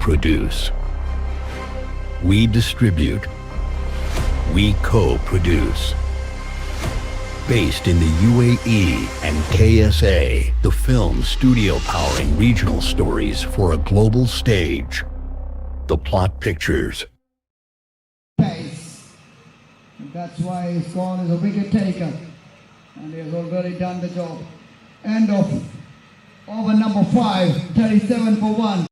produce. We distribute. We co-produce. Based in the UAE and KSA, the film studio powering regional stories for a global stage. The Plot Pictures. Pace. And that's why he's called as a wicket taker. And he has already done the job. End of over number 5, 37 for 1.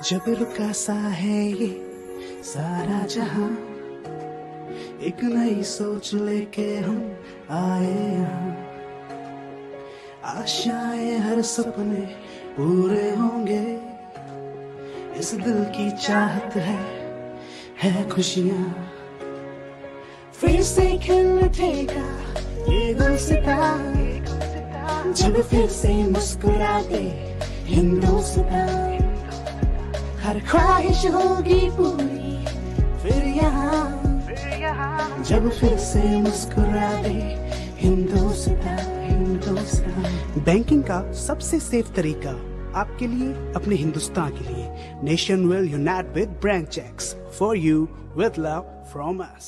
जब रुका सा है ये सारा जहां, एक नई सोच लेके हम आए यहाँ। आशाएं हर सपने पूरे होंगे, इस दिल की चाहत है खुशियाँ। फिर से खिल उठेगा ये गुलसिता, जब फिर से मुस्कुराते हिंदुस्तान। हर ख्वाहिश होगी पूरी फिर यहाँ, जब फिर से मुस्कुराते हिंदुस्तान। बैंकिंग का सबसे सेफ तरीका आपके लिए, अपने हिंदुस्तान के लिए। Nation will unite with branch checks for you with love from us.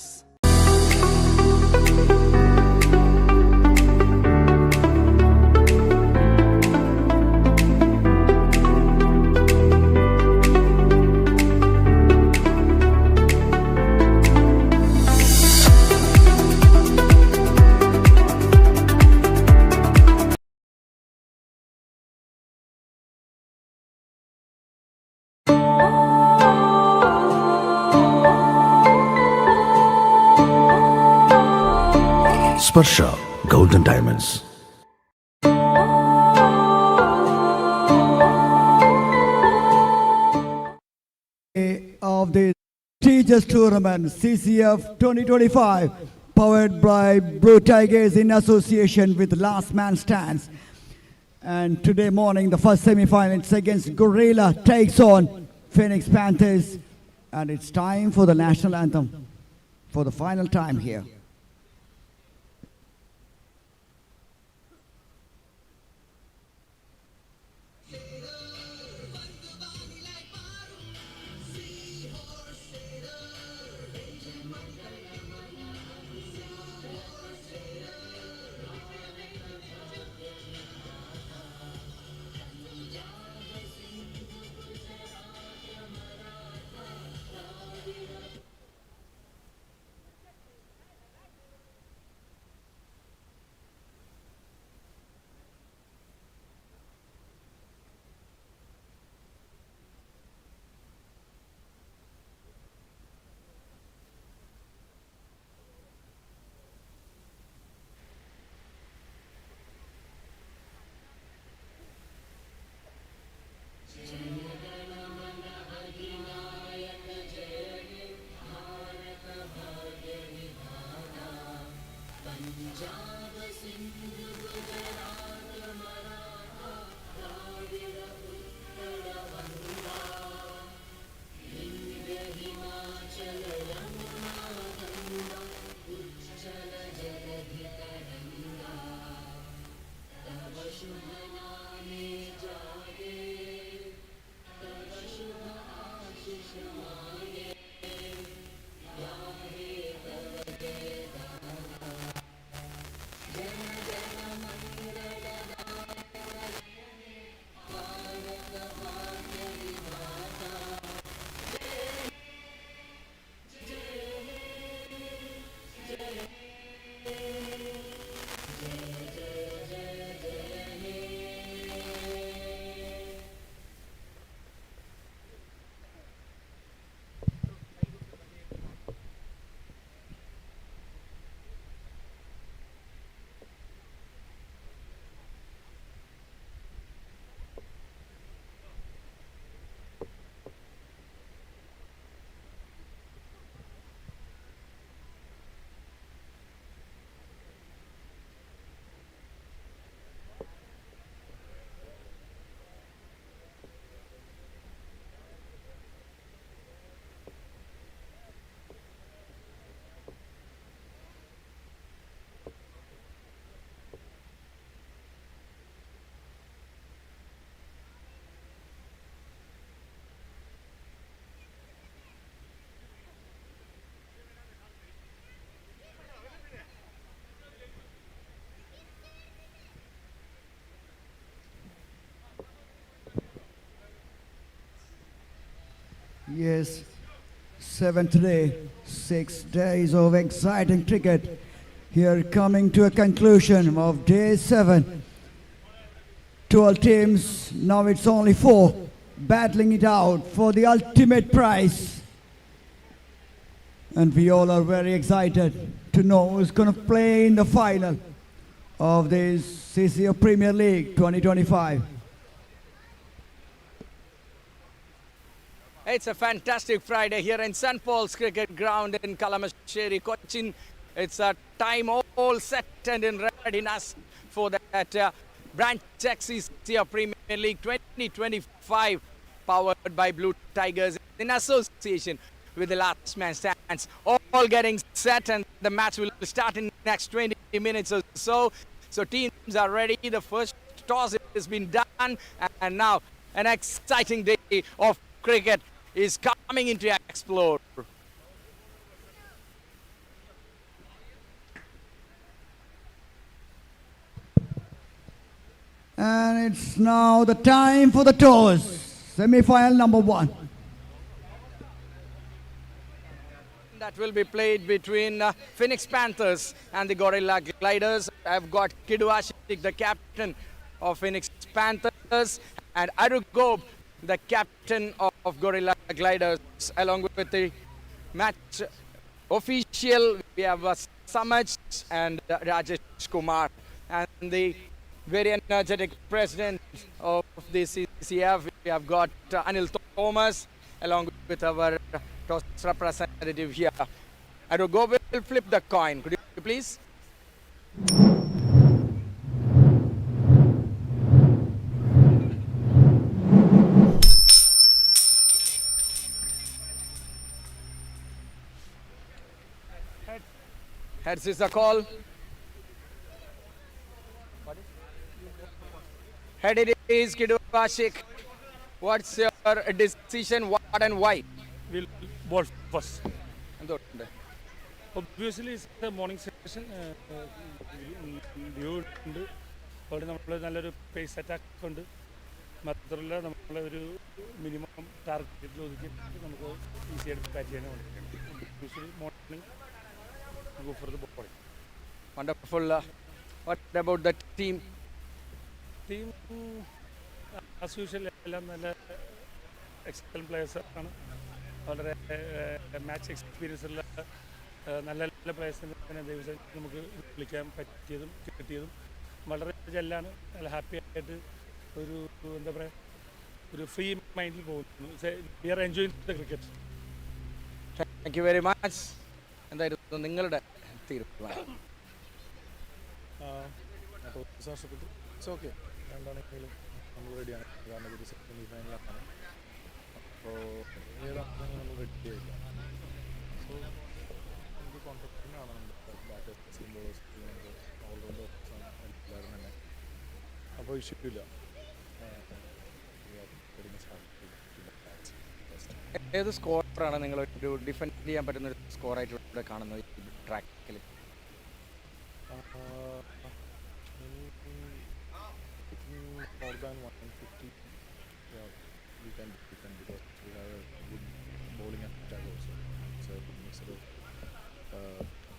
Sparsha Golden Diamonds. Of the Teachers Tournament CCF 2025, powered by Blue Tigers in association with Last Man Stands. And today morning, the first semi-final against Gorilla takes on Phoenix Panthers, and it's time for the national anthem for the final time here. Yes, seventh day, 6 days of exciting cricket. Here coming to a conclusion of day 7. 12 teams, now it's only 4, battling it out for the ultimate prize. And we all are very excited to know who's going to play in the final of this CCF Premier League 2025. It's a fantastic Friday here in St. Paul's Cricket Ground in Kalamasheri, Kochi. It's a time all set and in readiness for that Branch CCF Premier League 2025, powered by Blue Tigers in association with the Last Man Stands. All getting set, and the match will start in the next 20 minutes or so. So teams are ready. The first toss has been done, and now an exciting day of cricket is coming into explore. And it's now the time for the toss. Semi-final number 1. That will be played between Phoenix Panthers and the Gorilla Gliders. I've got Kidu Ashik, the captain of Phoenix Panthers, and Aru Gob, the captain of Gorilla Gliders, along with the match official. We have Samaj and Rajesh Kumar, and the very energetic president of the CCF. We have got Anil Thomas, along with our toss representative here. Aru Gob will flip the coin. Could you please? Heads is the call. Head it is, Kidu Ashik. What's your decision? What and why? We'll ball first. എന്തുകൊണ്ട്? Obviously, it's the morning session. Due ഉണ്ട് അവിടെ നമ്മൾ നല്ലൊരു pace attack ഉണ്ട്. മാത്രമല്ല നമ്മളൊരു minimum ടാർഗറ്റിൽ ഒതുക്കി നമുക്ക് ഈസിയായിട്ട് ബാറ്റ് ചെയ്യാൻ വേണ്ടിയിട്ടുണ്ട്. Usually morning go for the bowling. Wonderful. What about the team? Team, as usual, എല്ലാം നല്ല എക്സലന്റ് പ്ലേയേഴ്സ് ആണ്. വളരെ മാച്ച് എക്സ്പീരിയൻസ് ഉള്ള നല്ല നല്ല പ്ലേയേഴ്സിനെ ദിവസം നമുക്ക് വിളിക്കാൻ പറ്റിയതും കിട്ടിയതും വളരെ ജെല്ലാണ്. നല്ല ഹാപ്പി ആയിട്ട് ഒരു എന്താ പറയുക ഒരു ഫ്രീ മൈൻഡിൽ പോകുന്നു. We are enjoying the cricket. Thank you very much. എന്തായിരുന്നു നിങ്ങളുടെ തീരുമാനം? It's okay. രണ്ടാണെങ്കിലും നമ്മൾ റെഡിയാണ്. കാരണം ഇതൊരു സെമി ഫൈനലാണ്. അപ്പോൾ ഏതാണെങ്കിലും നമ്മൾ റെഡി ആയില്ല. സോ നമുക്ക് കോൺഫിഡൻ്റാണ് നമ്മുടെ ബാറ്റേഴ്സും ബോളേഴ്സും ഓൾറൗണ്ടേഴ്സും എല്ലാവരും തന്നെ. അപ്പോൾ ഇഷ്യൂ ഇല്ല. ഏത് സ്കോറാണ് നിങ്ങൾ ഒരു ഡിഫെൻഡ് ചെയ്യാൻ പറ്റുന്ന ഒരു സ്കോറായിട്ട് ഇവിടെ കാണുന്നത് ഈ ട്രാക്കിൽ? More than 150, yeah, we can defend because we have a good bowling attack also. So a good mix of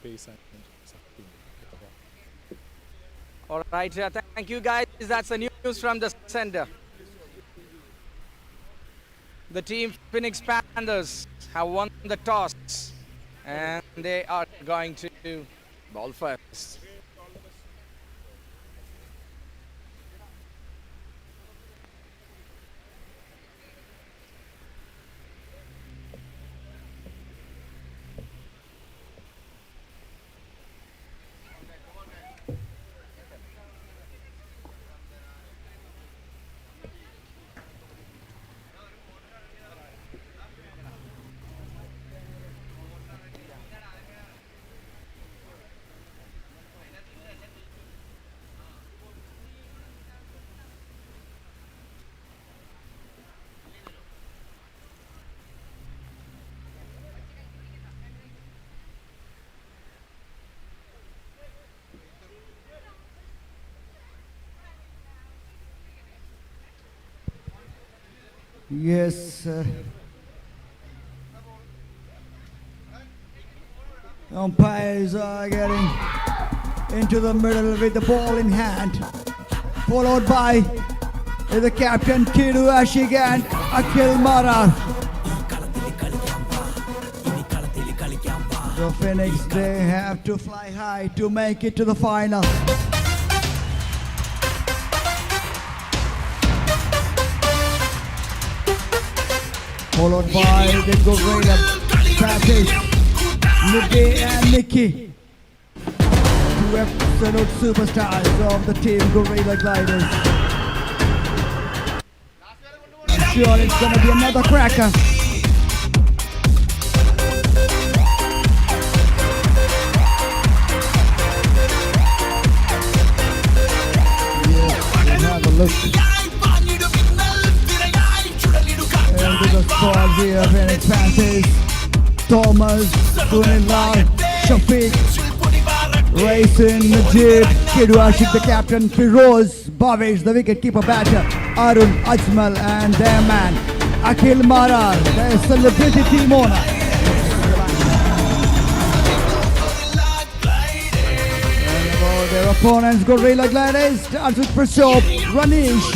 pace and something. All right, thank you guys. That's the news from the center. The team Phoenix Panthers have won the toss and they are going to bowl first. Yes, Umpires are getting into the middle with the ball in hand. Followed by the captain Kidu Ashik and Akhil Marar. The Phoenix, they have to fly high to make it to the final. Followed by the Gorilla Patrick, Nikki and Nikki. Two absolute superstars of the team Gorilla Gliders. I'm sure it's going to be another cracker. Have a look into the squad here. Phoenix Panthers, Thomas, Sunilal, Shafiq, Raisin, Najib, Kidu Ashik, the captain, Firoz, Bhavesh, the wicket-keeper batter, Arun, Ajmal, and their man, Akhil Marar, their celebrity team owner. Their opponents, Gorilla Gliders, starts with Prashop, Ranish,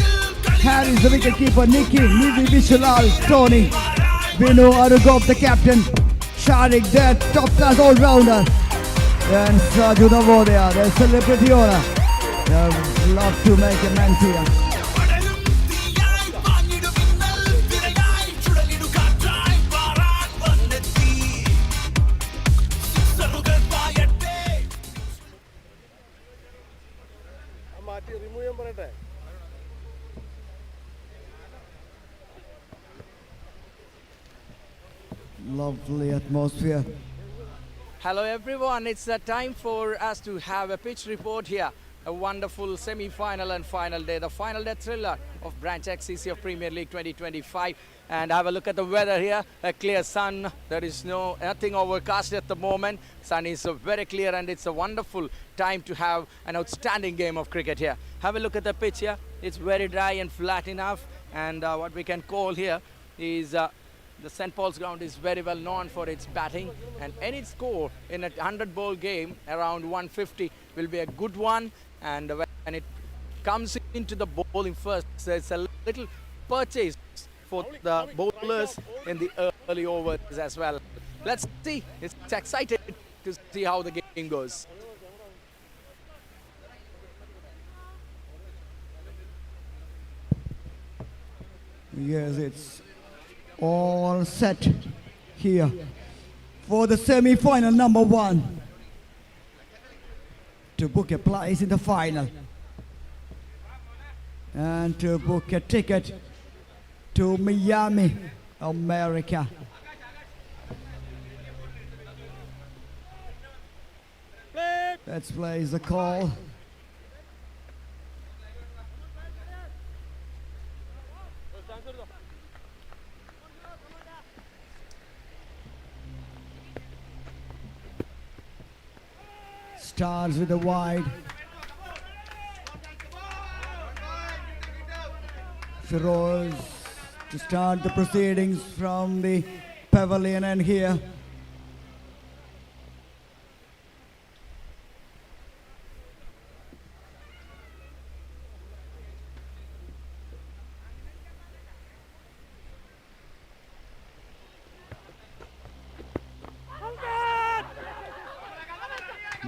Harris, the wicketkeeper, Nikki, Nivi Vishalal, Tony, Vinu Arugov, the captain, Sharik, their top-class all-rounder, and Saju Navodaya, their celebrity owner. They love to make amends here. Lovely atmosphere. Hello everyone, it's time for us to have a pitch report here. A wonderful semi-final and final day, the final day thriller of Branch XCC of Premier League 2025. And have a look at the weather here, a clear sun, there is nothing overcast at the moment. Sun is very clear and it's a wonderful time to have an outstanding game of cricket here. Have a look at the pitch here, it's very dry and flat enough, and what we can call here is the St. Paul's ground is very well known for its batting, and any score in a 100-ball game around 150 will be a good one. And when it comes into the bowling first, there's a little purchase for the bowlers in the early overs as well. Let's see, it's excited to see how the game goes. Yes, it's all set here for the semi-final number 1 to book a place in the final and to book a ticket to Miami, America. Let's place the call. Starts with a wide. Firoz to start the proceedings from the pavilion, and here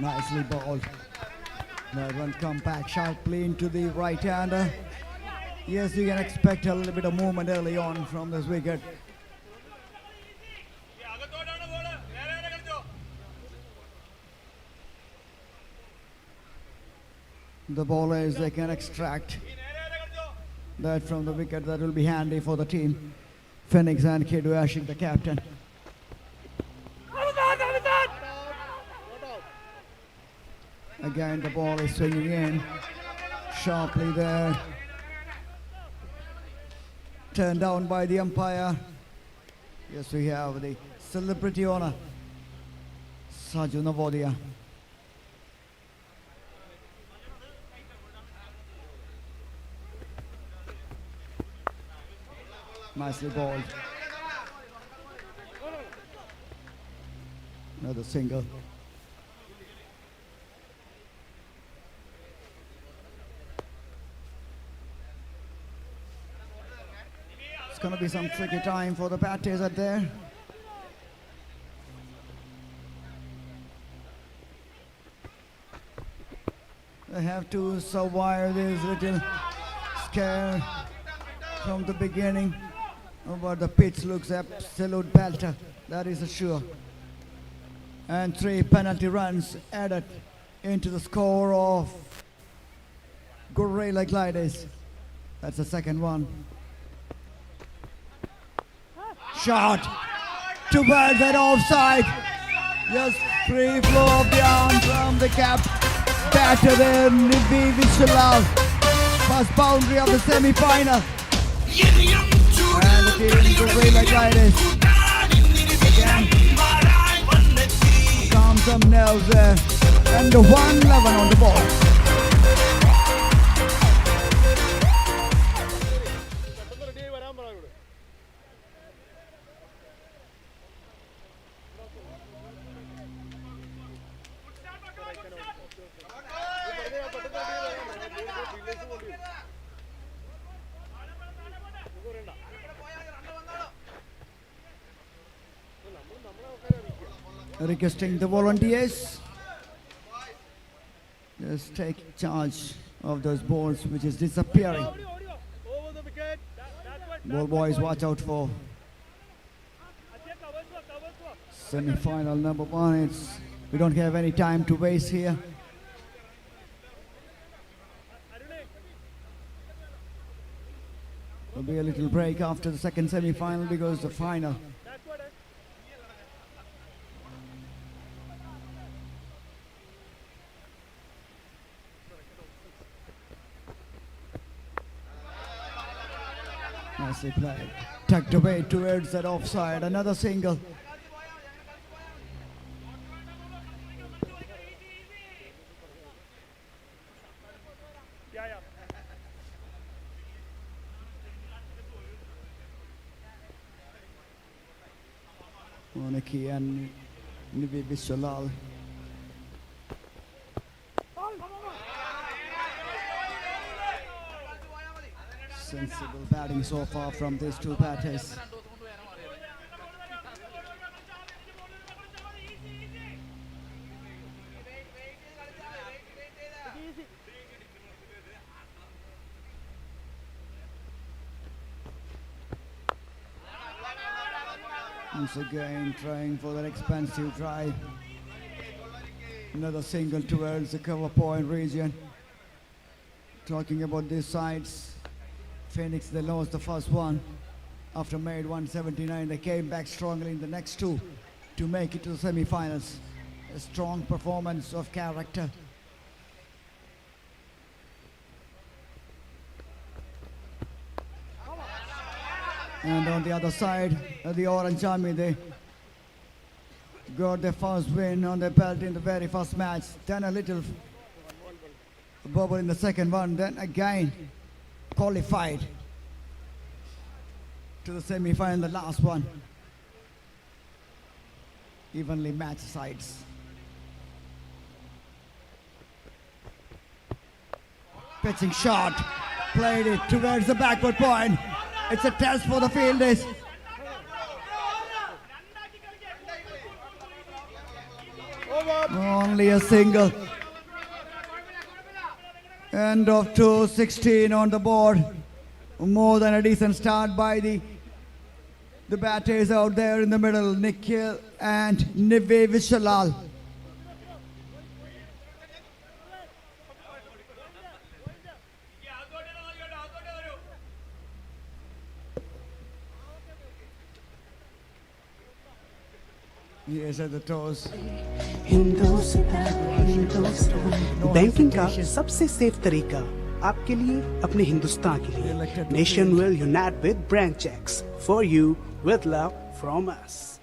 nicely bowled. That one come back sharply into the right-hander. Yes, you can expect a little bit of movement early on from this wicket. The bowlers, they can extract that from the wicket. That will be handy for the team. Phoenix and Kidu Ashik, the captain. Again, the ball is swinging in sharply there. Turned down by the umpire. Yes, we have the celebrity owner, Saju Navodaya. Nicely bowled. Another single. It's going to be some tricky time for the batters out there. They have to survive this little scare from the beginning. But the pitch looks absolute belter, that is sure. And 3 penalty runs added into the score of Gorilla Gliders. That's the second one. Shot towards that offside. Just free flow of the arm from the cap. Batter there, Nibi Vishalal. First boundary of the semi-final. And the team Gorilla Gliders. Again, calm some nerves there. And the 111 on the ball. Requesting the volunteers, just take charge of those balls which is disappearing. Ball boys, watch out for semi-final number 1. We don't have any time to waste here. There'll be a little break after the second semi-final because the final. Nicely played. Tucked away towards that offside. Another single. Moniki and Nivi Vishalal. Sensible batting so far from these two batters. Once again trying for that expansive drive. Another single towards the cover point region. Talking about these sides, Phoenix, they lost the first one. After made 179, they came back strongly in the next 2 to make it to the semi-finals. A strong performance of character. And on the other side, the Orange Army, they got their first win on their belt in the very first match. Then a little bubble in the second one. Then again qualified to the semi-final, the last one. Evenly matched sides. Pitching shot, played it towards the backward point. It's a test for the fielders. Only a single. End of 2:16 on the board. More than a decent start by the batters out there in the middle, Nikhil and Nive Vishalal. Yes, at the toes. Banking का सबसे safe तरीका आपके लिए, अपने हिंदुस्तान के लिए. Nation will unite with brand checks. For you, with love from us.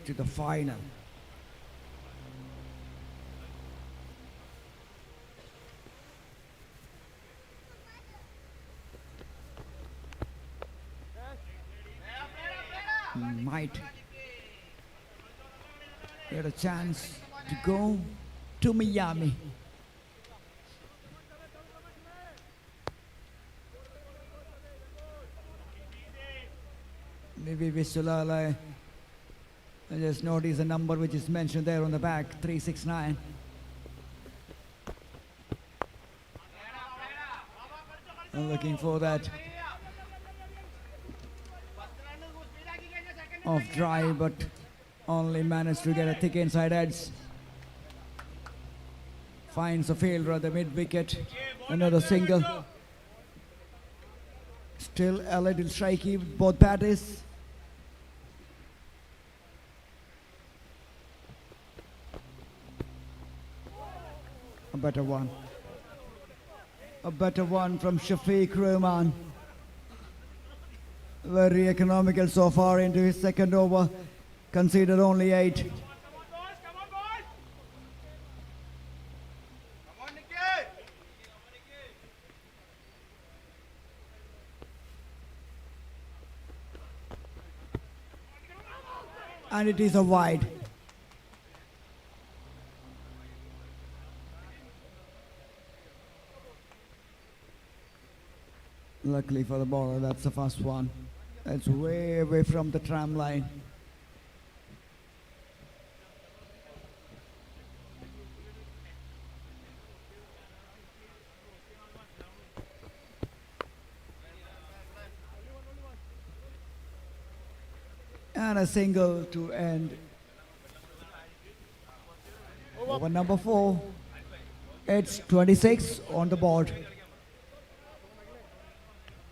to the final. Might get a chance to go to Miami. Maybe Vishulala. I just notice the number which is mentioned there on the back, 369. I'm looking for that off dry, but only managed to get a thick inside edge. Finds a fielder at the mid wicket. Another single. Still a little shaky with both batties. A better one. A better one from Shafiq Rahman. Very economical so far into his second over. Conceded only 8. And it is a wide. Luckily for the bowler, that's the first one. That's way away from the tram line. And a single to end over number 4. It's 26 on the board.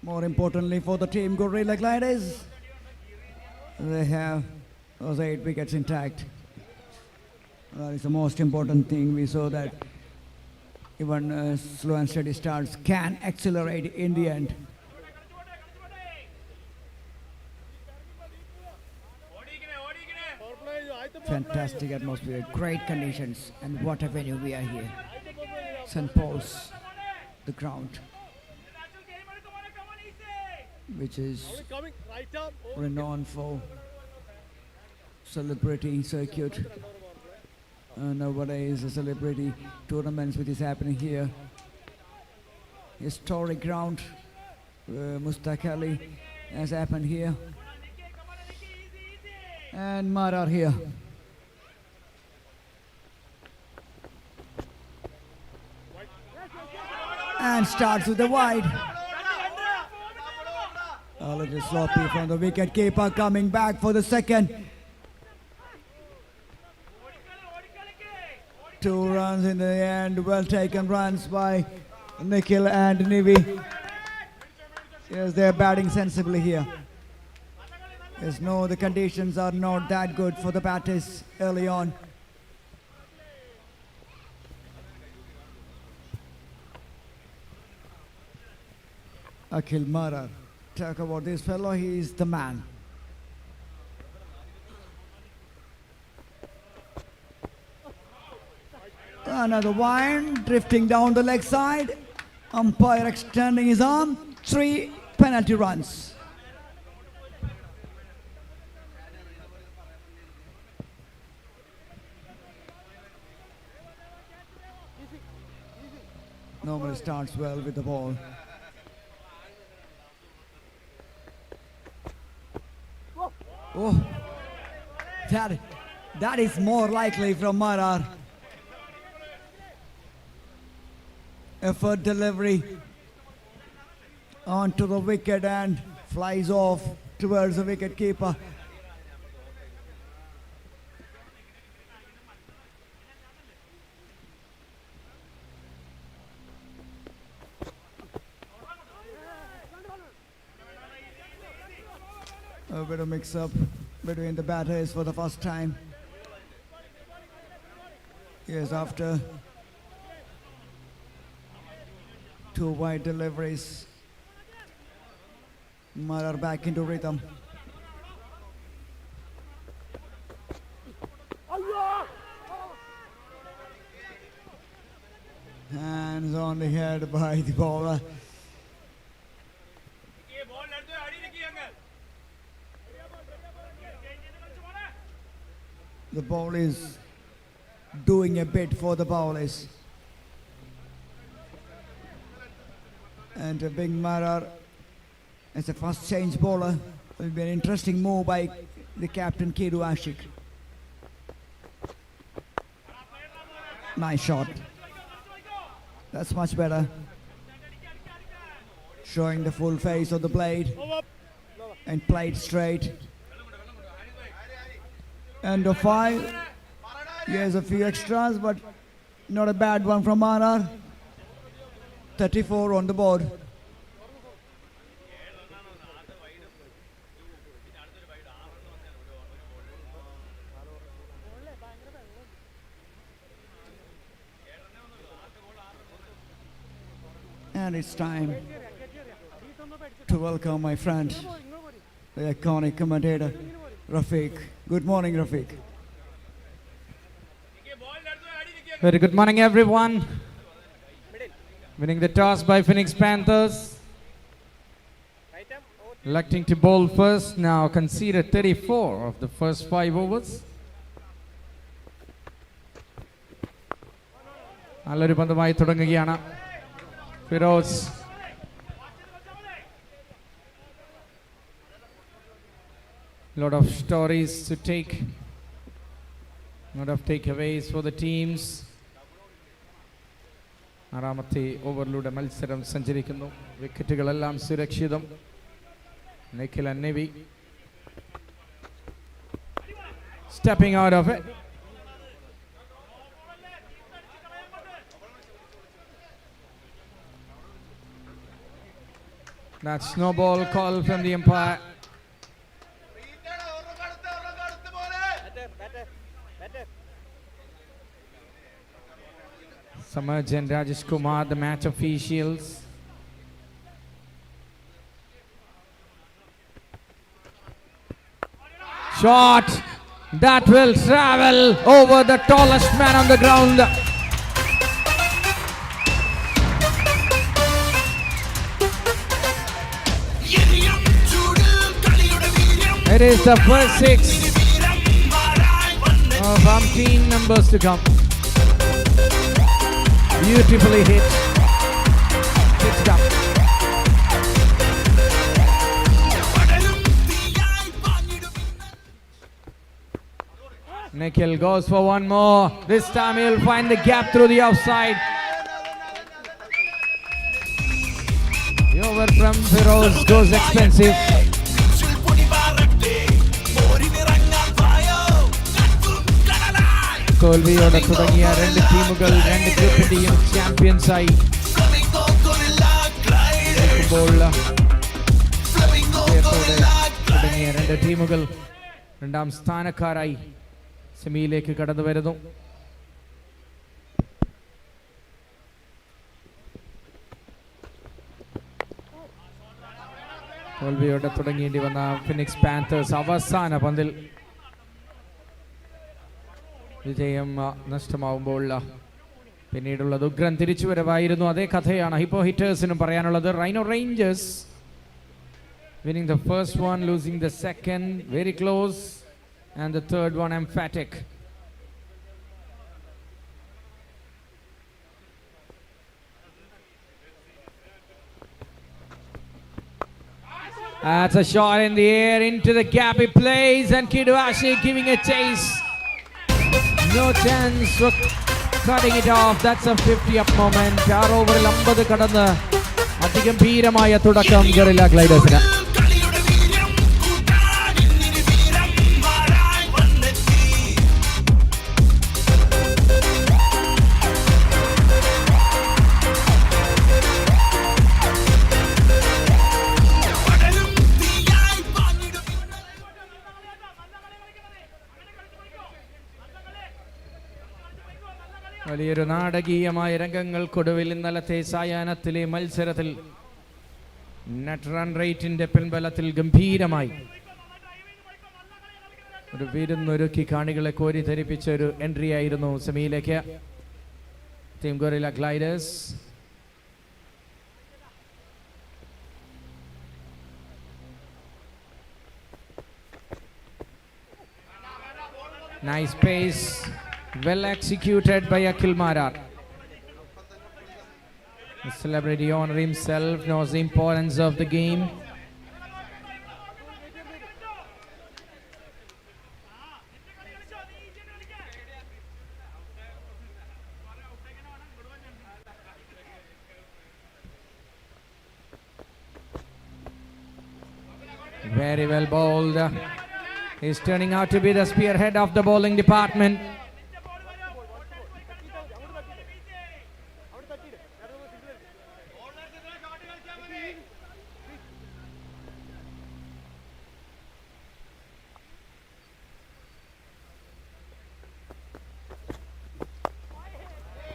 More importantly for the team Gorilla Gliders, they have those 8 wickets intact. That is the most important thing. We saw that even slow and steady starts can accelerate in the end. Fantastic atmosphere, great conditions, and what a venue we are here. St. Paul's, the ground, which is renowned for celebrity circuit. Nowadays, the celebrity tournaments which is happening here. Historic ground, Mustaq Ali has happened here. And Marar here. And starts with the wide. A little sloppy from the wicket keeper, coming back for the second. 2 runs in the end, well taken runs by Nikhil and Nivi. Yes, they're batting sensibly here. Yes, no, the conditions are not that good for the batters early on. Akhil Marar. Talk about this fellow, he is the man. Another wind, drifting down the leg side. Umpire extending his arm. 3 penalty runs. Normally starts well with the ball. Oh, that is more likely from Marar. Effort delivery onto the wicket and flies off towards the wicket keeper. A bit of mix-up between the batters for the first time. Yes, after 2 wide deliveries, Marar back into rhythm. on the head by the bowler. The ball is doing a bit for the bowlers. And a big Marar as a first change bowler. Will be an interesting move by the captain Kidu Ashik. Nice shot. That's much better. Showing the full face of the blade and played straight. End of 5. Here's a few extras, but not a bad one from Marar. 34 on the board. And it's time to welcome my friend, the iconic commentator, Rafiq. Good morning, Rafiq. Very good morning, everyone. Winning the toss by Phoenix Panthers. Electing to bowl first, now conceded 34 of the first 5 overs. നല്ലൊരു പന്തുമായി തുടങ്ങുകയാണ് Firoz. Lot of stories to take. Lot of takeaways for the teams. ആറാമത്തെ ഓവറിലൂടെ മത്സരം സഞ്ചരിക്കുന്നു. വിക്കറ്റുകളെല്ലാം സുരക്ഷിതം. Nikhil അന്നവി stepping out of it. That's no ball call from the umpire. Samarj and Rajesh Kumar, the match officials. Shot that will travel over the tallest man on the ground. It is the first 6 of umpteen numbers to come. Beautifully hit. Pitched up. Nikhil goes for one more. This time he'll find the gap through the offside. The over from Firoz goes expensive. തോൽവിയോടെ തുടങ്ങിയ രണ്ട് ടീമുകൾ രണ്ട് ഗ്രൂപ്പിന്റെയും ചാമ്പ്യൻസായി തുടങ്ങിയ രണ്ട് ടീമുകൾ രണ്ടാം സ്ഥാനക്കാരായി സെമിയിലേക്ക് കടന്നു വരുന്നു. തോൽവിയോടെ തുടങ്ങേണ്ടി വന്ന ഫിനിക്സ് പാന്തേഴ്സ് അവസാന പന്തിൽ വിജയം നഷ്ടമാവുമ്പോൾ പിന്നീടുള്ളത് ഉഗ്രൻ തിരിച്ചുവരവായിരുന്നു. അതേ കഥയാണ് ഹിപ്പോ ഹിറ്റേഴ്സിനും പറയാനുള്ളത്. Rhino Rangers winning the first one, losing the second, very close, and the third one emphatic. That's a shot in the air into the gap. He plays, and Kiduashi giving a chase. No chance for cutting it off. That's a 50-up moment. 6 ഓവറിൽ 50 കടന്ന് അതിഗംഭീരമായ തുടക്കം guerrilla ഗ്ലൈഡേഴ്സിന്. വലിയൊരു നാടകീയമായ രംഗങ്ങൾക്കൊടുവിൽ ഇന്നലത്തെ സായാഹ്നത്തിലെ മത്സരത്തിൽ net run റേറ്റിന്റെ പിൻബലത്തിൽ ഗംഭീരമായി ഒരു വിരുന്നൊരുക്കി കാണികളെ കോരിധരിപ്പിച്ച ഒരു എൻട്രി ആയിരുന്നു സെമിയിലേക്ക്. Team gorilla gliders Nice pace, well executed by Akhil Marar. The celebrity owner himself knows the importance of the game. Very well bowled. He's turning out to be the spearhead of the bowling department.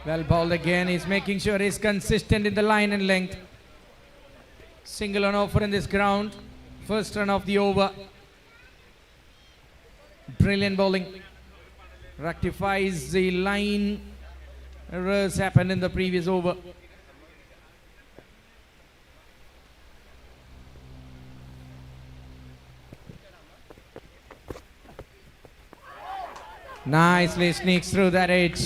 Well bowled again. He's making sure he's consistent in the line and length. Single on offer in this ground. First run of the over. Brilliant bowling. Rectifies the line errors happened in the previous over. Nicely sneaks through that edge.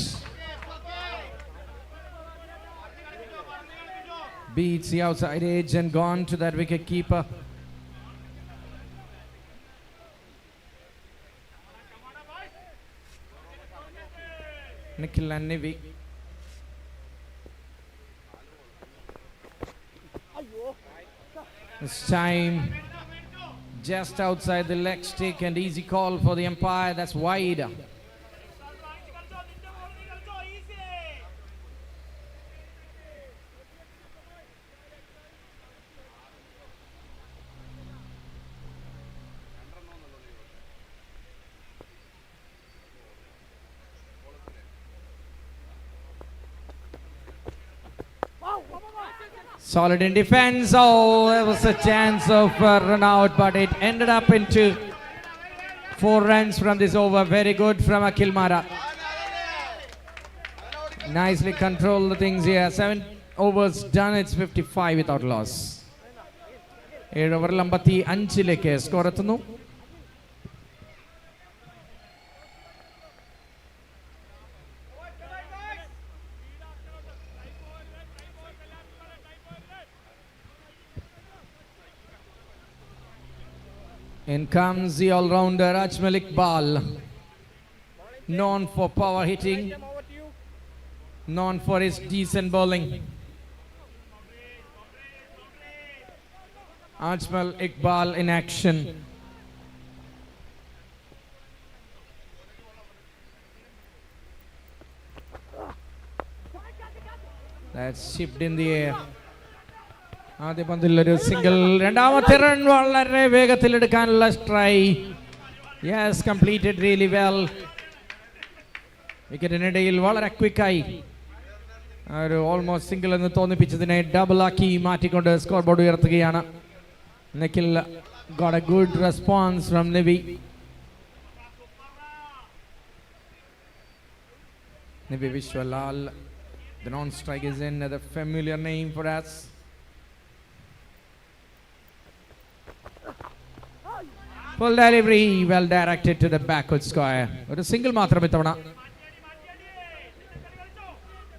Beats the outside edge and gone to that wicket keeper. Nikhil and Nivi. This time just outside the leg stick and easy call for the umpire. That's wide. Solid in defense. Oh, there was a chance of run out, but it ended up into 4 runs from this over. Very good from Akhil Mara. Nicely controlled the things here. 7 overs done. It's 55 without loss. 7 ഓവറിൽ 55 score എത്തുന്നു. In comes the all-rounder Ajmal Iqbal, known for power hitting, known for his decent bowling. Ajmal Iqbal in action. That's shipped in the air. ആദ്യ പന്തിലൊരു single. രണ്ടാമത്തെ run വളരെ വേഗത്തിൽ എടുക്കാനുള്ള try. Yes, completed really well. വിക്കറ്റിനിടയിൽ വളരെ ക്വിക്കായി ഒരു almost single എന്ന് തോന്നിപ്പിച്ചതിനെ ഡബിൾ ആക്കി മാറ്റിക്കൊണ്ട് സ്കോർ ബോർഡ് ഉയർത്തുകയാണ്. Nikhil got A good response from Nivi. Nivi Viswalal, the non-strike is in, a familiar name for us. Full delivery, well directed to the backward square. ഒരു single മാത്രം ഇത്തവണ.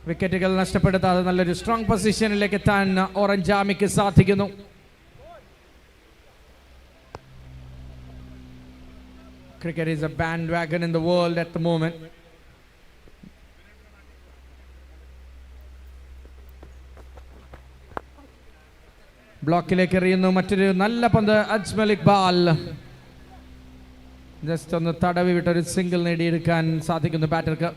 വിക്കറ്റുകൾ നഷ്ടപ്പെടുത്താതെ നല്ലൊരു സ്ട്രോങ് പൊസിഷനിലേക്ക് എത്താൻ ഓറഞ്ച് ആർമിക്ക് സാധിക്കുന്നു. Cricket is a bandwagon in the world at the moment. ബ്ലോക്കിലേക്ക് എറിയുന്നു മറ്റൊരു നല്ല പന്ത്. അജ്മൽ ഇക്ബാൽ ജസ്റ്റ് ഒന്ന് തടവി വിട്ടൊരു സിംഗിൾ നേടിയെടുക്കാൻ സാധിക്കുന്നു ബാറ്റർക്ക്.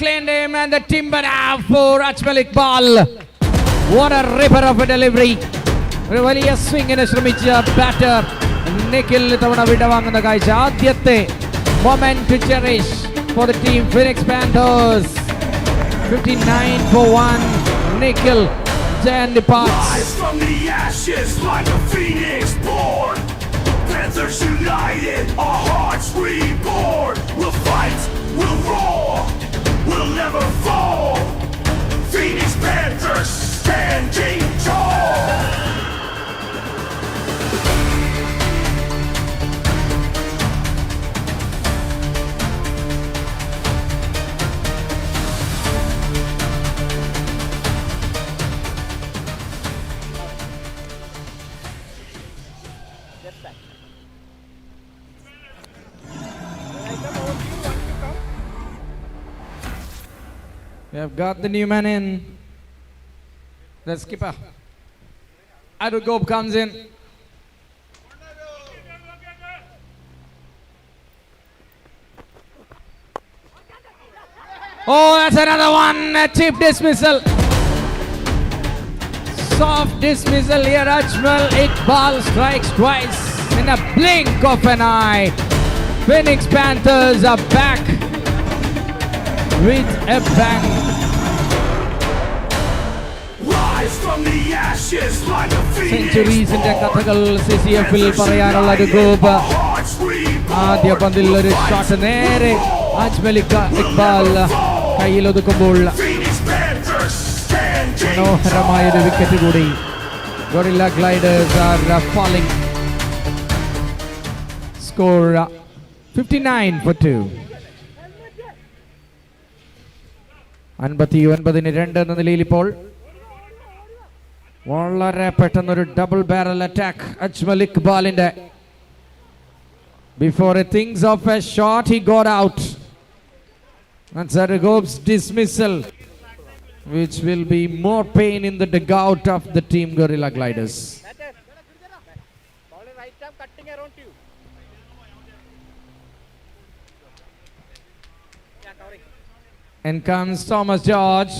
Cleaned him and the timber out for Ajmal Iqbal. What a ripper of a delivery. ഒരു വലിയ സ്വിങ്ങിന് ശ്രമിച്ച ബാറ്റർ നിഖിൽ തവണ വിടവാങ്ങുന്ന കാഴ്ച. ആദ്യത്തെ moment to cherish for the team Phoenix Panthers. 59 for 1. Nikhil then departs. Rise from the ashes like a phoenix born. Panthers united, our hearts reborn. We'll fight, we'll roar, we'll never fall. Phoenix Panthers standing tall. We have got the new man in. The skipper. Adugop comes in. Oh, that's another one. A cheap dismissal. Soft dismissal here. Ajmal Iqbal strikes twice in a blink of an eye. Phoenix Panthers are back with a bang. Rise from the ashes like a phoenix. സെഞ്ചുറീസിന്റെ കഥകൾ CCF-ൽ പറയാനുള്ള ഒരു group. ആദ്യ പന്തിൽ ഒരു shot നേരെ അജ്മൽ ഇക്ബാൽ കയ്യിലൊതുക്കുമ്പോൾ മനോഹരമായൊരു wicket കൂടി. Gorilla gliders are falling. Score 59 for 2. 59-2 എന്ന നിലയിൽ ഇപ്പോൾ വളരെ പെട്ടെന്നൊരു ഡബിൾ ബാരൽ അറ്റാക്ക് അജ്മൽ ഇക്ബാലിന്റെ. Before he thinks of a shot, he got out. That's Aragob's dismissal, which will be more pain in the dugout of the team Gorilla Gliders. And comes Thomas George.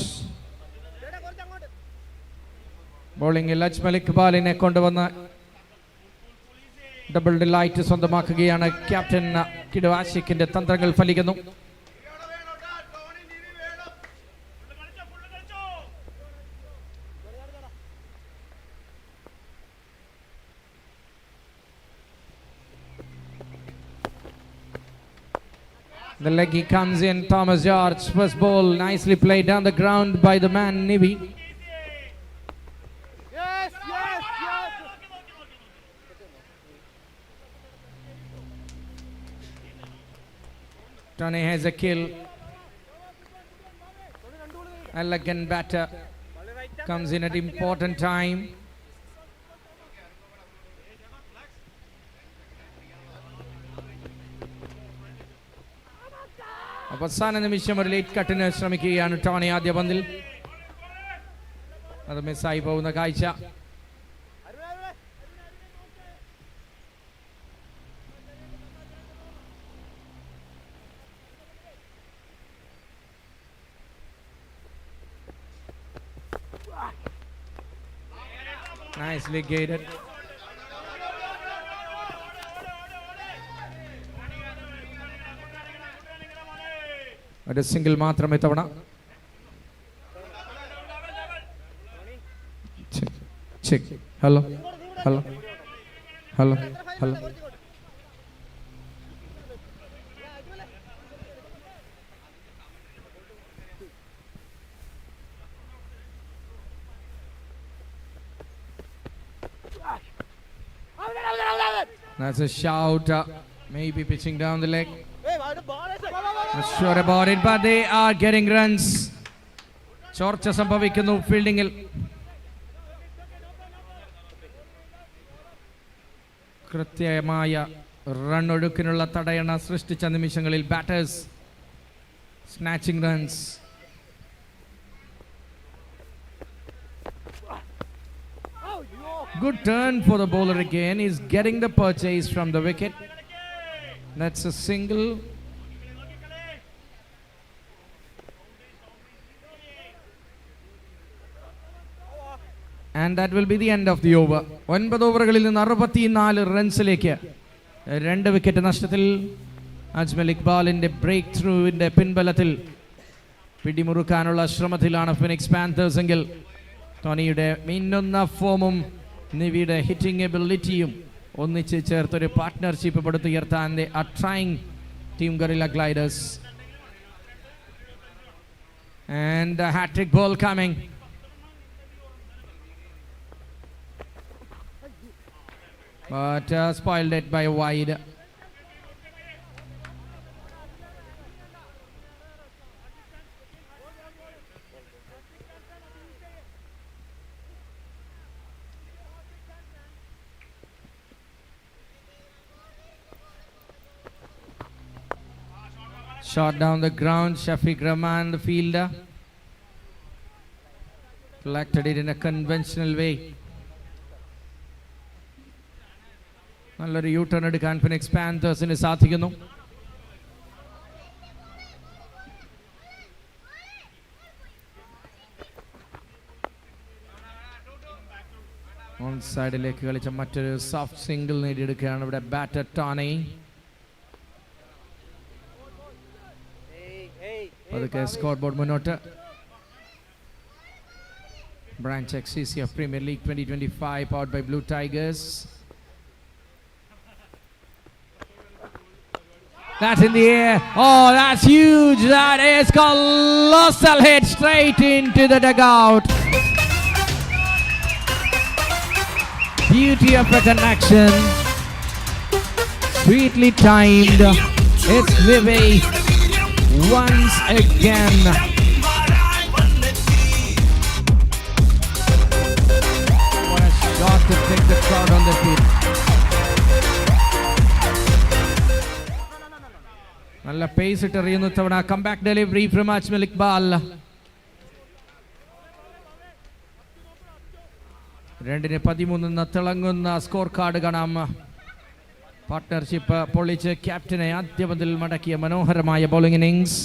ബോളിംഗിൽ അജ്മൽ ഇക്ബാലിനെ കൊണ്ടുവന്ന് double delight സ്വന്തമാക്കുകയാണ് captain Kidu ആഷിഖിന്റെ തന്ത്രങ്ങൾ ഫലിക്കുന്നു. The leggy comes in. Thomas George, first ball nicely played down the ground by the man Nivi. Tony has a kill. Elegant batter comes in at important time. അവസാന നിമിഷം ഒരു late കട്ടിന് ശ്രമിക്കുകയാണ് Tony ആദ്യ പന്തിൽ. അത് മിസ്സായി പോകുന്ന കാഴ്ച. Nicely gated. ഒരു സിംഗിൾ മാത്രം ഇത്തവണ. Hello hello hello hello. That's a shout. Maybe pitching down the leg. Not sure about it, but they are getting runs. ചോർച്ച സംഭവിക്കുന്നു ഫീൽഡിംഗിൽ. കൃത്യമായ റൺ ഒഴുക്കിനുള്ള തടയണ സൃഷ്ടിച്ച നിമിഷങ്ങളിൽ batters snatching runs. Good turn for the bowler again. He's getting the purchase from the wicket. That's a single. And that will be the end of the over. 9 ഓവറുകളിൽ നിന്ന് 64 റൺസിലേക്ക് 2 wicket നഷ്ടത്തിൽ Ajmal ഇക്ബാലിന്റെ break ത്രൂവിന്റെ പിൻബലത്തിൽ പിടിമുറുക്കാനുള്ള ശ്രമത്തിലാണ് phoenix Panthers എങ്കിൽ ടോണിയുടെ മിന്നുന്ന ഫോമും നിവിയുടെ hitting എബിലിറ്റിയും ഒന്നിച്ച് ചേർത്തൊരു partnership പടുത്തുയർത്താൻ they are trying Team Gorilla Gliders. And a hat-trick ball coming. But spoiled it by a wide. Shot down the ground, Shafiq Rahman, the fielder. Collected it in a conventional way. നല്ലൊരു U turn എടുക്കാൻ phoenix പാന്തേഴ്സിന് സാധിക്കുന്നു. On സൈഡിലേക്ക് കളിച്ച മറ്റൊരു soft single നേടിയെടുക്കുകയാണ് ഇവിടെ batter Tony. അതൊക്കെ score board മുന്നോട്ട്. Branch XCCF Premier League 2025 powered by Blue Tigers. That's in the air. Oh, that's huge. That is colossal hit straight into the dugout. Beauty of a connection. Sweetly timed. It's Vivi once again. What a shot to take the crowd on the feet. നല്ല pace ഇട്ട് എറിയുന്നു തവണ. Comeback delivery from Ajmal Iqbal. 2-13 തിളങ്ങുന്ന score card കാണാം. Partnership പൊളിച്ച് ക്യാപ്റ്റനെ ആദ്യ പന്തിൽ മടക്കിയ മനോഹരമായ bowling innings.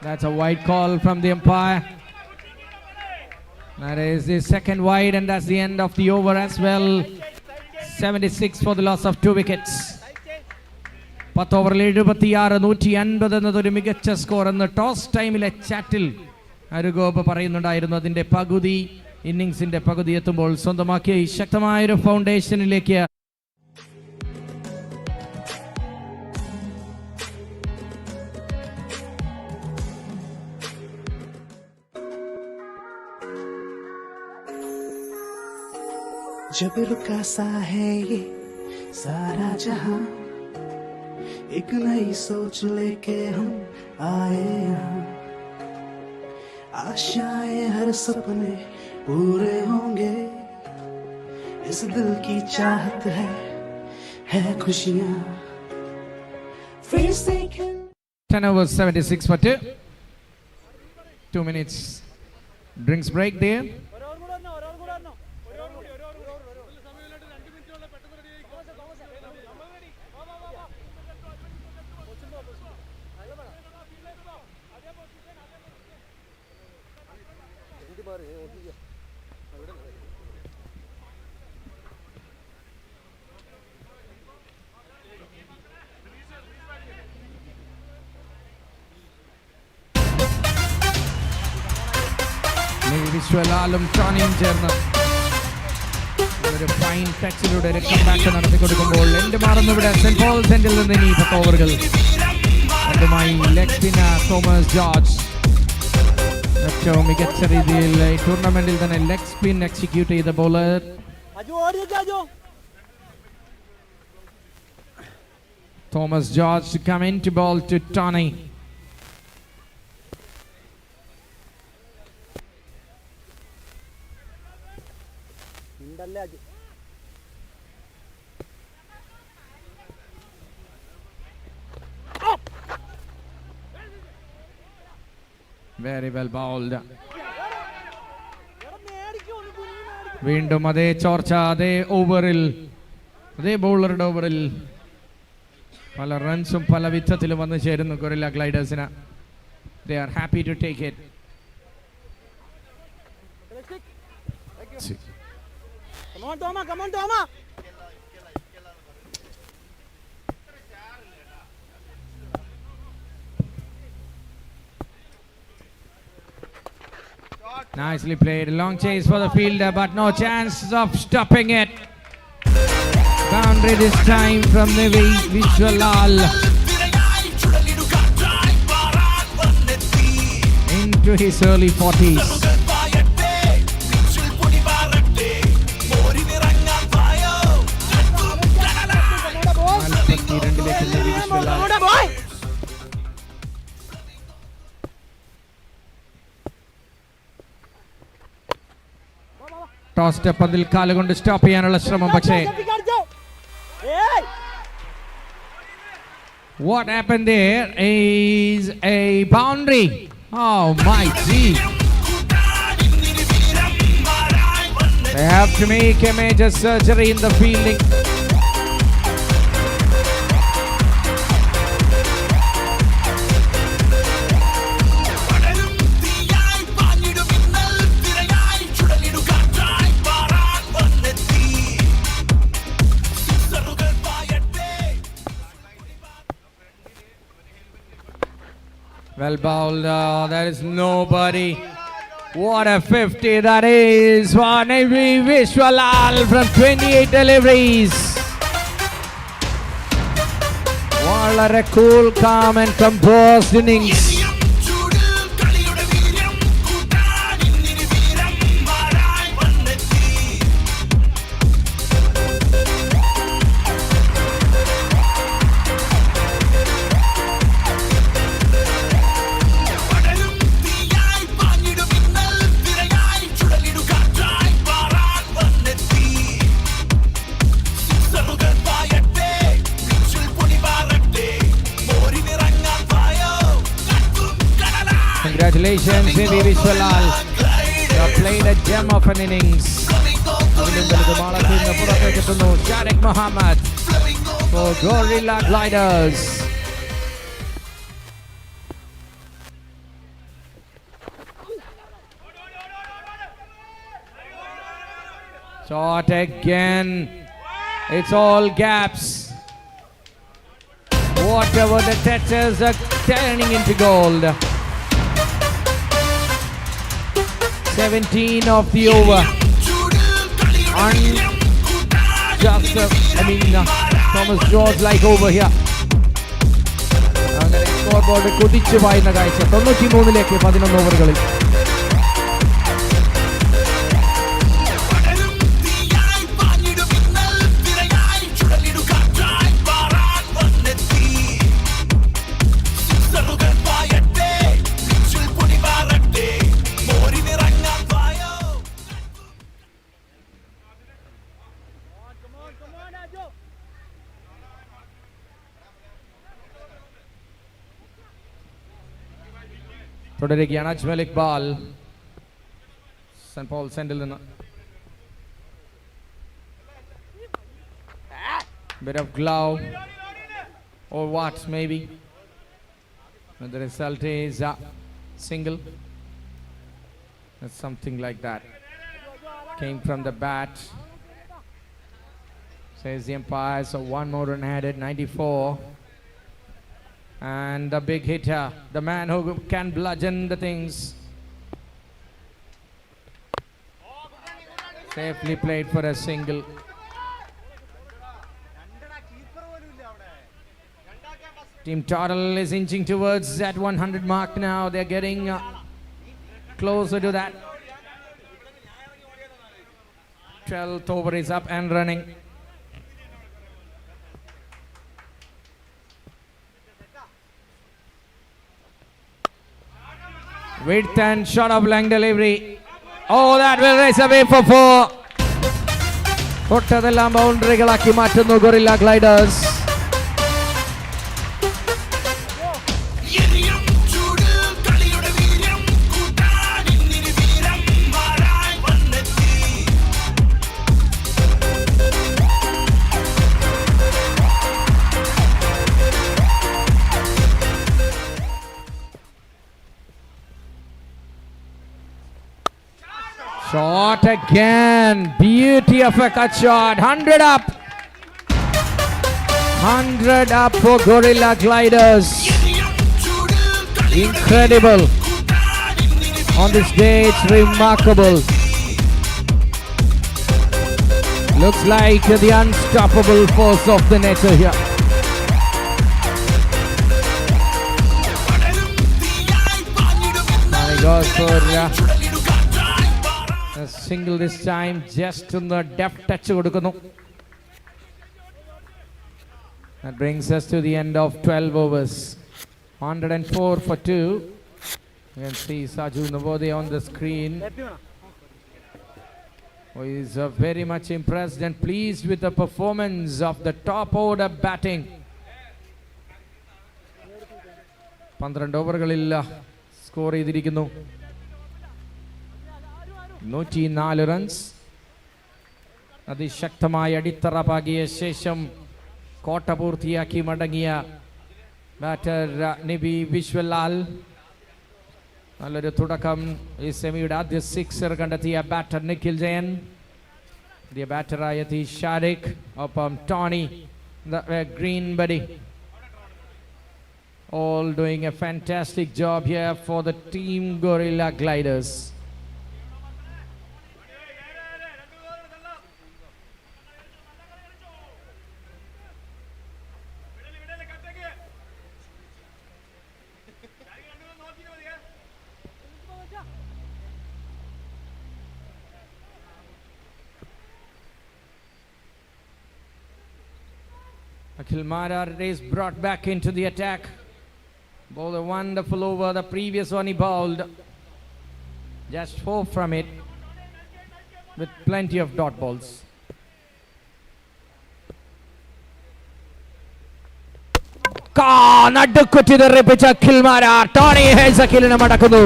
That's a wide call from the umpire. That is the second wide, and that's the end of the over as well. 76 for the loss of 2 wickets. 10 ഓവറിൽ 76 150 എന്നതൊരു മികച്ച score എന്ന് toss ടൈമിലെ ചാറ്റിൽ അരുഗോപ് പറയുന്നുണ്ടായിരുന്നു. അതിൻ്റെ പകുതി ഇന്നിങ്സിൻ്റെ പകുതി എത്തുമ്പോൾ സ്വന്തമാക്കിയ ഈ ശക്തമായൊരു ഫൗണ്ടേഷനിലേക്ക് जब रुका सा है ये सारा जहां, एक नई सोच लेके हम आए यहाँ. आशाएं हर सपने पूरे होंगे, इस दिल की चाहत है खुशियां फिर से 10 overs 76 for 2. 2 minutes drinks break there. വിശ്വലാലും ടോണിയും ചേർന്ന് ഒരു ഫൈൻ ടച്ചിലൂടെ ഒരു കംബാക്ക് നടത്തി കൊടുക്കുമ്പോൾ എൻഡ് മാറുന്നു ഇവിടെ സെന്റ് പോൾ സെന്റിൽ നിന്ന് ഇനി 10 ഓവറുകൾ. അതുമായി ലെഗ് സ്പിൻ തോമസ് ജോർജ് ഏറ്റവും മികച്ച രീതിയിൽ ഈ ടൂർണമെന്റിൽ തന്നെ ലെഗ് സ്പിൻ എക്സിക്യൂട്ട് ചെയ്ത bowler. Thomas George to come in to ball to Tony. Very well bowled. വീണ്ടും അതേ ചോർച്ച, അതേ ഓവറിൽ, അതേ ബൗളറുടെ ഓവറിൽ പല റൺസും പല വിധത്തിലും വന്നു ചേരുന്നു guerrilla ഗ്ലൈഡേഴ്സിന്. They are happy to take it. Nicely played. Long chase for the fielder, but no chance of stopping it. Boundary this time from Nivi Vishwalal. Into his early 40s. Tossed up പന്തിൽ കാലുകൊണ്ട് stop ചെയ്യാനുള്ള ശ്രമം പക്ഷേ what happened there is a boundary. Oh my gee. They have to make a major surgery in the fielding. Well bowled, there is nobody. What a 50 that is for Nivi Vishwalal from 28 deliveries. വളരെ cool, calm and composed innings. Congratulations, Nivi Vishwalal. You have played a gem of an innings. Shariq Muhammad for Gorilla Gliders. Shot again. It's all gaps. Whatever the touches are turning into gold. 17 of the over. Thomas George like over here. അങ്ങനെ score board കുതിച്ചു പായുന്ന കാഴ്ച 93ലേക്ക് 11 ഓവറുകളിൽ. തുടരുകയാണ് Ajmal Iqbal. Saint Paul സെന്റിൽ നിന്ന് bit of glove or what maybe, and the result is single. That's something like that. Came from the bat, says the umpire. So one more run added, 94. And the big hitter, the man who can bludgeon the things. Safely played for a single. Team total is inching towards that 100 mark now. They're getting closer to that. 12th over is up and running. Width and shot of length delivery. Oh, that will race away for 4. തൊട്ടതെല്ലാം ബൗണ്ടറികളാക്കി മാറ്റുന്നു guerrilla gliders. Shot again. Beauty of a cut shot. 100 up. 100 up for Gorilla Gliders. Incredible. On this day, it's remarkable. Looks like the unstoppable force of the nature here. Now he goes for a single this time, just in the deft touch. That brings us to the end of 12 overs. 104 for 2. You can see Saju Navode on the screen, who is very much impressed and pleased with the performance of the top order batting. 12 ഓവറുകളിൽ score ചെയ്തിരിക്കുന്നു 104 runs. അതിശക്തമായ അടിത്തറ പാകിയ ശേഷം കോട്ട പൂർത്തിയാക്കി മടങ്ങിയ batter Nibi Viswalal. നല്ലൊരു തുടക്കം ഈ സെമിയുടെ ആദ്യ സിക്സർ കണ്ടെത്തിയ ബാറ്റർ നിഖിൽ ജയൻ, പുതിയ ബാറ്ററായ ഷാരിഖ്, ഒപ്പം Tony green buddy. All doing a fantastic job here for the team Gorilla Gliders. Akhil Marar is brought back into the attack. Bowled a wonderful over. The previous one he bowled just 4 from it, with plenty of dot balls. നടുക്കുറ്റി തെറിപ്പിച്ച Akhil Marar. Tony Hayes അഖിലിനെ മടക്കുന്നു.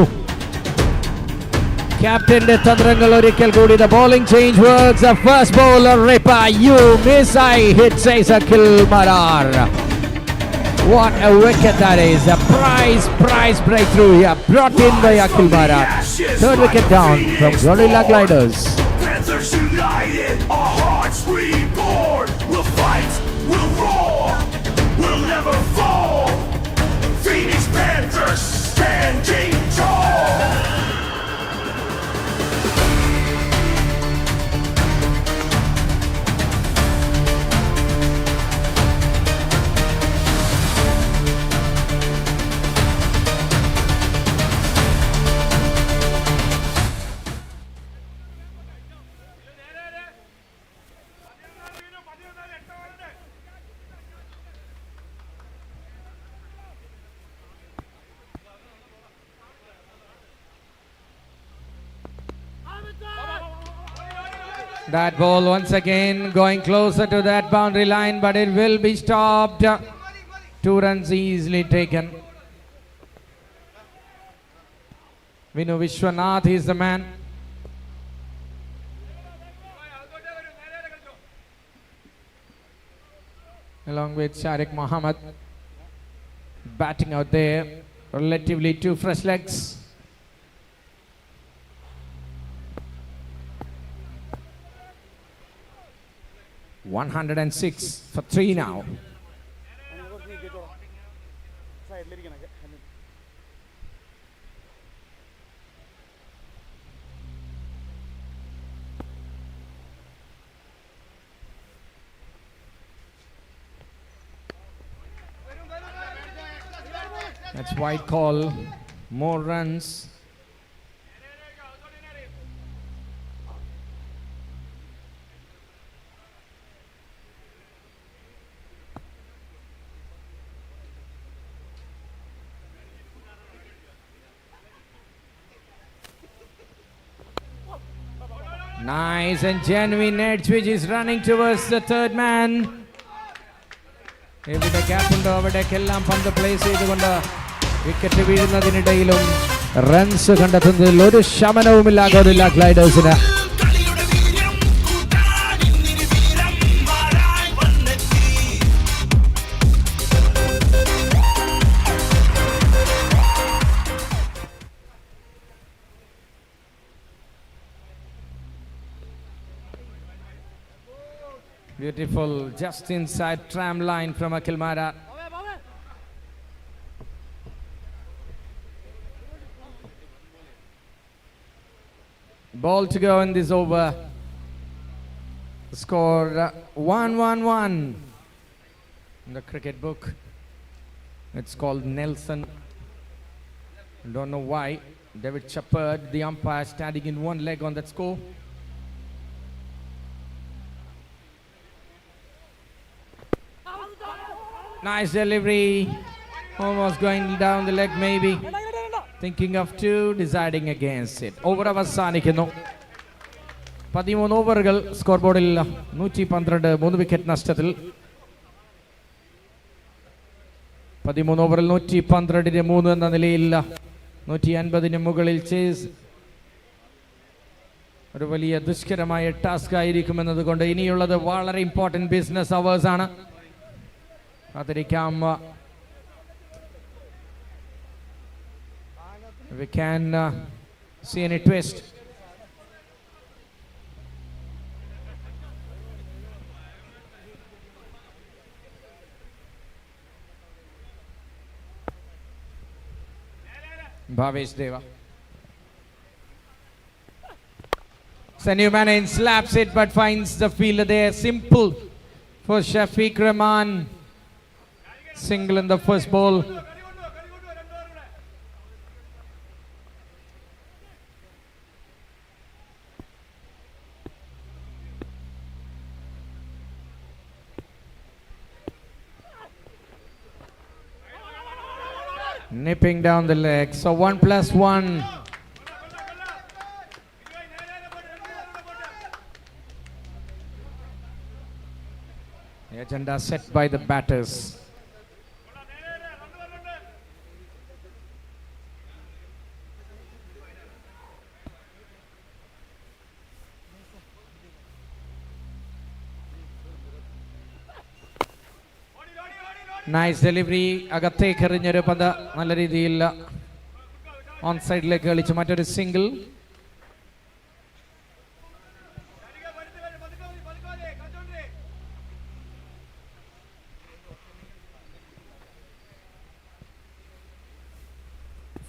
ക്യാപ്റ്റന്റെ തന്ത്രങ്ങൾ ഒരിക്കൽ കൂടി. The bowling change works. The first bowler Ripa, you miss, I hit, says Akhil Marar. What a wicket that is. A prize breakthrough here, brought in by Akhil Marar. Third wicket down from Gorilla Gliders. Panthers united, our hearts reborn. We'll fight, we'll roar, we'll never fall. Phoenix Panthers standing tall. That ball once again going closer to that boundary line, but it will be stopped. 2 runs easily taken. Vinu Vishwanath is the man. Along with Sharik Mohammed batting out there, relatively 2 fresh legs. $106 for 3 now. That's wide call. More runs. Nice and genuine edge which is running towards the third man. ഇവിടെ ഗ്യാപ്പുണ്ടോ അവിടേക്കെല്ലാം പന്ത് place ചെയ്തുകൊണ്ട് wicket വീഴുന്നതിനിടയിലും runs കണ്ടെത്തുന്നതിൽ ഒരു ശമനവുമില്ല gorilla ഗ്ലൈഡേഴ്സിന്. Beautiful, just inside tram line from Akhil Mara. Ball to go in this over. Score 1-1-1. In the cricket book, it's called Nelson. Don't know why. David Chappard, the umpire, standing in one leg on that score. Nice delivery. Almost going down the leg maybe. Thinking of two, deciding against it. Over അവസാനിക്കുന്നു. 13 ഓവറുകൾ score ബോർഡിൽ 112 3 wicket നഷ്ടത്തിൽ. 13 ഓവറിൽ 112-ന് 3 എന്ന നിലയിൽ 150-ന് മുകളിൽ chase ഒരു വലിയ ദുഷ്കരമായ task ആയിരിക്കുമെന്നതുകൊണ്ട് ഇനിയുള്ളത് വളരെ ഇമ്പോർട്ടൻറ്റ് ബിസിനസ് അവേഴ്സ് ആണ്. കാത്തിരിക്കാം. We can see any twist. Bhavesh Deva. Sanumanin slaps it but finds the fielder there. Simple for Shafiq Rahman. Single in the first ball. Nipping down the leg. So 1+1. The agenda set by the batters. Nice delivery. അകത്തേക്ക് എറിഞ്ഞൊരു പന്ത് നല്ല രീതിയിൽ on സൈഡിലേക്ക് കളിച്ചു. മറ്റൊരു single.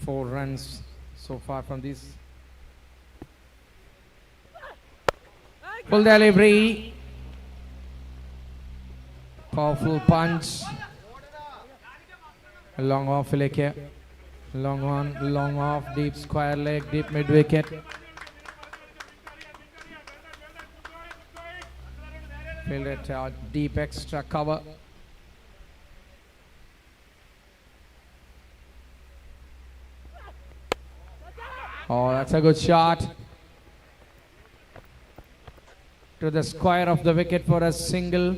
Four runs so far from this. Full delivery. Powerful punch. Long off like long on, long off, deep square leg, deep mid wicket. Field it out, deep extra cover. Oh, that's a good shot. To the square of the wicket for a single.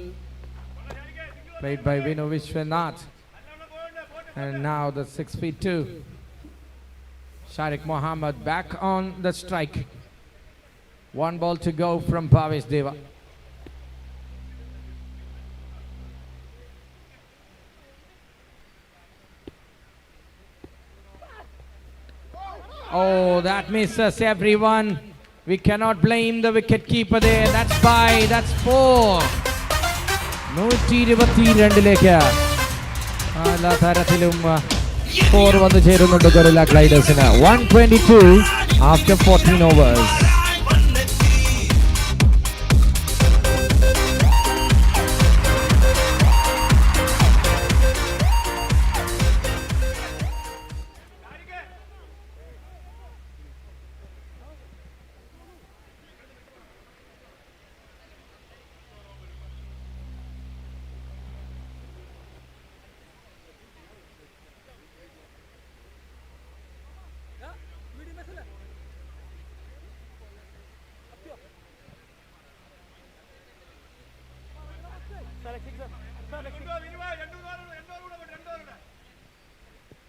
Played by Vinu Vishwanath. And now the 6'2". Sharik Mohammed back on the strike. One ball to go from Bhavesh Deva. Oh, that misses everyone. We cannot blame the wicket keeper there. That's 5, that's 4. 122-ലേക്ക് എല്ലാ തരത്തിലും score വന്നു ചേരുന്നുണ്ട് guerrilla ഗ്ലൈഡേഴ്സിന്. 122 after 14 overs.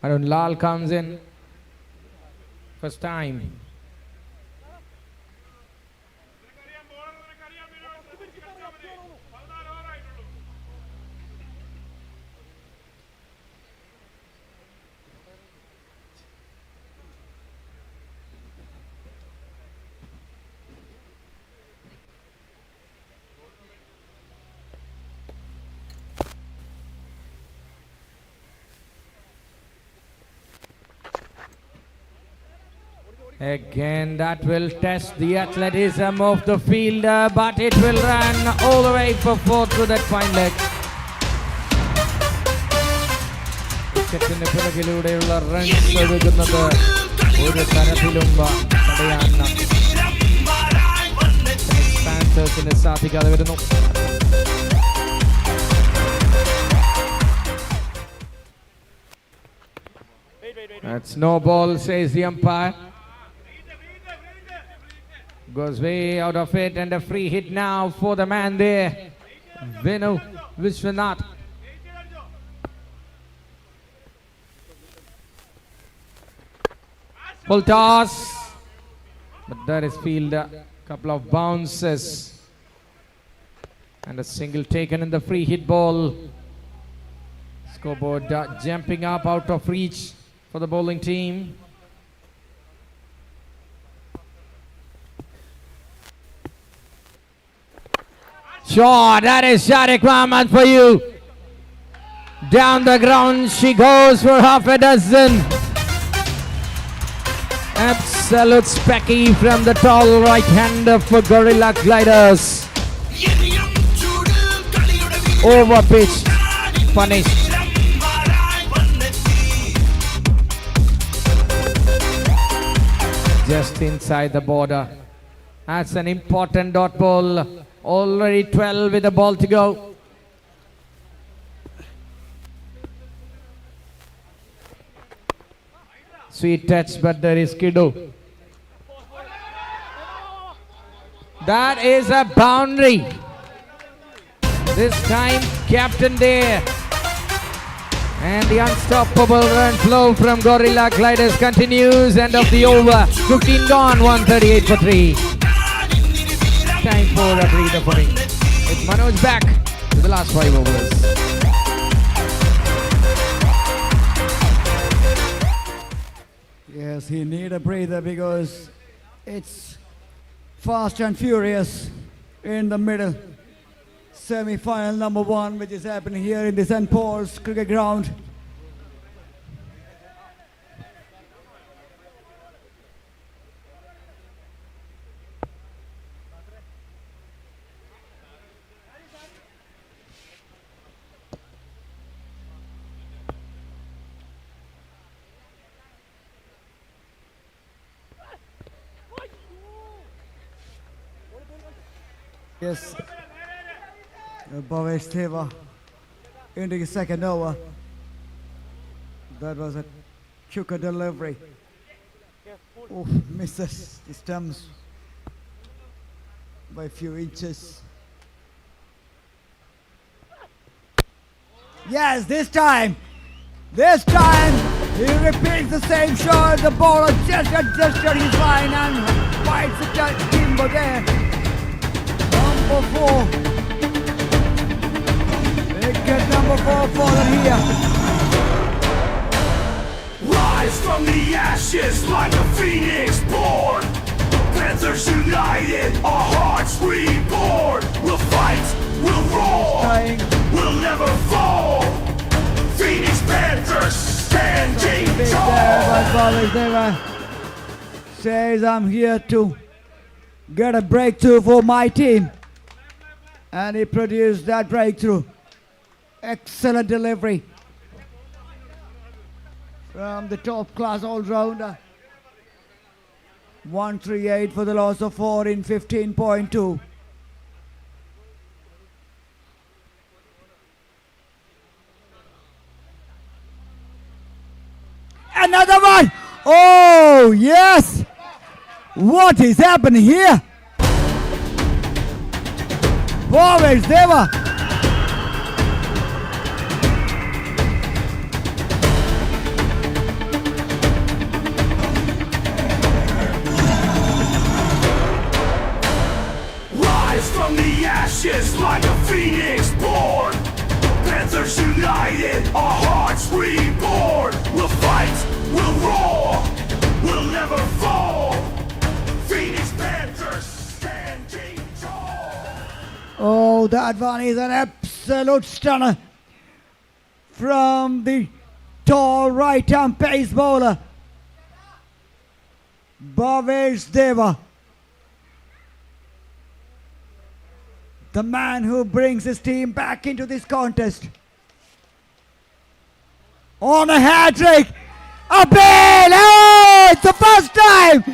Arun Lal comes in first time. Again, that will test the athleticism of the fielder, but it will run all the way for four through that fine leg. വിക്കറ്റിന് പിറകിലൂടെയുള്ള runs എടുക്കുന്നത് ഒരു തരത്തിലും തടയാൻ പാന്തേഴ്സിന് സാധിക്കാതെ വരുന്നു. That's no ball, says the umpire. Goes way out of it, and a free hit now for the man there, Venu Vishwanath. Full toss, but that is field. A couple of bounces and a single taken in the free hit ball. Scoreboard jumping up out of reach for the bowling team. Sure, that is Sharik Mahmood for you. Down the ground she goes for half a dozen. Absolute specky from the tall right hander for Gorilla Gliders. Over pitch, punished. Just inside the border. That's an important dot ball. Already 12 with the ball to go. Sweet touch, but there is Kiddo. That is a boundary. This time, captain there. And the unstoppable run flow from Gorilla Gliders continues. End of the over. 15 gone, 138 for 3. Time for a breather for me. It's Manoj back to the last 5 overs. Yes, he need a breather because it's fast and furious in the middle. Semi-final number 1, which is happening here in the St. Paul's cricket ground. Yes, Bhavesh Deva into the second over. That was a quicker delivery. Oh, misses the stumps by a few inches. Yes, this time he repeats the same shot. The bowler just adjusted his line and bites the timber there. Number 4. Wicket number 4 fallen here. Rise from the ashes like a phoenix born. Panthers united, our hearts reborn. We'll fight, we'll roar, we'll never fall. Phoenix Panthers standing tall. Says I'm here to get a breakthrough for my team. And he produced that breakthrough. Excellent delivery from the top class all-rounder. 138 for the loss of 4 in 15.2. Another one! Oh, yes! What is happening here? Bhavesh Deva. Rise from the ashes like a phoenix born. Panthers united, our hearts reborn. We'll fight, we'll roar, we'll never fall. Phoenix Panthers standing tall. Oh, that one is an absolute stunner from the tall right-arm pace bowler. Bhavesh Deva, the man who brings his team back into this contest. On a hat-trick, a bail! Oh, it's the first time!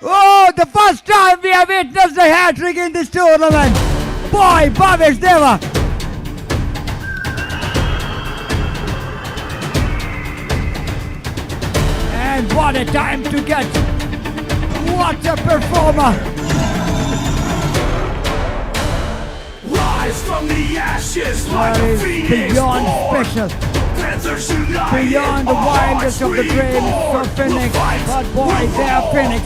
Oh, the first time we have witnessed a hat-trick in this tournament. Boy, Bhavesh Deva. And what a time to get. What a performer. Rise from the ashes like That a is phoenix beyond born. special. Panthers united, Beyond the our wildest of the hearts dreams reborn. for Phoenix. We'll fight, But boy, we'll they are fall. Phoenix.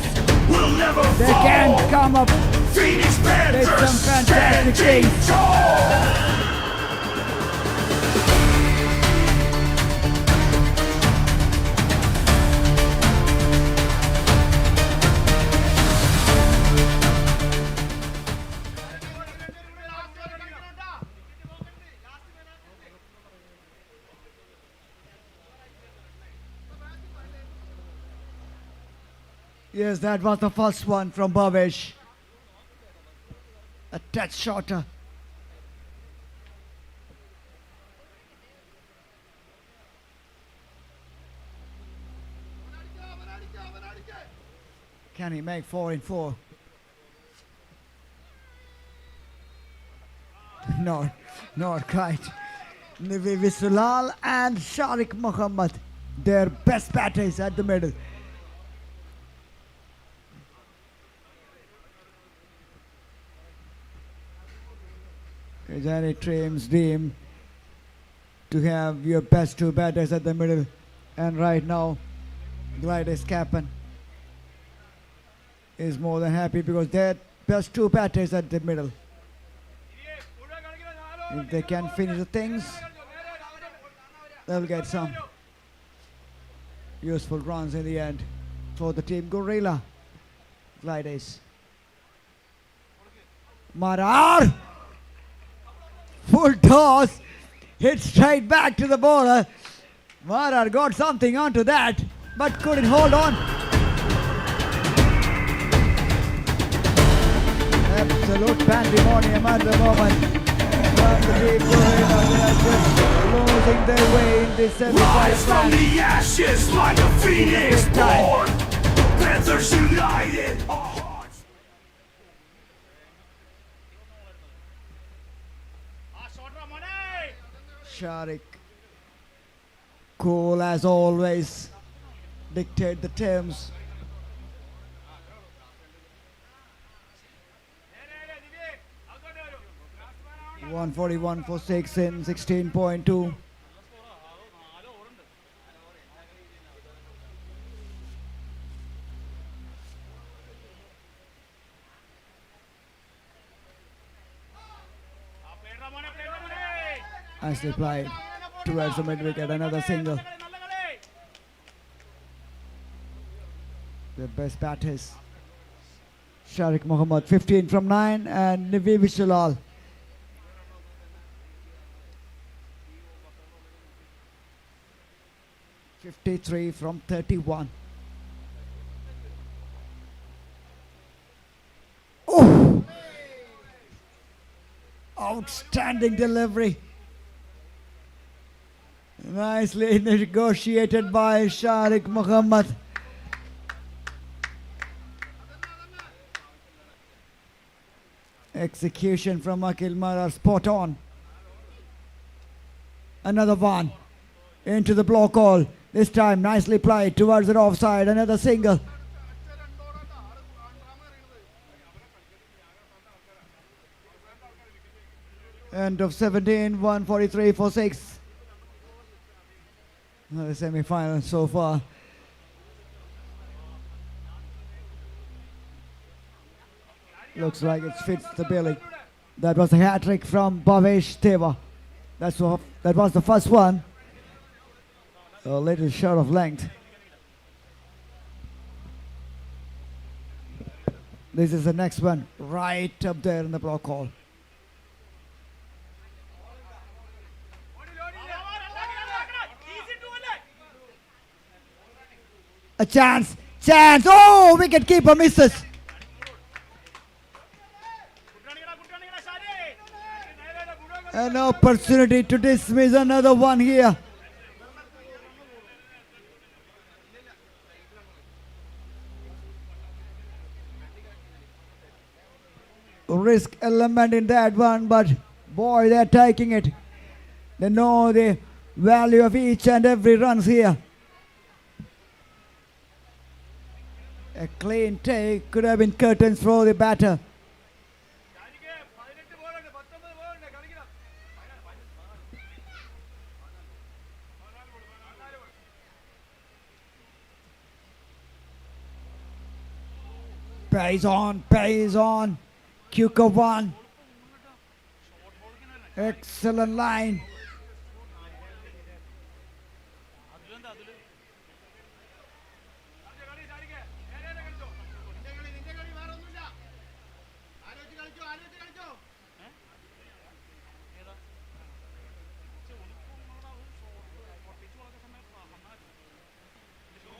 We'll never They fall. can come up Phoenix Panthers with some fantastic standing things. tall. Yes, that was the first one from Bhavesh. A touch shorter. Can he make 4 in 4? No, not quite. Nivi Visulal and Sharik Muhammad, their best batters at the middle. Is any team's dream to have your best two batters at the middle, and right now Gliders captain is more than happy because their best two batters at the middle. If they can finish the things, they'll get some useful runs in the end for the team Gorilla Gliders. Marar! Full toss, hit straight back to the bowler. Marar got something onto that, but couldn't hold on. Absolute pandemonium at the moment. From the team Gorilla, they are just losing their way in this Rise from semi-final. the ashes like a phoenix Big time. born. Panthers united, our hearts. Sharik, cool as always, dictate the terms. .141 for 6 in 16.2. Nicely played towards the mid wicket, another single. The best batters. Sharik Muhammad 15 from 9 and Nivi Vishulal 53 from 31. Oh! Outstanding delivery. Nicely negotiated by Sharik Muhammad. Execution from Akil Marar, spot on. Another one into the block hole. This time nicely played towards the offside. Another single. End of 17, 143 for 6. Another semi-final so far. Looks like it fits the billing. That was a hat-trick from Bhavesh Deva. That was the first one. A little short of length. This is the next one, right up there in the block hole. A chance. Chance. Oh, wicket keeper misses. An opportunity to dismiss another one here. Risk element in that one, but boy, they're taking it. They know the value of each and every runs here. A clean take could have been curtains for the batter. Pace on. Cuker one. Excellent line.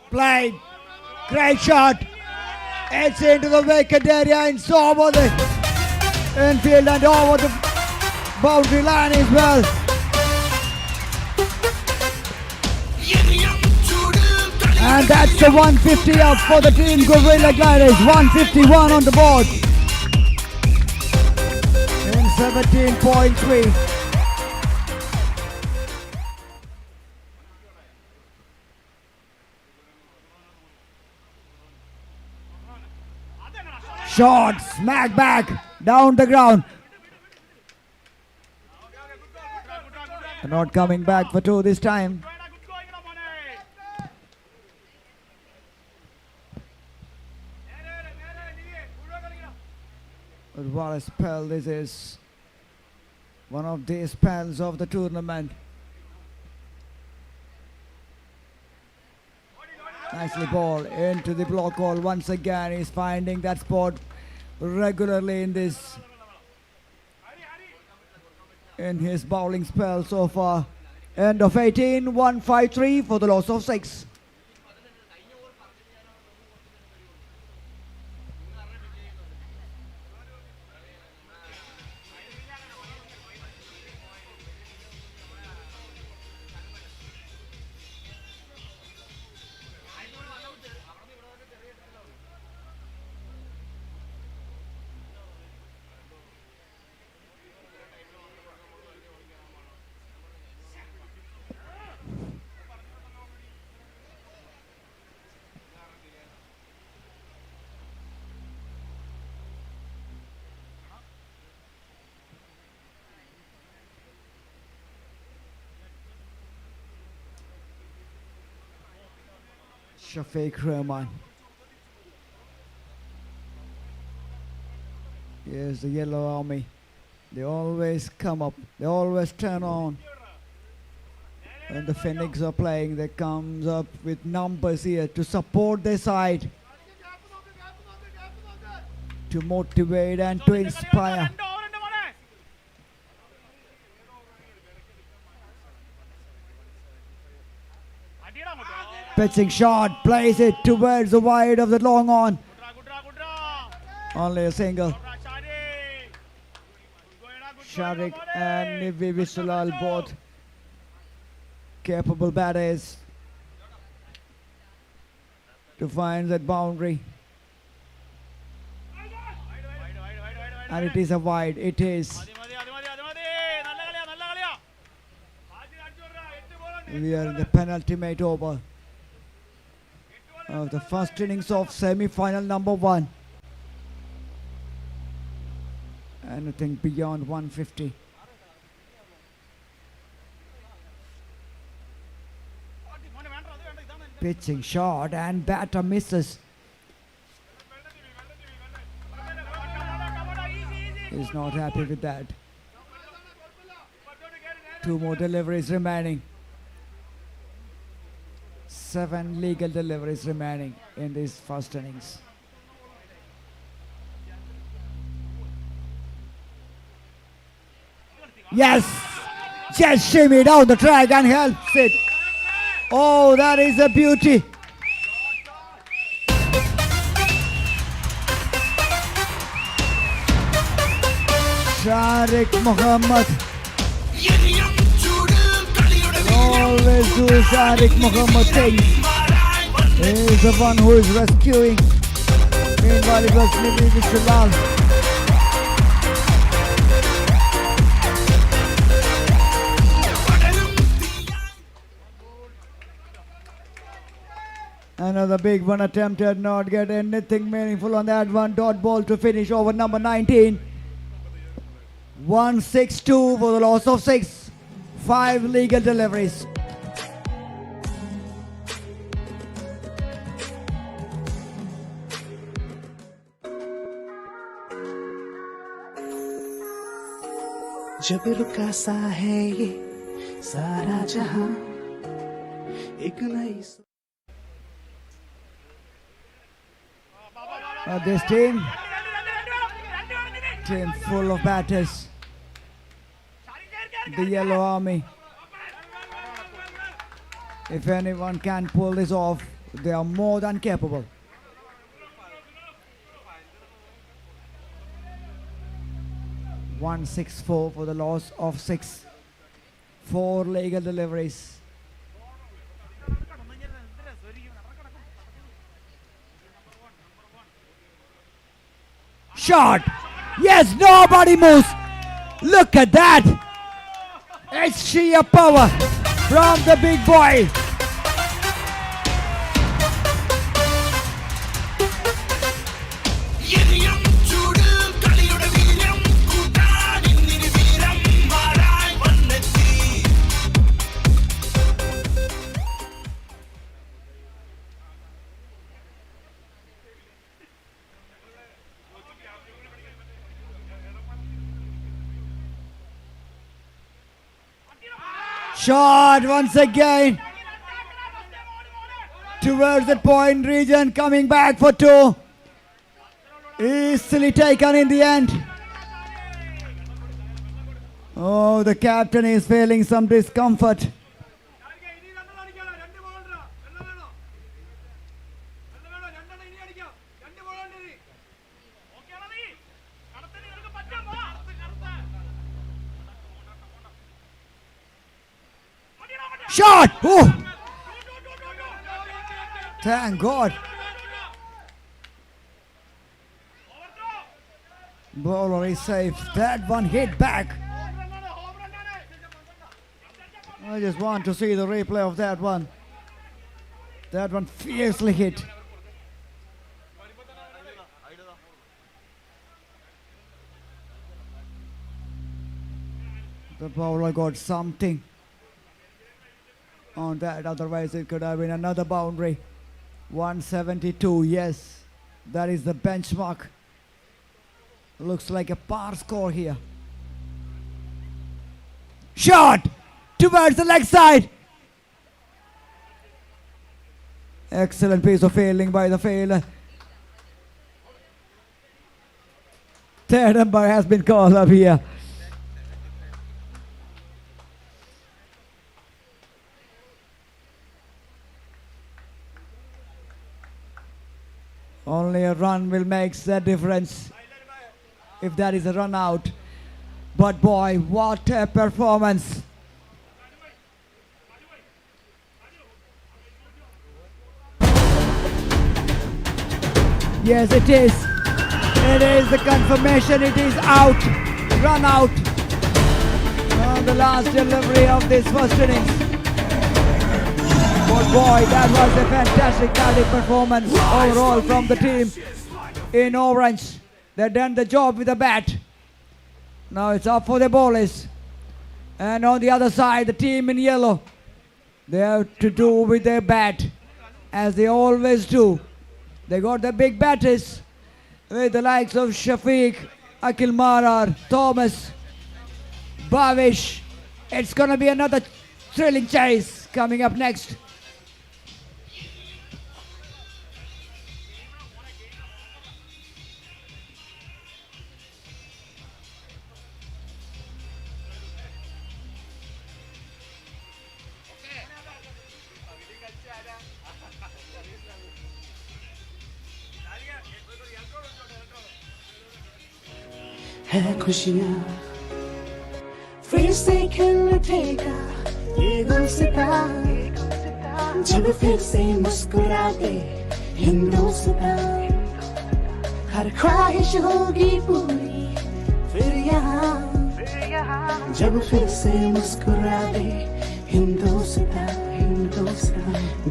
Played. Great shot. It's into the vacant area and so over the infield and over the boundary line as well. And that's the 150 up for the team Gorilla Gliders. 151 on the board. In 17.3. Shot, smack back, down the ground. Not coming back for two this time. But what a spell this is. One of the spells of the tournament. Nicely ball into the block hole once again. He's finding that spot regularly in his bowling spell so far. End of 18, 153 for the loss of 6. Shafiq Rahman. Here's the Yellow Army. They always come up. They always turn on. When the Phoenix are playing, they comes up with numbers here to support their side, to motivate and to inspire. Pitching shot, plays it towards the wide of the long on. Only a single. Sharik and Nivi Visulal both capable batters to find that boundary. And it is a wide, it is. We are in the penultimate over of the first innings of semi-final number 1. Anything beyond 150. Pitching shot and batter misses. He's not happy with that. 2 more deliveries remaining. 7 legal deliveries remaining in this first innings. Yes! Just shimmy down the track and helps it. Oh, that is a beauty. Tariq Muhammad. Always do Tariq Muhammad things. He is the one who is rescuing. Meanwhile, it was Mr. Lal. Another big one attempted, not get anything meaningful on that one. Dot ball to finish over number 19. 1-6-2 for the loss of 6. 5 legal deliveries. जब रुका सा है ये सारा जहां एक नई This team full of batters. The Yellow Army. If anyone can pull this off, they are more than capable. (1-6-4) for the loss of 6. 4 legal deliveries. Shot! Yes, nobody moves. Look at that. It's sheer power from the big boy. Shot once again towards the point region, coming back for 2. Easily taken in the end. Oh, the captain is feeling some discomfort. Shot! Oh! Thank God. Bowler is safe. That one hit back. I just want to see the replay of that one. That one fiercely hit. The bowler got something on that, otherwise it could have been another boundary. 172, yes, that is the benchmark. Looks like a par score here. Shot towards the leg side. Excellent piece of fielding by the fielder. Third umpire has been called up here. Only a run will make the difference if that is a run out. But boy, what a performance. Yes, it is. It is the confirmation. It is out. Run out on the last delivery of this first innings. But boy, that was a fantastic batting performance overall from the team in orange. They've done the job with the bat. Now it's up for the bowlers. And on the other side, the team in yellow, they have to do with their bat, as they always do. They got the big batters with the likes of Shafiq, Akil Marar, Thomas, Bavish. It's going to be another thrilling chase coming up next. है खुशियाँ फिर से खिल उठेगा ये गुलसितां जब फिर से मुस्कुराते हिंदुस्तान हर ख्वाहिश होगी पूरी फिर यहाँ जब फिर से मुस्कुराते हिंदुस्तान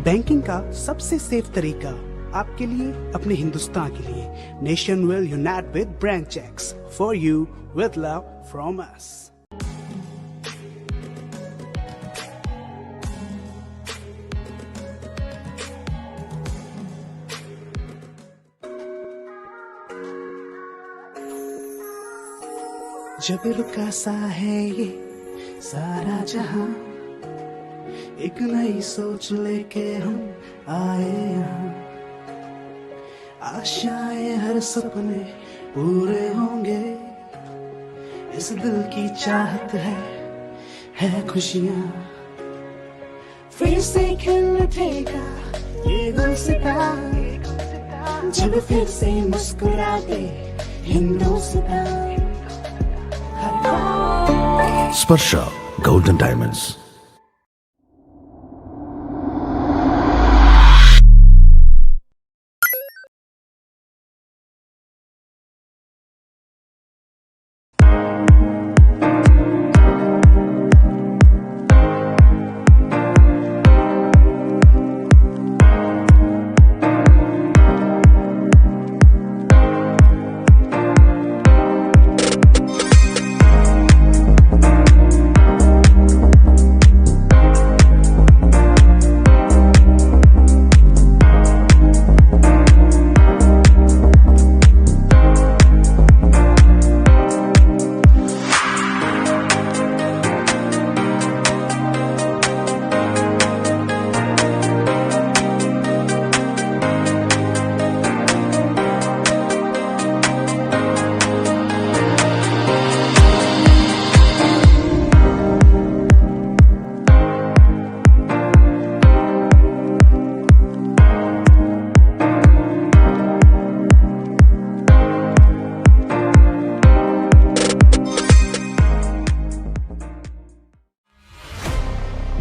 बैंकिंग का सबसे सेफ तरीका आपके लिए अपने हिंदुस्तान के लिए nation will unite with branch checks for you with love from us जब रुका सा है ये सारा जहां एक नई सोच लेके हम आए यहाँ आशाएं हर सपने पूरे होंगे इस दिल की चाहत है खुशियाँ फिर से खिल उठेगा ये गुलसितां जब फिर से मुस्कुराते Hindustan Sparsha Golden Diamonds.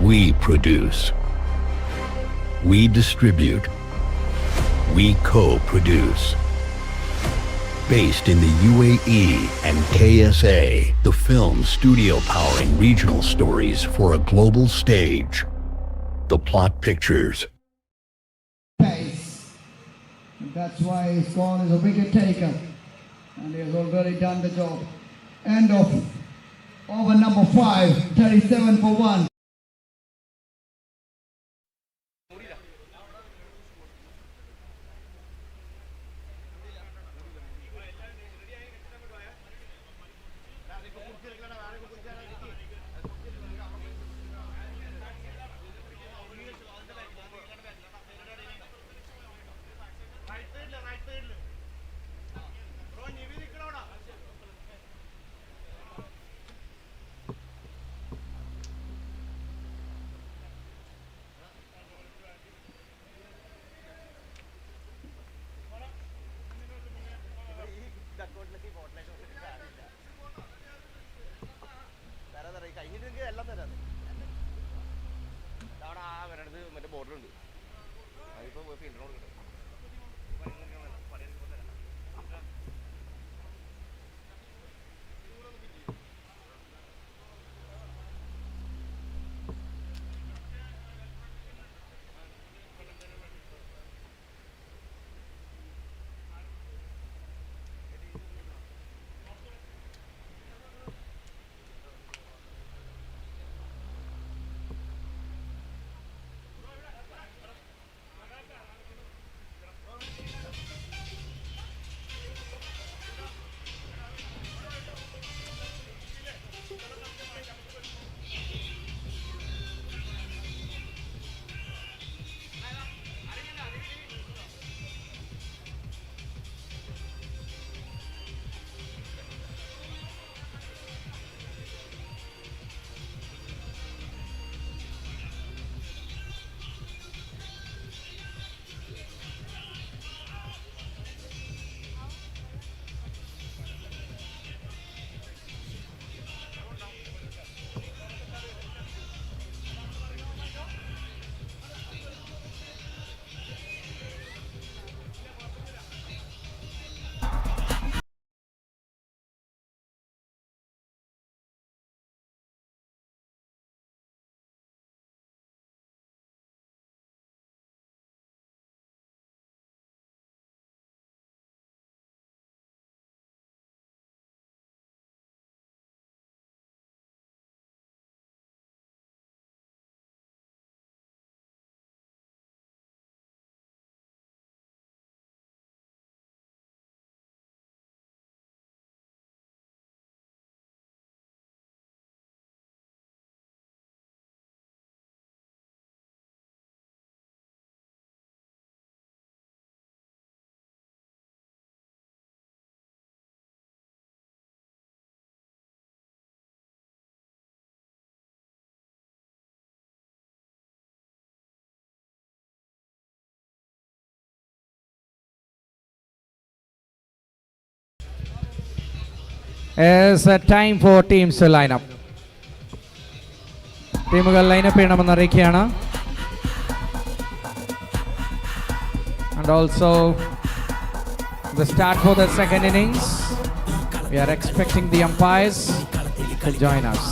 We produce. We distribute. We co-produce. Based in the UAE and KSA, the film studio powering regional stories for a global stage. The Plot Pictures. Pace. And that's why he's gone as a wicket taker. And he has already done the job. End of over number 5, 37 for 1. It's a time for teams to line up. ടീമുകൾ lineup ചെയ്യണമെന്ന് അറിയിക്കുകയാണ്. And also the start for the second innings. We are expecting the umpires to join us.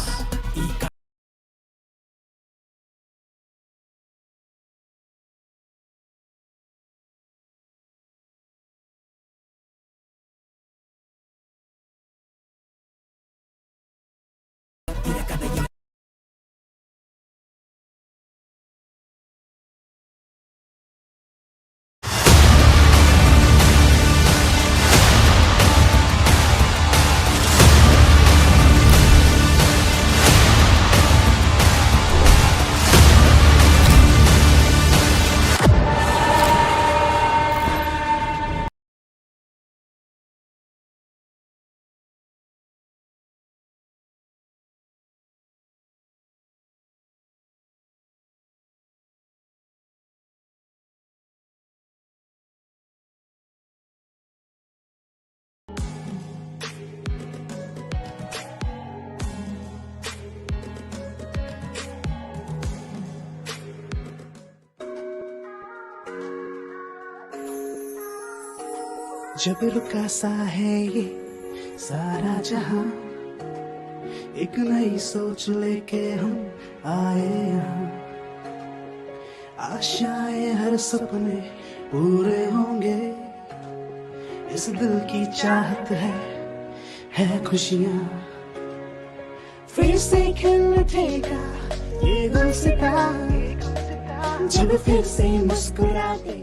जब रुका सा है ये सारा जहां, एक नई सोच लेके हम आए यहाँ. आशाएं हर सपने पूरे होंगे, इस दिल की चाहत है खुशियाँ. फिर से खिल उठेगा ये गुलसिता, जब फिर से मुस्कुराते.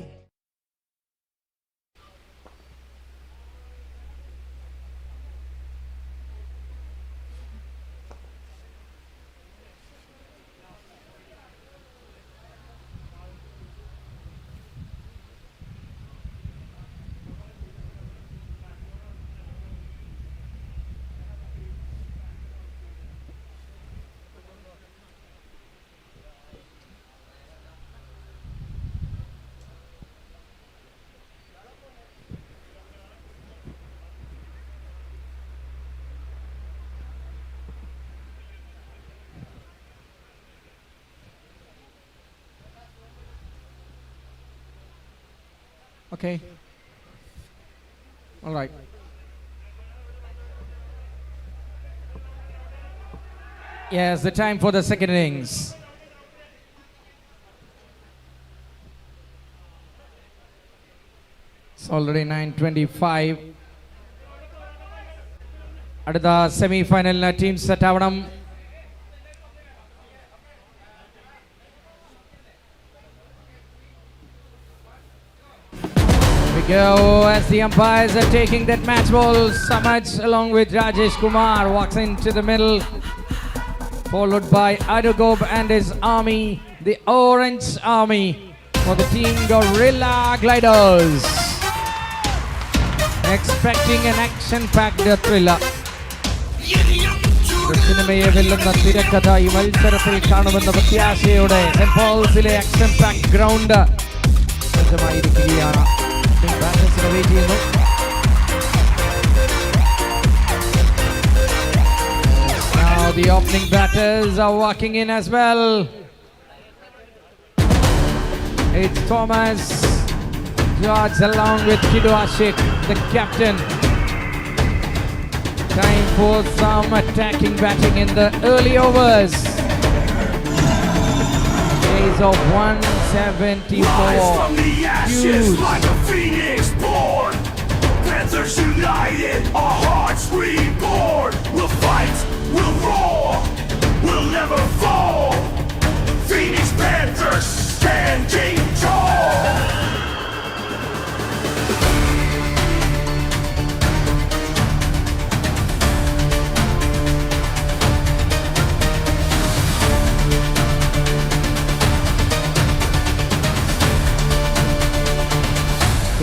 Okay. All right. Yes, the time for the second innings. It's already 9:25. അടുത്ത സെമി ഫൈനലിന് ടീം സെറ്റ് ആവണം. Go as the umpires are taking that match ball. Samaj along with Rajesh Kumar walks into the middle, followed by Adugob and his army, the Orange Army for the team Gorilla Gliders. Expecting an action-packed thriller. സിനിമയെ വെല്ലുന്ന തിരക്കഥ ഈ മത്സരത്തിൽ കാണുമെന്ന പ്രത്യാശയോടെ saint പോൾസിലെ action packed ground സജ്ജമായിരിക്കുകയാണ്. Now the opening batters are walking in as well. It's Thomas George along with Kido Ashik, the captain. Time for some attacking batting in the early overs. Days of 174. Rise from the ashes like a phoenix born. Panthers united, our hearts reborn. We'll fight, we'll roar, we'll never fall. Phoenix Panthers standing tall.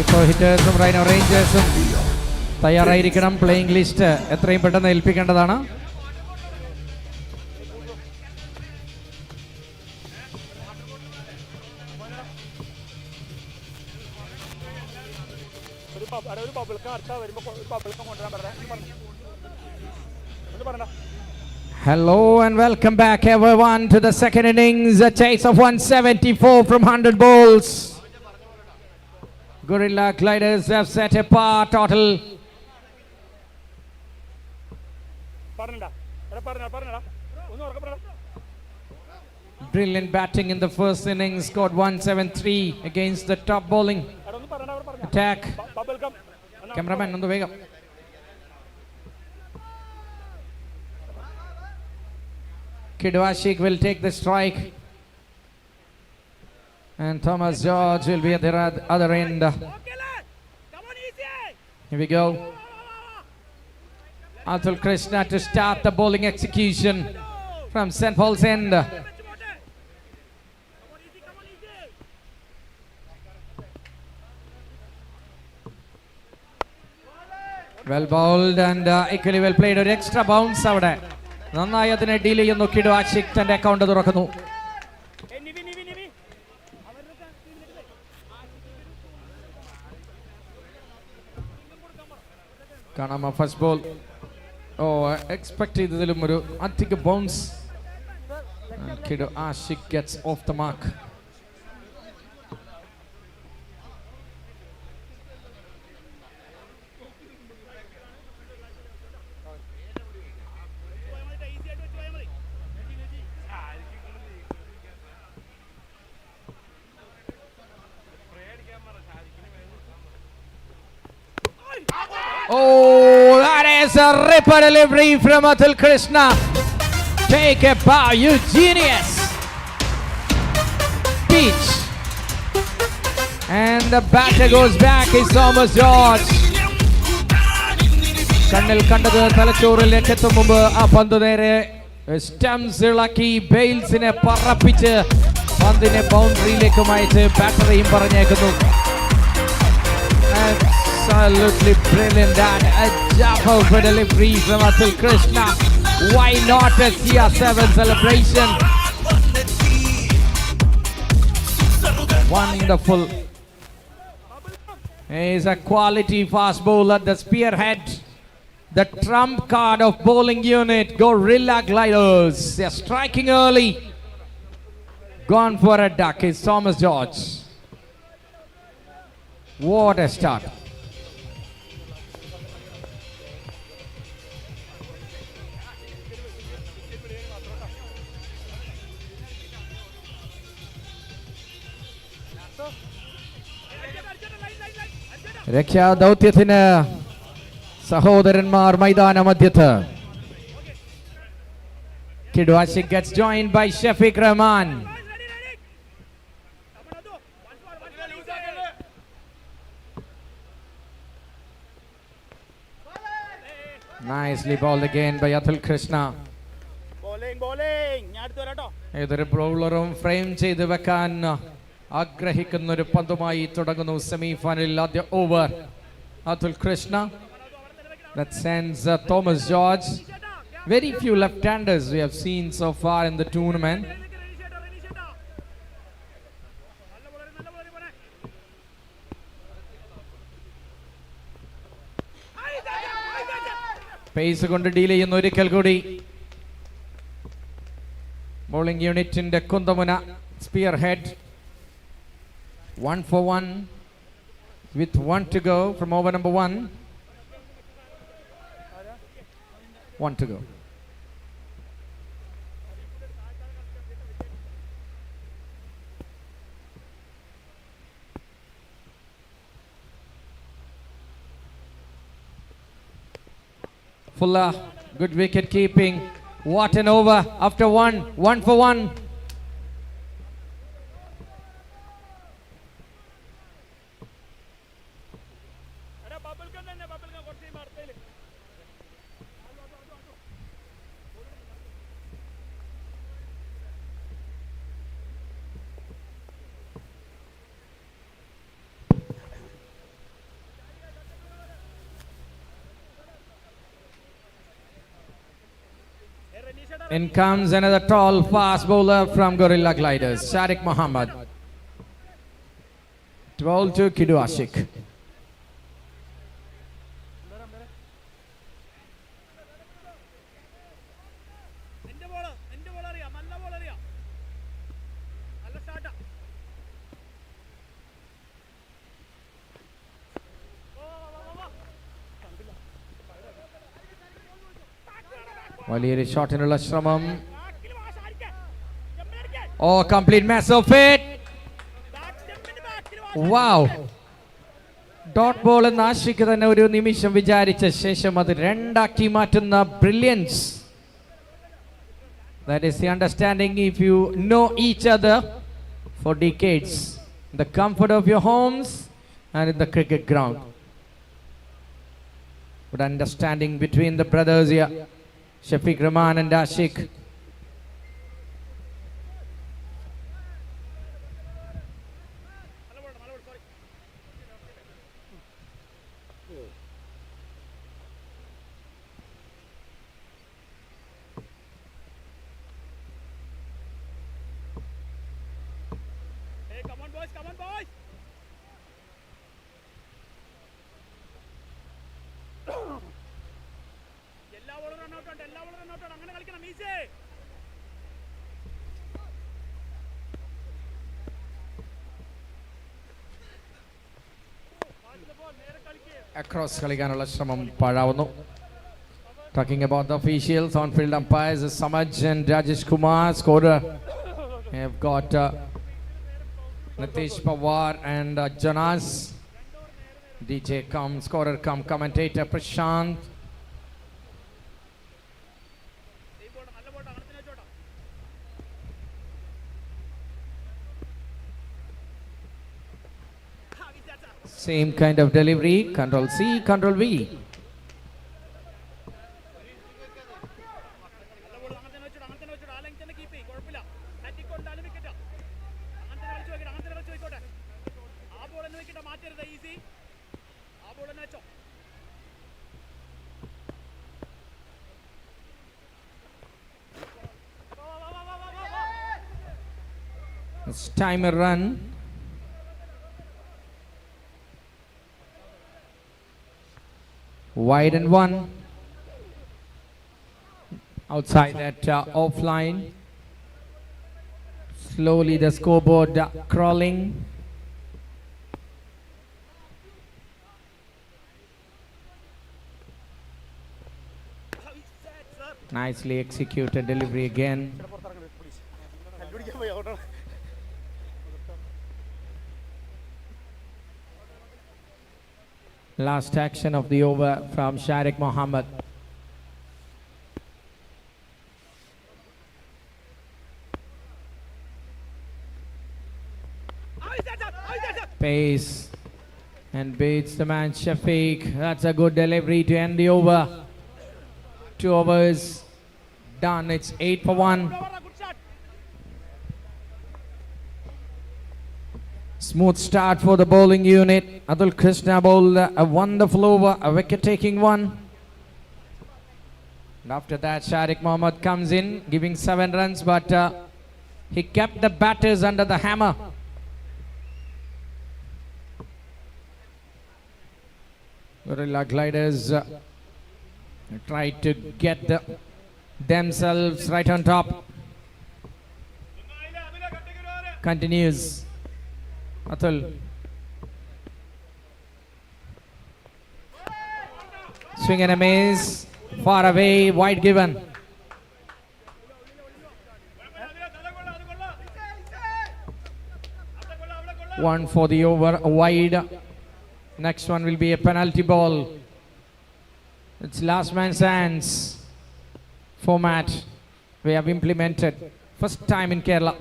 ഇപ്പോൾ ഹിറ്റേഴ്സും rhino റേഞ്ചേഴ്സും തയ്യാറായിരിക്കണം. Playing list എത്രയും പെട്ടെന്ന് ഏൽപ്പിക്കേണ്ടതാണ്. ഒരു Hello and welcome back everyone to the second innings. A chase of 174 from 100 balls. Gorilla Gliders have set a par total. Brilliant batting in the first innings, scored 173 against the top bowling attack. Cameraman on the way up. Kidwashik will take the strike. And Thomas George will be at the other end. Here we go. Atul Krishna to start the bowling execution from St. Paul's end. Well bowled and equally well played. An extra bounce അവിടെ നന്നായി അതിനെ deal ചെയ്യുന്നു കിഡ്വാഷിക് തന്റെ account തുറക്കുന്നു. കാണാം first ball. Expect ചെയ്തതിലും ഒരു അധിക bounce. Kidu Ashik gets off the mark. Oh, that is a ripper delivery from Atul Krishna. Take a bow, you genius. Peach. And the batter goes back is Thomas George. കണ്ണിൽ കണ്ടത് തലച്ചോറിലേക്ക് എത്തും മുമ്പ് ആ പന്ത് നേരെ സ്റ്റംസ് ഇളക്കി ബെയിൽസിനെ പറപ്പിച്ച് പന്തിനെ ബൗണ്ടറിയിലേക്ക് അയച്ച് ബാറ്ററിയും പറഞ്ഞേക്കുന്നു. Absolutely brilliant and a jump over delivery from Atul Krishna. Why not a CR7 celebration? Wonderful. He's a quality fast bowler, the spearhead, the trump card of bowling unit, Gorilla Gliders. They're striking early. Gone for a duck is Thomas George. What a start. രക്ഷാദൗത്യത്തിന് സഹോദരന്മാർ മൈതാന മധ്യത്ത്. Kidwashik gets joined by Shafiq Rahman. Nicely bowled again by Atul Krishna. ഏതൊരു ബൗളറും frame ചെയ്ത് വെക്കാൻ ആഗ്രഹിക്കുന്ന ഒരു പന്തുമായി തുടങ്ങുന്നു semi ഫൈനലിൽ ആദ്യ over. Atul Krishna that sends Thomas George. Very few left-handers we have seen so far in the tournament. Pace കൊണ്ട് deal ചെയ്യുന്ന ഒരിക്കൽ കൂടി ബോളിംഗ് യൂണിറ്റിന്റെ കുന്തമുന sphere head. 1 for 1 with 1 to go from over number 1. 1 to go. Fuller, good wicket keeping. What an over after 1. 1 for 1. In comes another tall fast bowler from Gorilla Gliders, Sharik Mohammed. 12 to Kidwashik. വലിയൊരു ഷോട്ടിനുള്ള ശ്രമം. Complete mass of it. Wow. Dot ball എന്ന് ആഷിക്ക് തന്നെ ഒരു നിമിഷം വിചാരിച്ച ശേഷം അത് രണ്ടാക്കി മാറ്റുന്ന brilliance. That is the understanding if you know each other for decades. The comfort of your homes and in the cricket ground. Good understanding between the brothers here, Shafiq Rahman and Ashik. Across കളിക്കാനുള്ള ശ്രമം പാഴാവുന്നു. Talking about the officials, on-field umpires, Samaj and Rajesh Kumar. Scorer, we have got Nitish Pawar and Jonas. DJ come, scorer come, commentator Prashant. Same kind of delivery, control C, control V. It's time a run. Wide and one. Outside that offline. Slowly the scoreboard crawling. Nicely executed delivery again. Last action of the over from Sharik Mohammed. Pace and beats the man Shafiq. That's a good delivery to end the over. 2 overs done. It's 8 for 1. Smooth start for the bowling unit. Adul Krishna bowled a wonderful over, a wicket-taking one. And after that, Sharik Mohammed comes in, giving 7 runs, but he kept the batters under the hammer. Gorilla Gliders tried to get themselves right on top. Continues. Atul. Swing and a miss. Far away, wide given. One for the over, wide. Next one will be a penalty ball. It's last man's hands format we have implemented. First time in Kerala.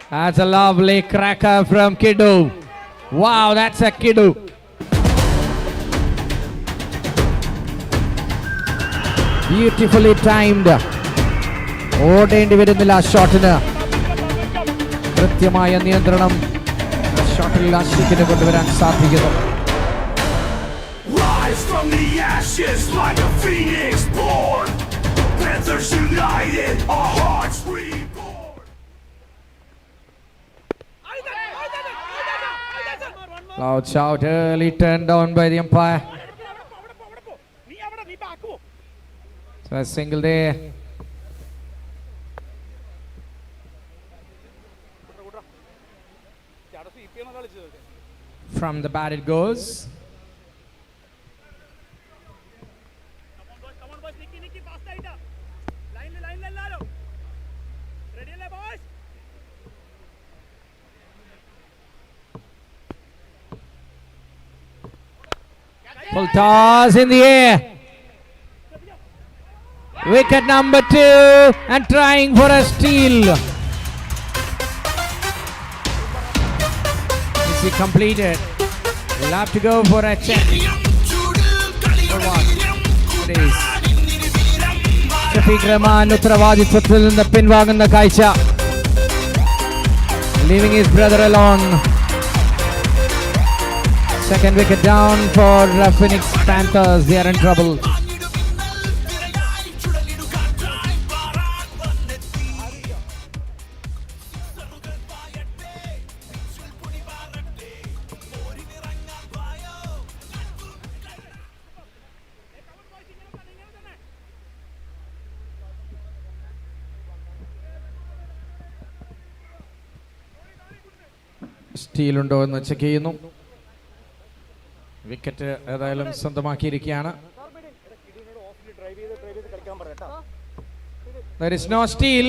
That's a lovely cracker from Kiddu. Wow, that's a Kiddu. Beautifully timed. ഓടേണ്ടി വരുന്നില്ല ഷോട്ടിന്. കൃത്യമായ നിയന്ത്രണം ഷോട്ടിൽ ആശിക്കിന് കൊണ്ടുവരാൻ സാധിക്കുന്നു. Rise from the ashes like a phoenix born. Panthers united, our hearts reborn. Loud shout early turned down by the umpire. So a single there. From the bat it goes. Full toss in the air. Wicket number 2 and trying for a steal. Is he completed? We'll have to go for a check. For what? It is. Shafiq Rahman ഉത്തരവാദിത്വത്തിൽ നിന്ന് പിൻവാങ്ങുന്ന കാഴ്ച. Leaving his brother alone. Second wicket down for Phoenix Panthers. They are in trouble. Steel ഉണ്ടോ എന്ന് check ചെയ്യുന്നു. Wicket ഏതായാലും സ്വന്തമാക്കിയിരിക്കുകയാണ്. There is no steal.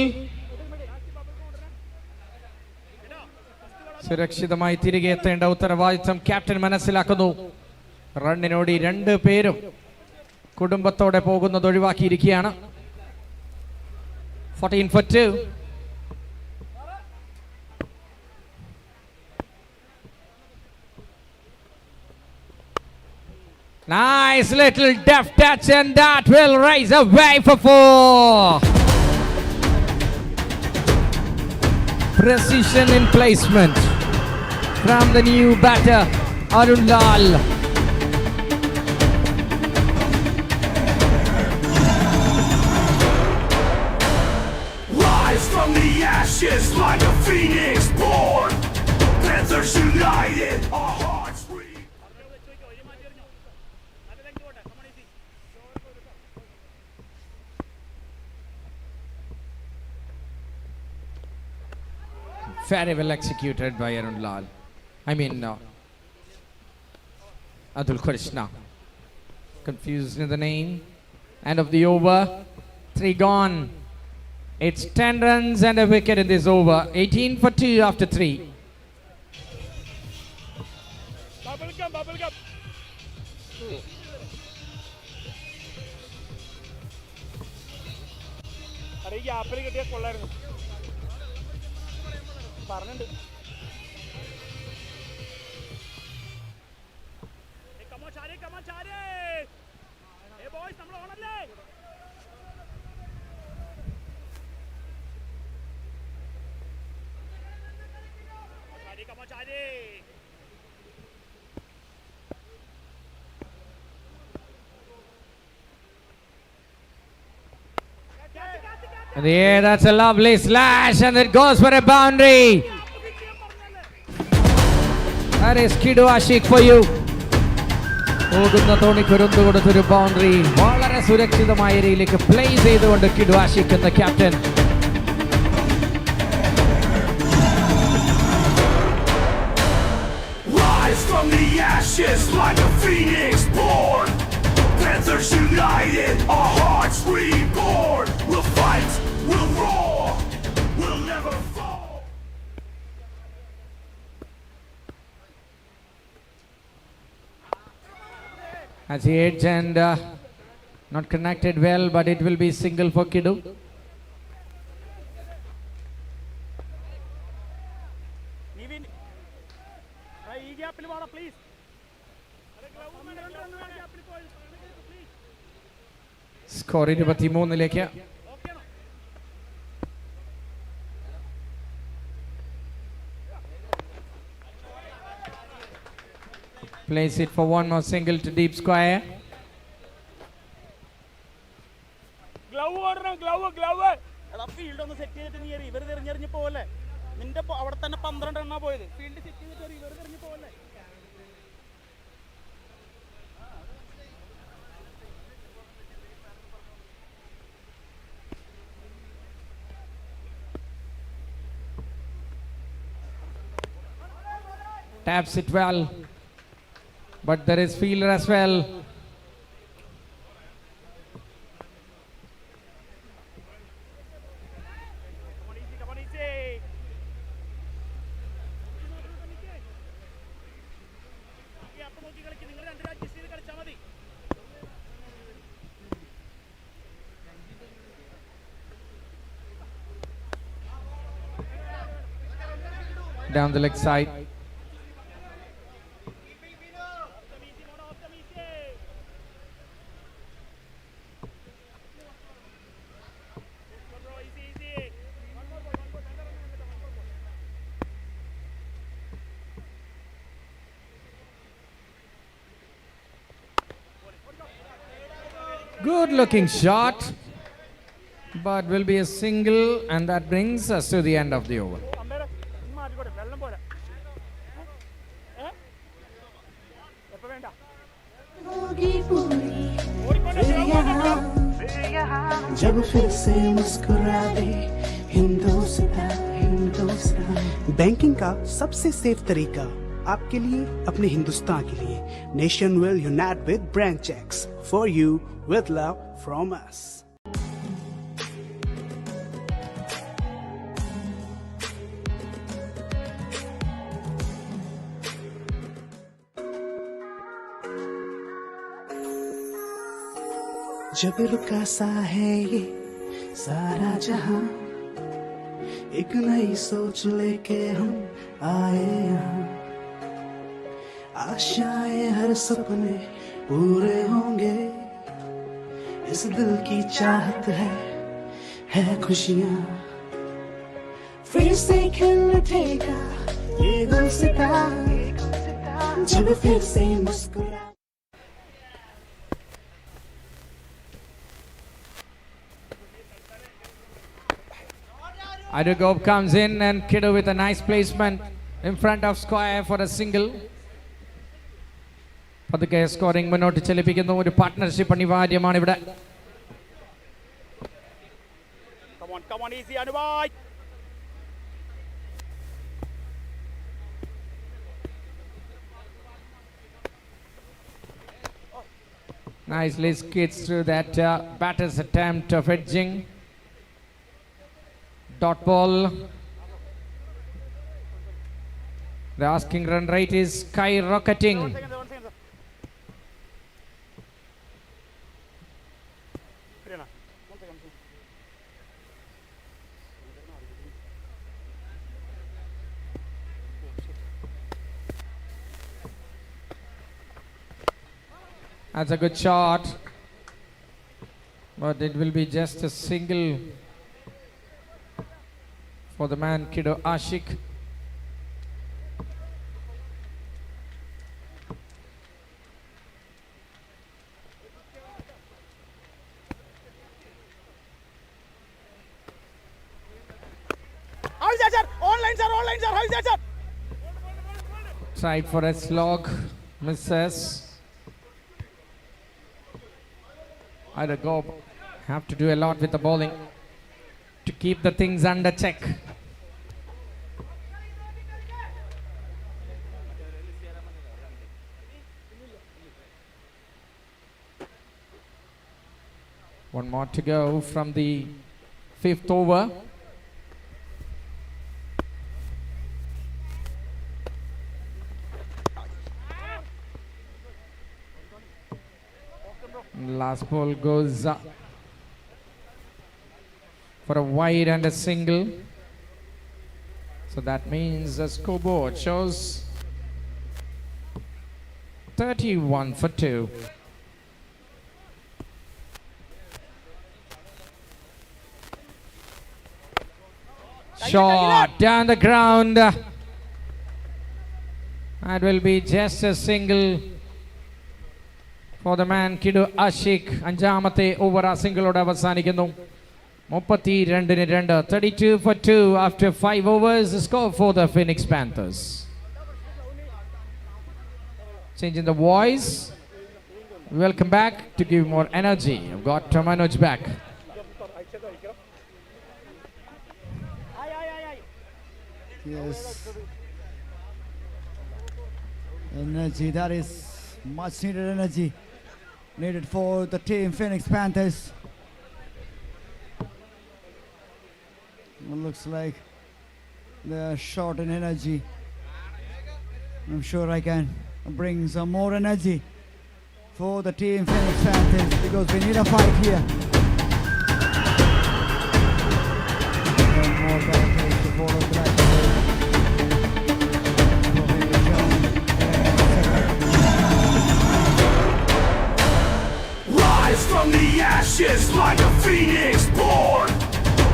സുരക്ഷിതമായി തിരികെ എത്തേണ്ട ഉത്തരവാദിത്വം ക്യാപ്റ്റൻ മനസ്സിലാക്കുന്നു. റണ്ണിനോടി 2 പേരും കുടുംബത്തോടെ പോകുന്നത് ഒഴിവാക്കിയിരിക്കുകയാണ്. 14 for 2. Nice little deft touch and that will raise away for 4. Precision in placement from the new batter Arun Lal. Rise from the ashes like a phoenix born. Panthers united, our hearts free. Very well executed by Arun Lal. Adul Krishna. Confused in the name. End of the over. 3 gone. It's 10 runs and a wicket in this over. 18 for 2 after 3. Bubble gum. അരെ ഈ ആപ്പിൽ കിട്ടിയ കൊള്ളായിരുന്നു. പറഞ്ഞിട്ടുണ്ട്. Yeah, that's a lovely slash and it goes for a boundary. That is Kidu Ashik for you. പോകുന്ന തോണിക്കൊരുന്ത് കൊടുത്തൊരു boundary വളരെ സുരക്ഷിതമായ ഏരിയയിലേക്ക് പ്ലേസ് ചെയ്തുകൊണ്ട് കിഡു ആഷിഖ് എന്ന captain. Rise from the ashes like a phoenix born. Panthers united, our hearts reborn. We'll fight, we'll roar, we'll never fall. As he edge and not connected well, but it will be single for Kidu. Score 23-ലേക്ക്. Place it for one more single to deep square. Glove ഓടണം, glove. എടാ field ഒന്ന് set ചെയ്തിട്ട് നീ river എറിഞ്ഞെറിഞ്ഞ് പോലെ നിന്റെ അവിടെ തന്നെ 12 എണ്ണ പോയത്. ഫീൽഡ് സെറ്റ് ചെയ്തിട്ട് റിവർ എറിഞ്ഞ് പോലെ. taps it well. But there is fielder as well. Down the leg side. Good looking shot, but will be a single, and that brings us to the end of the over. जब फिर से मुस्कुरा दे Hindustan Hindustan banking का सबसे safe तरीका आपके लिए अपने हिंदुस्तान के लिए nation will unite with branch checks for you with love from us जब रुका सा है ये सारा जहां एक नई सोच लेके हम आए यहाँ आशाएं हर सपने पूरे होंगे इस दिल की चाहत है खुशियाँ फिर से खिल उठेगा ये गुलसिता जब फिर से मुस्कुरा Adugov comes in and Kiddo with a nice placement in front of square for a single. പതുക്കെ സ്കോറിംഗ് മുന്നോട്ട് ചലിപ്പിക്കുന്നു ഒരു പാർട്ട്ണർഷിപ്പ് അനിവാര്യമാണ് ഇവിടെ. Nicely skids through that batter's attempt of edging. Dot ball. The asking run rate is skyrocketing. That's a good shot, but it will be just a single for the man Kiddo Ashik. Tried for a slog, misses. Either go have to do a lot with the bowling to keep the things under check. One more to go from the fifth over. Last ball goes for a wide and a single. So that means the scoreboard shows 31 for 2. Shot down the ground. That will be just a single for the man Kiddo Ashik. അഞ്ചാമത്തെ over ആ സിംഗിളോടെ അവസാനിക്കുന്നു. 32 32 for 2 after 5 overs. The score for the Phoenix Panthers. Changing the voice. Welcome back to give more energy. I've got Manoj back. Yes. Energy, that is much needed energy needed for the team Phoenix Panthers. It looks like they're short in energy. I'm sure I can bring some more energy for the team Phoenix Panthers because we need a fight here. And more characters to follow the right. Rise from the ashes like a phoenix born.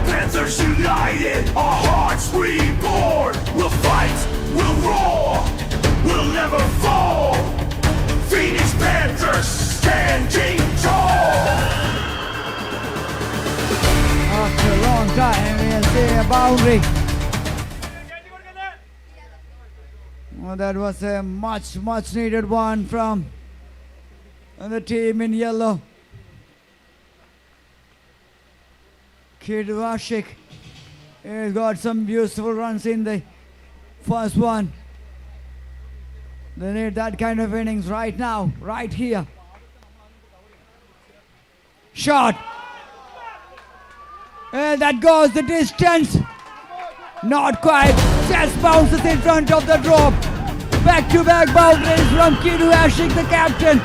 Panthers united, our hearts reborn. We'll fight, we'll roar, we'll never fall. Phoenix Panthers standing tall. After a long time, we'll see a boundary. Well, that was a much needed one from the team in yellow. Kidwashik has got some beautiful runs in the first one. They need that kind of innings right now, right here. Shot. And that goes the distance. Not quite. Just bounces in front of the drop. Back-to-back boundaries from Kidwashik, the captain.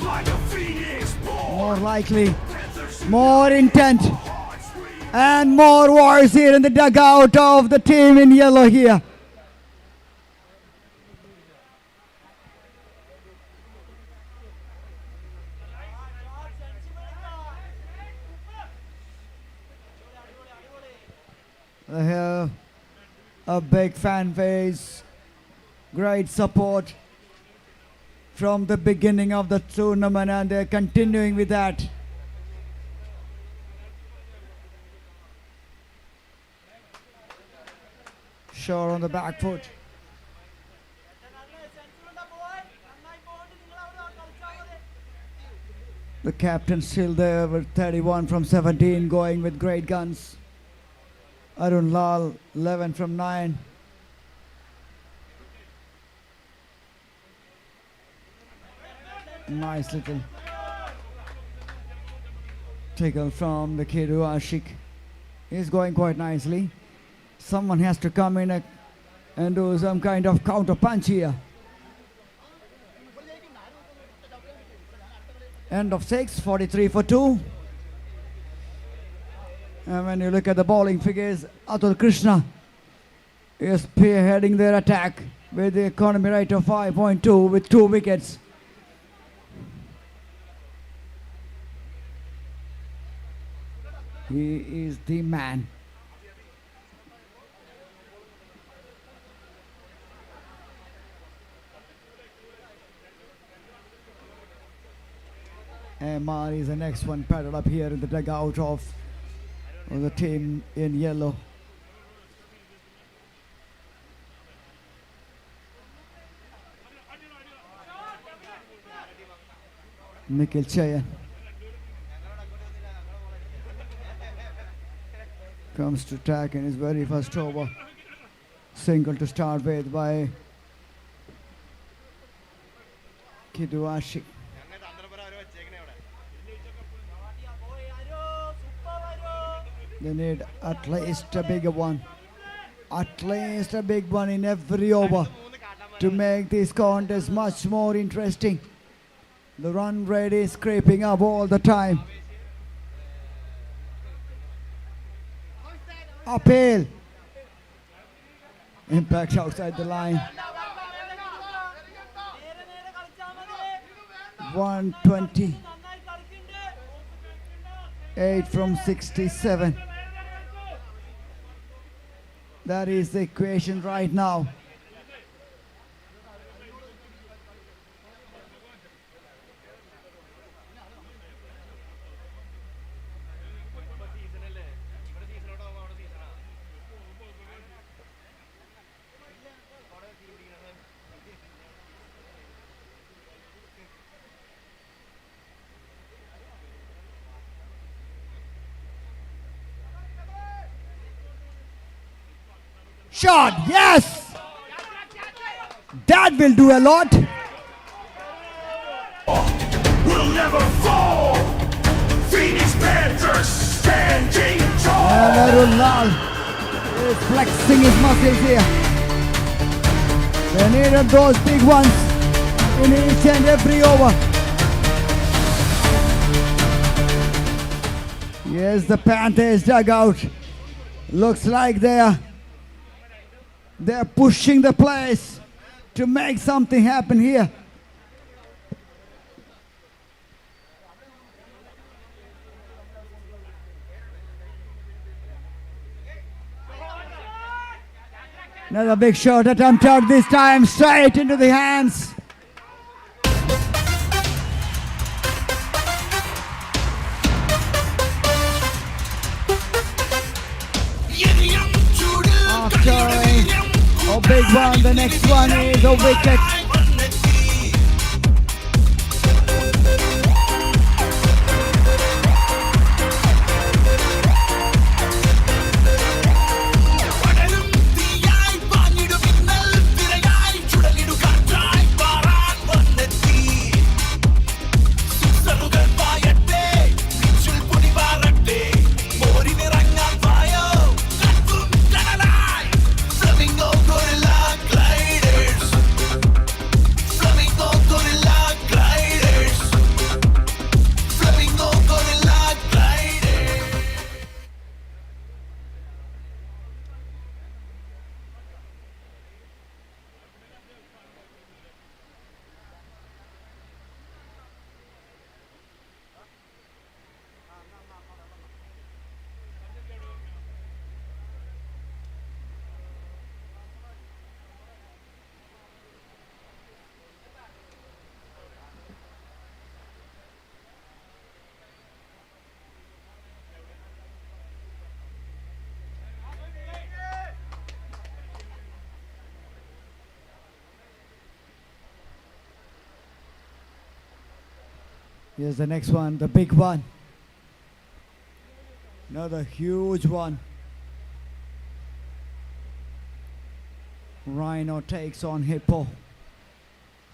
Like a phoenix born. More likely, more intent, and more wars here in the dugout of the team in yellow here. They have a big fan base, great support from the beginning of the tournament, and they're continuing with that. Sure on the back foot. The captain still there with 31 from 17, going with great guns. Arun Lal 11 from 9. Nice little tickle from the Kidwashik. He's going quite nicely. Someone has to come in and do some kind of counter punch here. End of 6, 43 for 2. And when you look at the bowling figures, Atul Krishna is spearheading their attack with the economy rate of 5.2 with 2 wickets. He is the man. MR is the next one paddled up here in the dugout of the team in yellow. Nikhil Chayan comes to attack in his very first over. Single to start with by Kidwashik. They need at least a bigger one. At least a big one in every over to make this contest much more interesting. The run rate is creeping up all the time. Uphill. Impact outside the line. 128 from 67. That is the equation right now. Shot, yes! That will do a lot. Will never fall. Phoenix Panthers standing tall. And Arunlal is flexing his muscles here. They needed those big ones in each and every over. Yes, the Panthers dugout looks like they're pushing the players to make something happen here. Another big shot attempt out this time, straight into the hands. After a big one, the next one is a wicket. Here's the next one, the big one. Another huge one. Rhino takes on Hippo.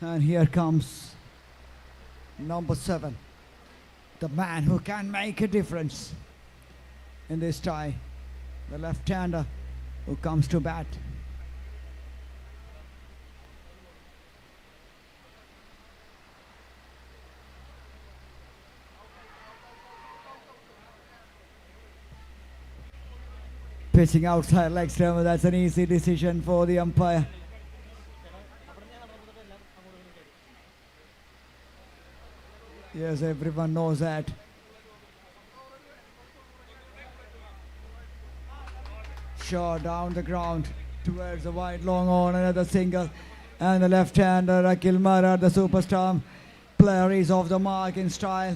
And here comes number 7. The man who can make a difference in this tie. The left-hander who comes to bat. Pitching outside leg stump, that's an easy decision for the umpire. Yes, everyone knows that. Shot down the ground towards the wide long on, another single. And the left-hander, Akil Mara, the superstar player, is off the mark in style.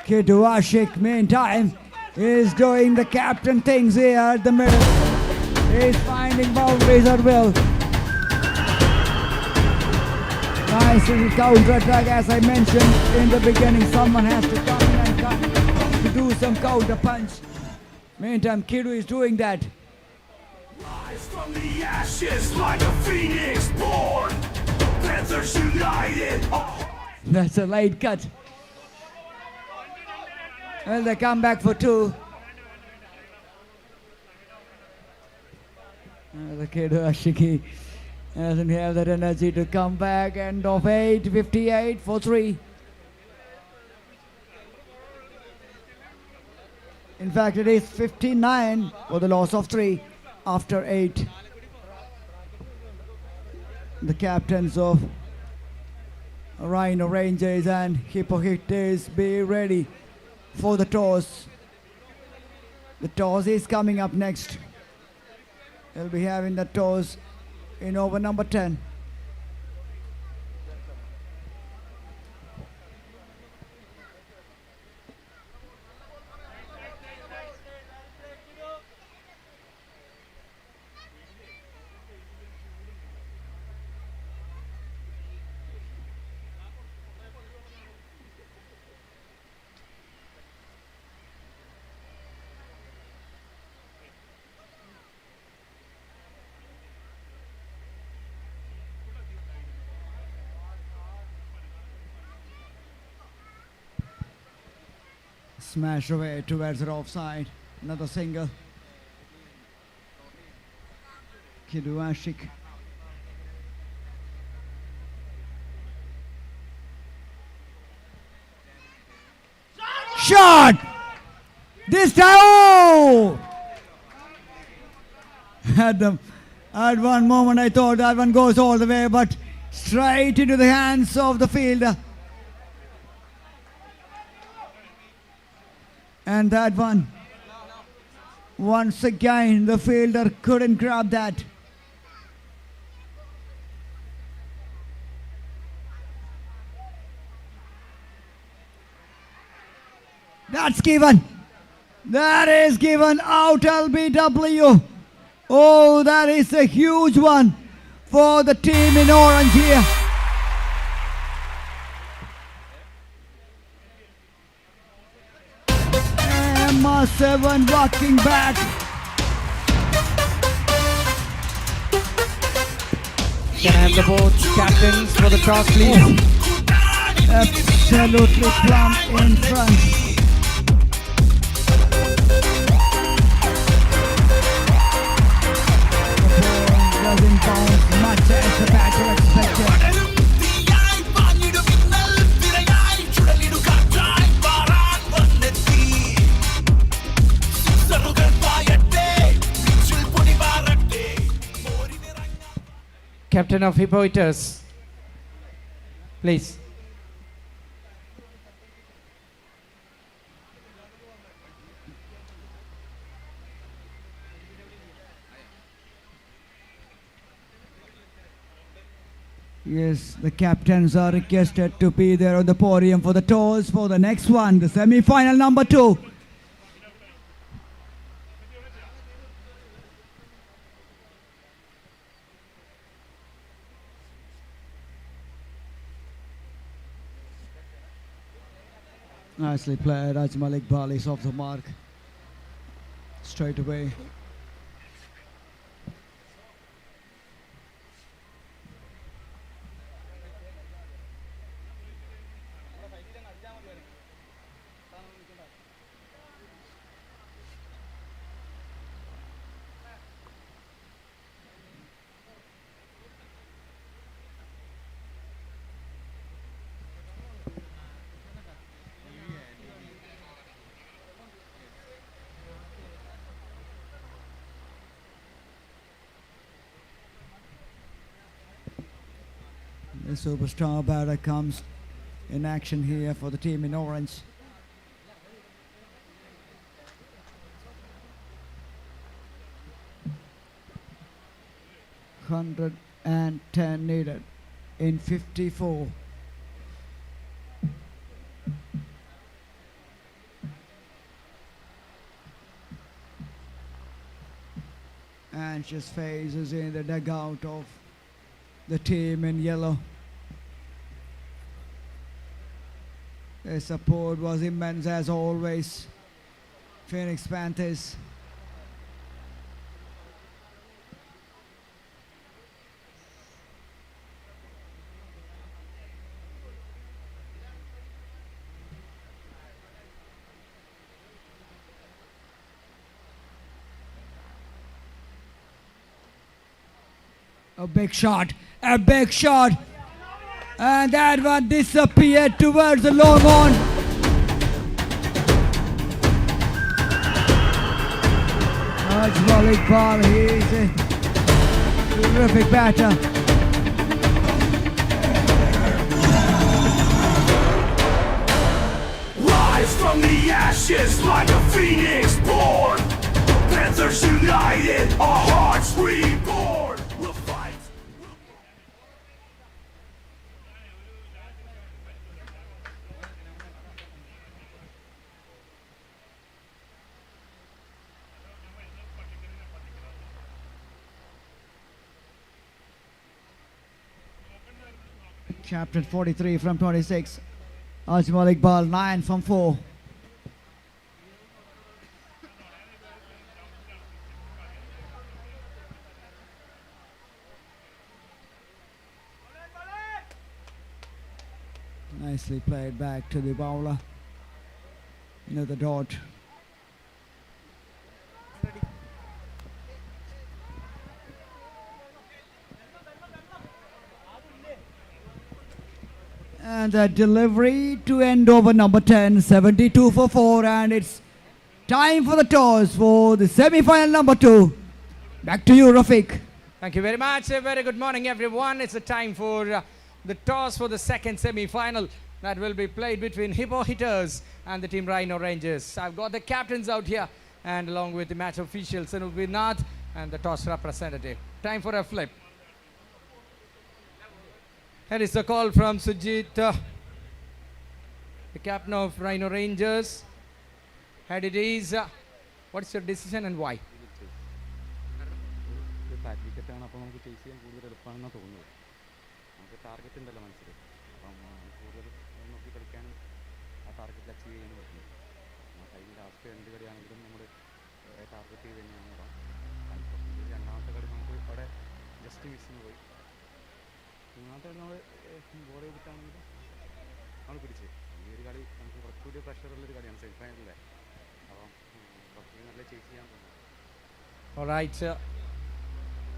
Kidu Ashik, meantime, is doing the captain things here at the middle. He's finding boundaries at will. Nice little counter-attack, as I mentioned in the beginning. Someone has to come in and to do some counter-punch. Meantime, Kidu is doing that. Rise from the ashes like a phoenix born. Panthers united. That's a late cut. Well, they come back for 2. The kid Ashiki doesn't have that energy to come back. End of 8, 58 for 3. In fact, it is 59 for the loss of 3 after 8. The captains of Rhino Rangers and Hippo Hitters be ready for the toss. The toss is coming up next. They'll be having the toss in over number 10. Smash away towards the offside. Another single. Kiduashik. Shot! This time, oh! At one moment I thought that one goes all the way, but straight into the hands of the fielder. And that one, once again, the fielder couldn't grab that. That's given. That is given out LBW. Oh, that is a huge one for the team in orange here. Emma 7 walking back. Can I have the both captains for the toss, please? Absolutely plumb in front. Doesn't bounce much as the batter expected. Captain of Hippo Hitters, please. Yes, the captains are requested to be there on the podium for the toss for the next one, the semi-final number 2. Nicely played. Ajmal Iqbal is off the mark straight away. The superstar batter comes in action here for the team in orange. $110 needed in 54. Anxious faces in the dugout of the team in yellow. The support was immense as always. Phoenix Panthers. A big shot, and that one disappeared towards the long on. Ajmal Iqbal, he is a terrific batter. Rise from the ashes like a phoenix born. Panthers united, our hearts reborn. We'll fight. Captain 43 from 26. Ajmal Iqbal 9 from 4. Nicely played back to the bowler. Another dot. And a delivery to end over number 10, 72 for 4, and it's time for the toss for the semi-final number 2. Back to you, Rafiq. Thank you very much. A very good morning, everyone. It's a time for the toss for the second semi-final that will be played between Hippo Hitters and the team Rhino Rangers. I've got the captains out here, and along with the match officials, Sanubhi Nath and the toss representative. Time for a flip. Here is the call from Sujit, the captain of Rhino Rangers. And it is, what's your decision and why? Back വിക്കറ്റാണ്, അപ്പോൾ നമുക്ക് chase ചെയ്യാൻ കൂടുതൽ എളുപ്പമാണെന്നാണ് തോന്നുന്നത്. നമുക്ക് target ഉണ്ടല്ലോ മനസ്സിൽ, അപ്പം കൂടുതൽ നോക്കി കളിക്കാനും ആ ടാർഗറ്റ് അച്ചീവ് ചെയ്യാനും പറ്റുന്നു. കഴിഞ്ഞ ലാസ്റ്റ് 2 കളിയാണെങ്കിലും നമ്മൾ ടാർഗറ്റ് ചെയ്ത് തന്നെയാണ് ഇടാം. രണ്ടാമത്തെ കളി നമുക്ക് അവിടെ ജസ്റ്റ് മിസ്സിന് പോയി. മൂന്നാമത്തെ കളി നമ്മൾ ബോൾ ചെയ്തിട്ടാണെങ്കിലും നമ്മൾ പിടിച്ച്. ഈ ഒരു കളി നമുക്ക് കുറച്ചുകൂടി പ്രഷറുള്ളൊരു കളിയാണ് സെമി ഫൈനലിലെ, അപ്പം കുറച്ചുകൂടി നല്ല ചേസ് ചെയ്യാൻ തോന്നുന്നു.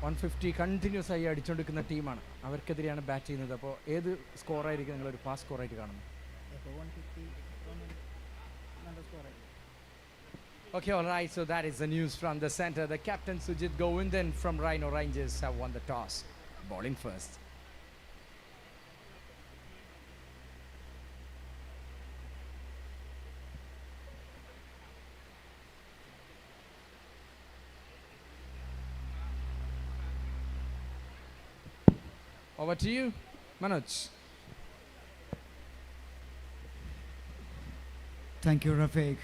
150 കണ്ടിന്യൂസ് ആയി അടിച്ചുകൊണ്ടിരിക്കുന്ന ടീമാണ്, അവർക്കെതിരെയാണ് ബാറ്റ് ചെയ്യുന്നത്. അപ്പോൾ ഏത് സ്കോറായിരിക്കും നിങ്ങളൊരു പാസ് സ്കോറായിട്ട് കാണുന്നത്? Okay, all right, so that is the news from the center. The captain Sujit Govindan from Rhino Rangers have won the toss, bowling first. Over to you, Manoj. Thank you, Rafiq.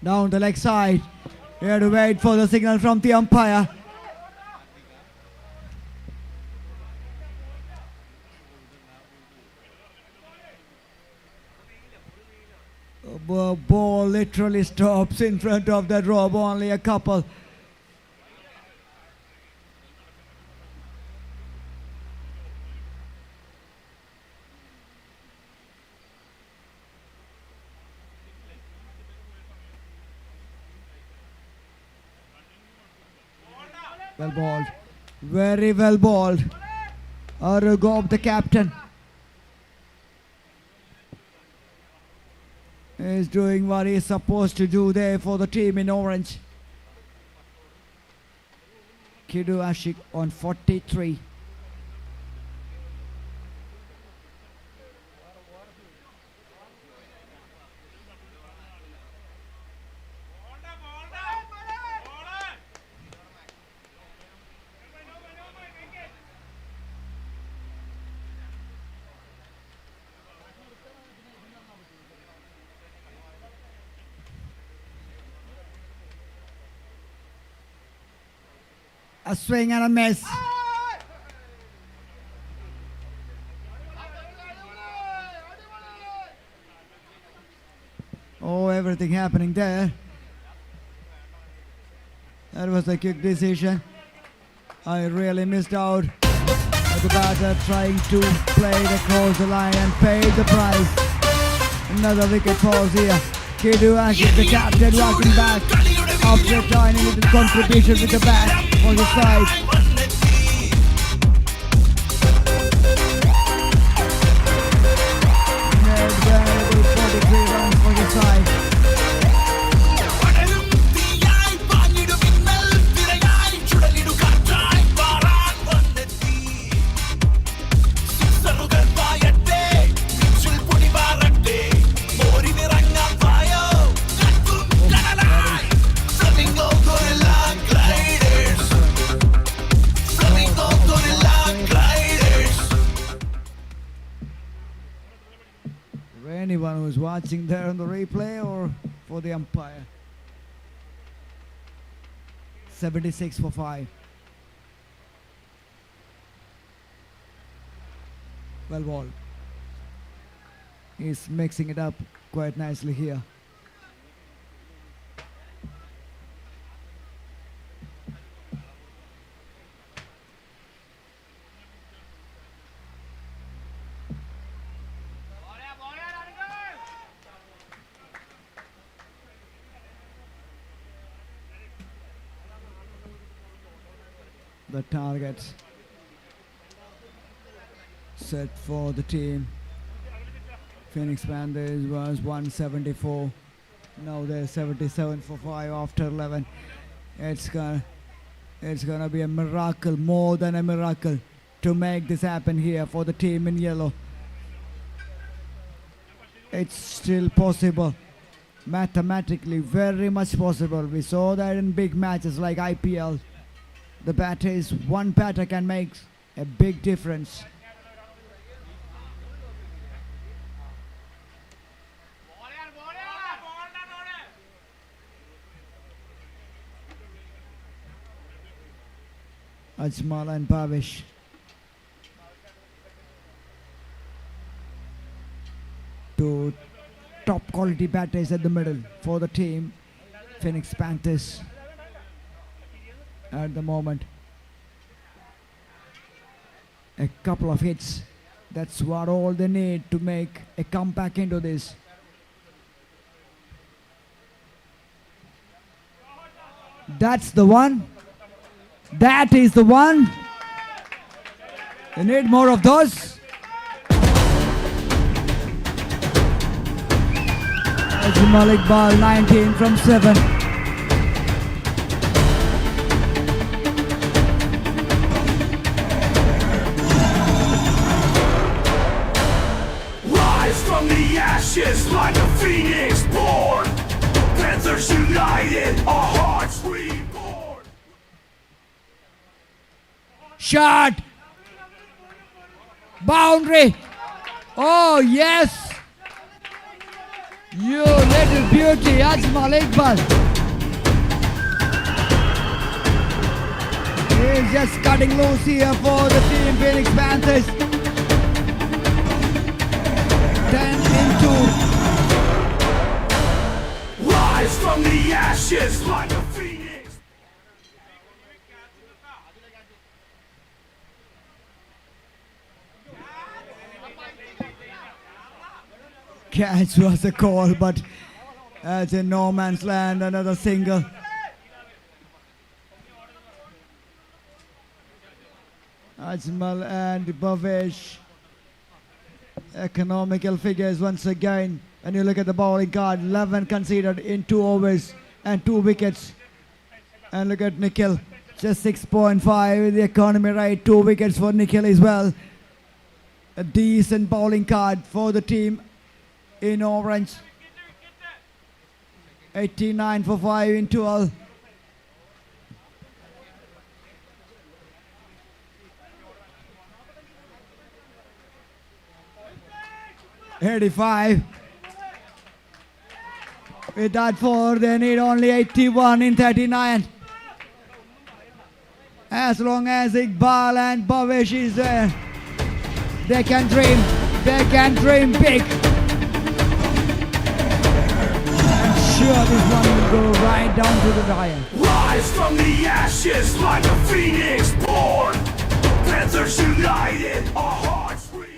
Down the leg side. We have to wait for the signal from the umpire. Ball literally stops in front of that rope, only a couple. Well bowled, very well bowled. Arugov, the captain, is doing what he's supposed to do there for the team in orange. Kidu Ashik on 43. A swing and a miss. Oh, everything happening there. That was a quick decision. I really missed out. The batter trying to play it across the line and paid the price. Another wicket falls here. Kidu Ashik, the captain, walking back after a tiny little contribution with the bat on the side. Made 43 runs for the side. Anyone who's watching there on the replay or for the umpire. 76 for 5. Well ball. He's mixing it up quite nicely here. the targets set for the team. Phoenix Panthers was 174. Now they're 77 for 5 after 11. It's gonna be a miracle, more than a miracle, to make this happen here for the team in yellow. It's still possible. Mathematically, very much possible. We saw that in big matches like IPL. One batter can make a big difference. Ajmal and Bhavish. Two top quality batters at the middle for the team. Phoenix Panthers at the moment. A couple of hits. That's what all they need to make a comeback into this. That's the one. That is the one. They need more of those. Malik Ball 19 from 7. Rise from the ashes like a phoenix born. Panthers united, our hearts reborn. Shot. Boundary. Oh yes. You little beauty, Ajmal Iqbal. He's just cutting loose here for the team Phoenix Panthers. 10 into. Rise from the ashes like a phoenix. Catch was a call, but as in no man's land, another single. Ajmal and Bhavesh. Economical figures once again. And you look at the bowling card, 11 conceded in 2 overs and 2 wickets. And look at Nikhil, just 6.5 the economy rate, 2 wickets for Nikhil as well. A decent bowling card for the team in orange. 89 for 5 in 12. $85. With that 4, they need only 81 in 39. As long as Iqbal and Bhavesh is there, they can dream big. I'm sure this one will go right down to the wire. Rise from the ashes like a phoenix born. Panthers united, our hearts reborn.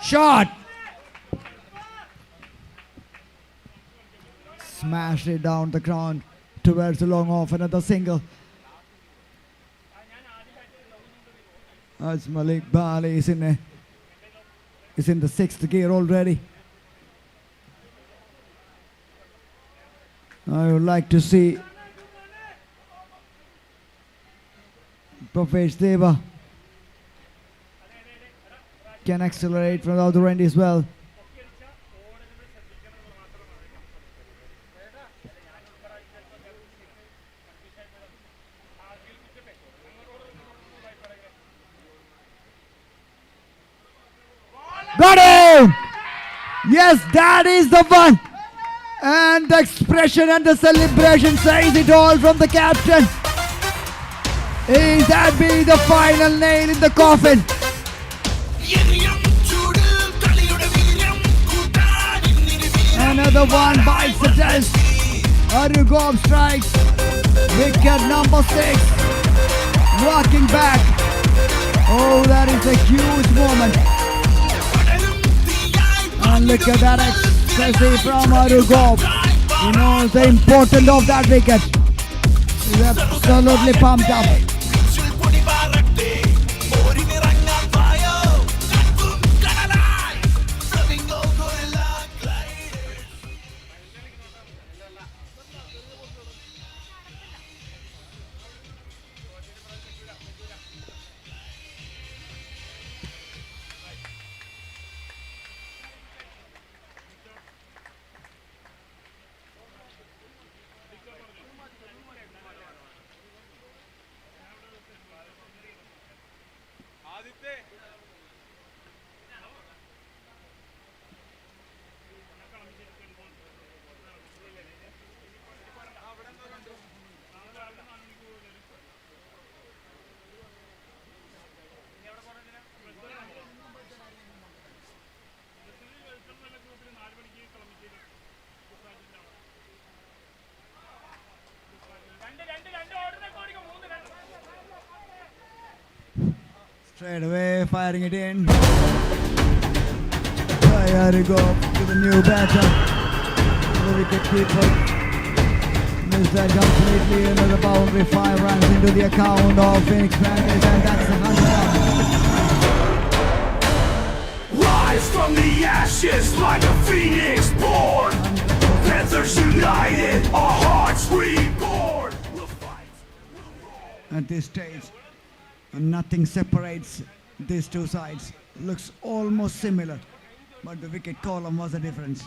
Shot! Smashed it down the ground towards the long off, another single. As Malik Bali is in the 6th gear already. I would like to see Bhavesh Deva can accelerate from the other end as well. Got him! Yes, that is the one. And the expression and the celebration says it all from the captain. Is that be the final nail in the coffin? Another one bites the dust. Arugov strikes. Wicket number 6. Walking back. Oh, that is a huge moment And look at that ecstasy from Arugov. He knows the importance of that wicket. He's absolutely pumped up. Straight away, firing it in. Here go to the new batter. The wicket keeper missed that completely. Another boundary, 5 runs into the account of Phoenix Panthers, and that's the 100. Rise from the ashes like a phoenix born. Panthers united, our hearts reborn. We'll fight. At this stage, nothing separates these two sides. Looks almost similar, but the wicket column was a difference.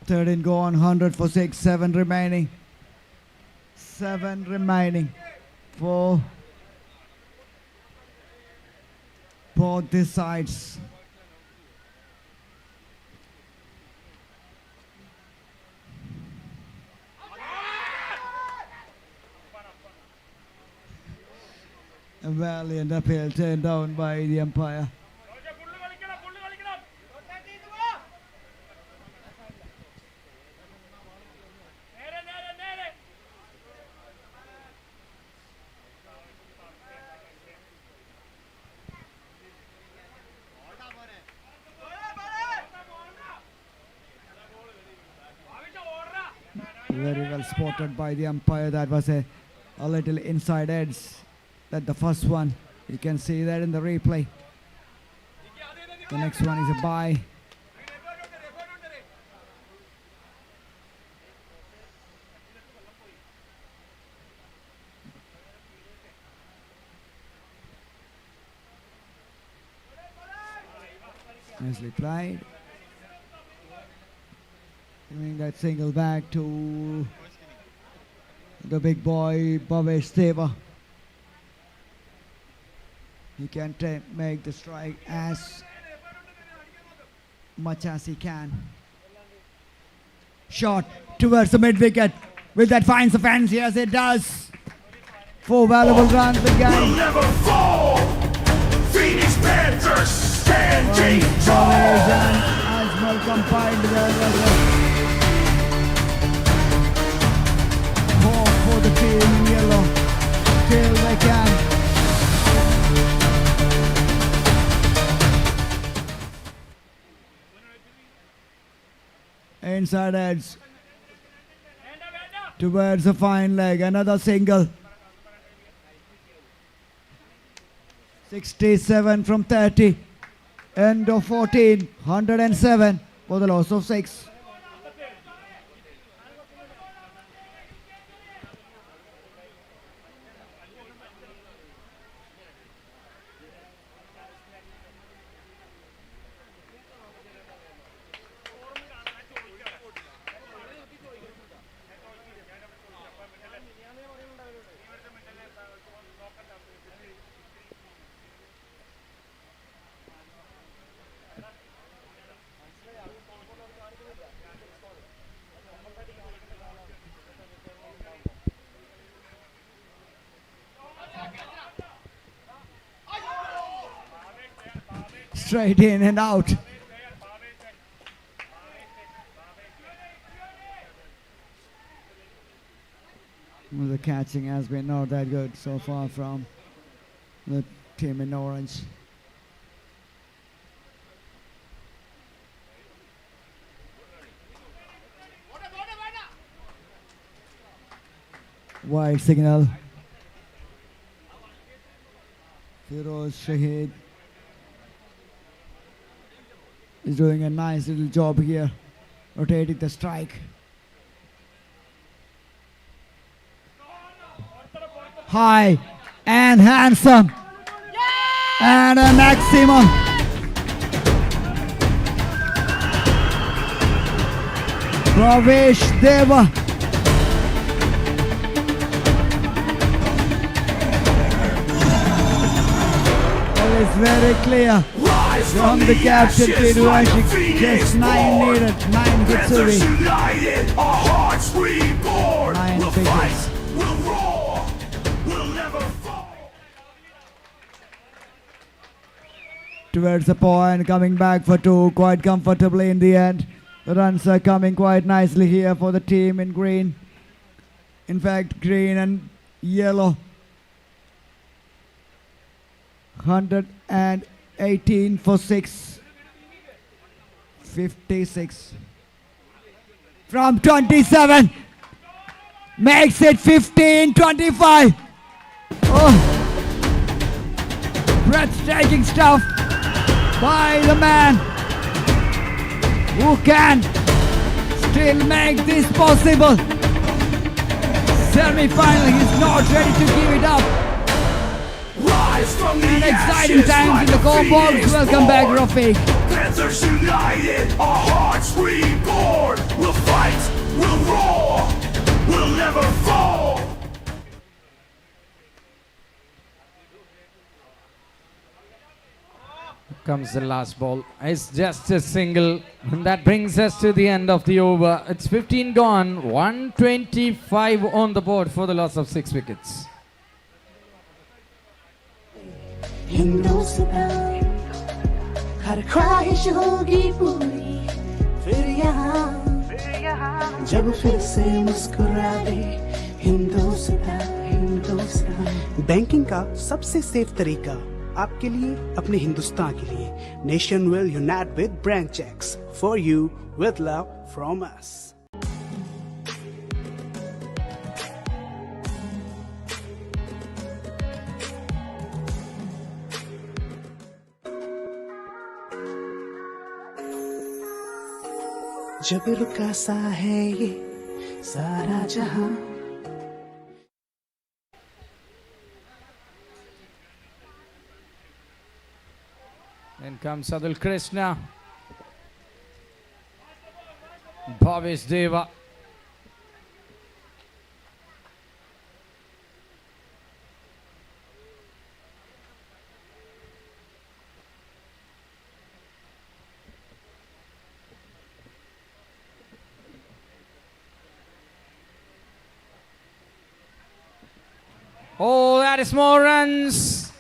Third in gone, 100 for 6, 7 remaining. 7 remaining for both these sides. A valiant appeal turned down by the umpire. Very well spotted by the umpire. That was a little inside edge. That the first one. You can see that in the replay. The next one is a bye. Nicely played. Giving that single back to the big boy Bhavesh Deva. He can make the strike as much as he can. Shot towards the mid wicket. Will that find the fence? Yes, it does. 4 valuable runs again. We'll never fall. Phoenix Panthers standing tall. And Ajmal combined there. 4 for the team in yellow. Still they can. Inside edge towards a fine leg. Another single. 67 from 30. End of 14. 107 for the loss of 6. Straight in and out. The catching has been not that good so far from the team in orange. Wide signal. Firoz Shahid is doing a nice little job here, rotating the strike. High and handsome. And a maximum. Pravesh Deva. Well, it's very clear from the captain Kiduashik. Just 9 needed, 9 Kitsuri. 9 figures. Towards the point, coming back for 2 quite comfortably in the end. The runs are coming quite nicely here for the team in green. In fact, green and yellow. 118 for 6. 56. From 27. Makes it 15-25. Oh. Breathtaking stuff by the man who can still make this possible. Semi-final, he's not ready to give it up. And exciting times in the combox. Welcome back, Rafiq. Panthers united, our hearts reborn. We'll fight, we'll roar, we'll never fall. Comes the last ball. It's just a single. And that brings us to the end of the over. It's 15 gone. 125 on the board for the loss of 6 wickets. हर ख्वाहिश होगी पूरी फिर यहाँ जब फिर से मुस्कुरा दे Hindustan banking का सबसे सेफ तरीका आपके लिए अपने हिंदुस्तान के लिए nation will unite with branch checks for you with love from us जब रुका सा है ये सारा जहां Then comes Sadul Krishna. Bhavesh Deva. Oh, that is more runs.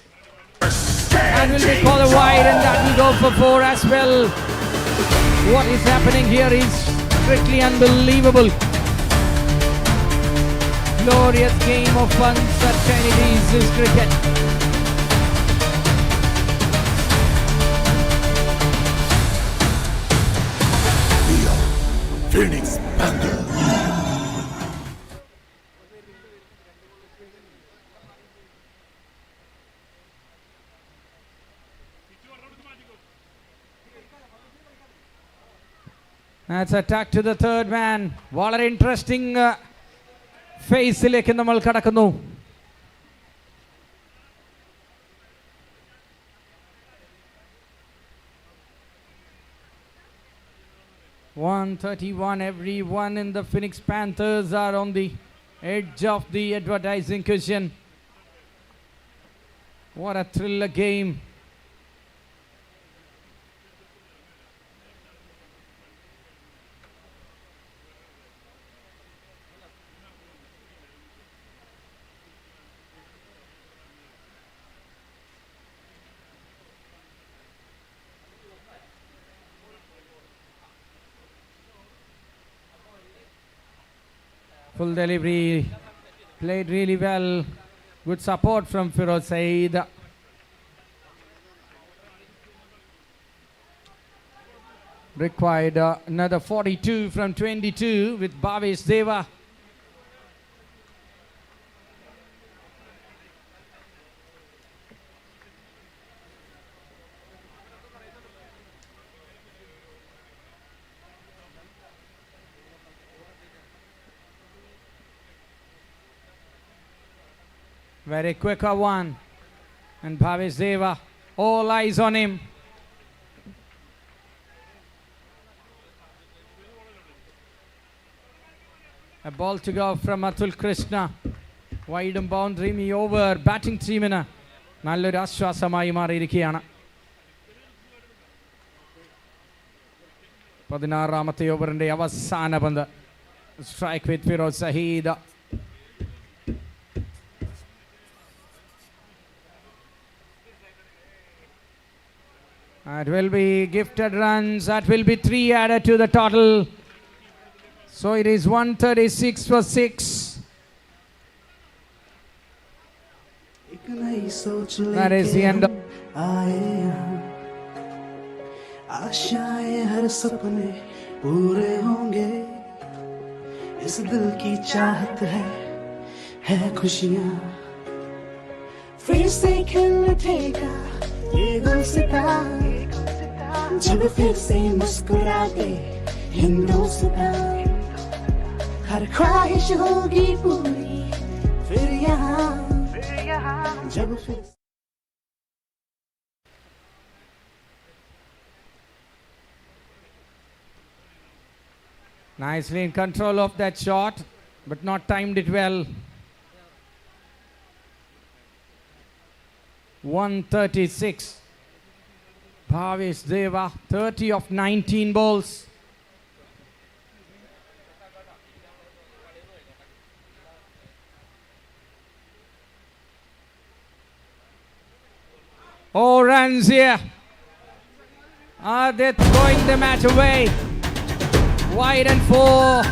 And will be called a wide, and that will go for 4 as well. What is happening here is strictly unbelievable. Glorious game of fun, Fraternity is cricket. Phoenix Panthers. That's attack to the third man. വളരെ interesting ഫേസിലേക്ക് നമ്മൾ കടക്കുന്നു. $131. Everyone in the Phoenix Panthers are on the edge of the advertising cushion. What a thriller game. Full delivery, played really well. Good support from Firoz Saeed. Required another 42 from 22 with Bhavesh Deva. Very quicker one. And Bhavesh Deva, all eyes on him. A ball to go from Atul Krishna. Wide and boundary me over. Batting teamina. നല്ലൊരു ആശ്വാസമായി മാറിയിരിക്കുകയാണ്. 16ാമത്തെ ഓവറിന്റെ അവസാന പന്ത്. Strike with Firoz Saeed. That will be gifted runs. That will be 3 added to the total. So it is 136 for 6. That is the end of आशाएं हर सपने पूरे होंगे इस दिल की चाहत है खुशियां फिर से खिल उठेगा ये गुलसिता जब फिर से मुस्कुरा दे हिंदुस्तान हर ख्वाहिश होगी पूरी फिर यहाँ जब फिर nicely in control of that shot, but not timed it well. 136. Bhavesh Deva, 30 of 19 balls. Oh, runs here. Are they throwing the match away? Wide and 4.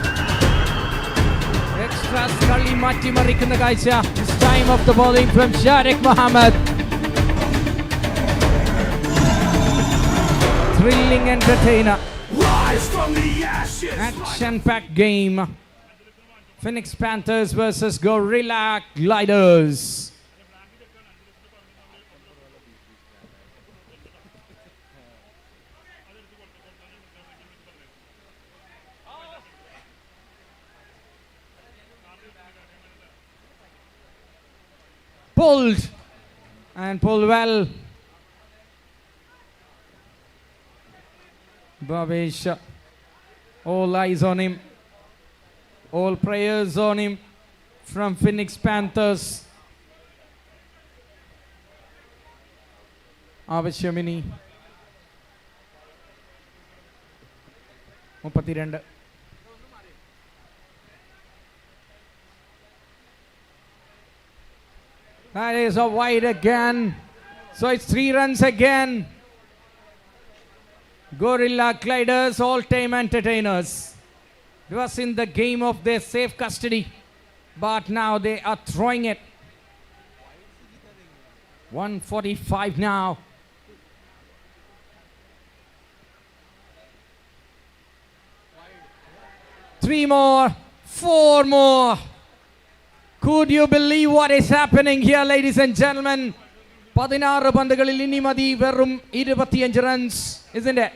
Extra Scully Matti Marikana Gaisha. This time of the bowling from Sharik Mohammed. Thrilling entertainer. Rise from the ashes. Action-packed game. Phoenix Panthers versus Gorilla Gliders. Pulled and pulled well. Bhavesh, all eyes on him, all prayers on him from Phoenix Panthers. Avashyamini 32. That is a wide again. So it's 3 runs again. Gorilla Gliders, all-time entertainers. It was in the game of their safe custody. But now they are throwing it. 145 now. Three more. 4 more. Could you believe what is happening here, ladies and gentlemen? 16 പന്തുകളിൽ ഇനി മതി വെറും 25 runs, isn't it?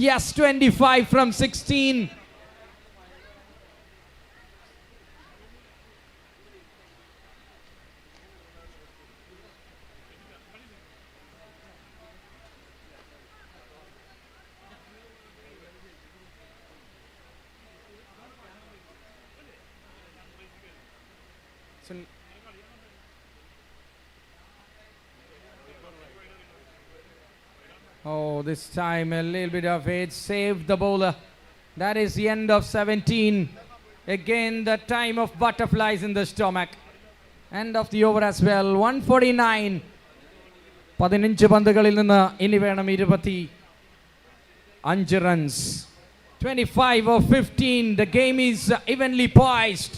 Yes, 25 from 16. Oh, this time a little bit of it saved the bowler. That is the end of 17. Again, the time of butterflies in the stomach. End of the over as well. 149. 15 പന്തുകളിൽ നിന്ന് ഇനി വേണം 25 runs 25 or 15. The game is evenly poised.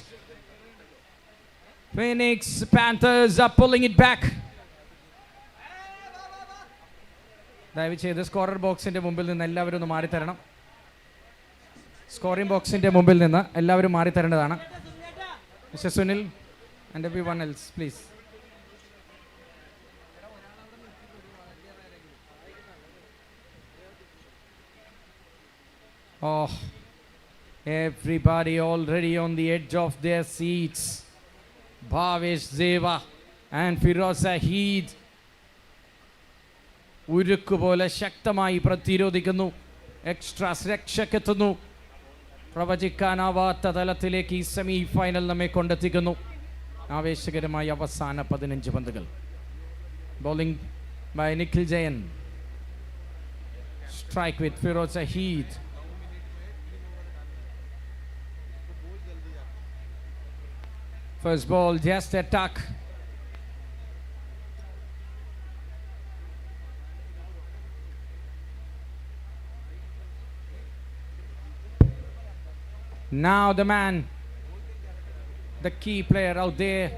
Phoenix Panthers are pulling it back. ദയവ് ചെയ്ത് scorer ബോക്സിൻ്റെ മുമ്പിൽ നിന്ന് എല്ലാവരും ഒന്ന് മാറിത്തരണം. സ്കോറിംഗ് ബോക്സിൻ്റെ മുമ്പിൽ നിന്ന് എല്ലാവരും മാറിത്തരേണ്ടതാണ്. Mister Sunil and everyone else please. Oh, everybody already on the edge of their seats. Bhavesh Zeva and Firoz Zahid ഉരുക്കുപോലെ ശക്തമായി പ്രതിരോധിക്കുന്നു. എക്സ്ട്രാ രക്ഷക്കെത്തുന്നു. പ്രവചിക്കാനാവാത്ത തലത്തിലേക്ക് ഈ സെമി ഫൈനൽ നമ്മെ കൊണ്ടെത്തിക്കുന്നു. ആവേശകരമായ അവസാന 15 പന്തുകൾ. Bowling by Nikhil Jayan. Strike with Firoz Saheed. First ball, just attack. Now the man, the key player out there.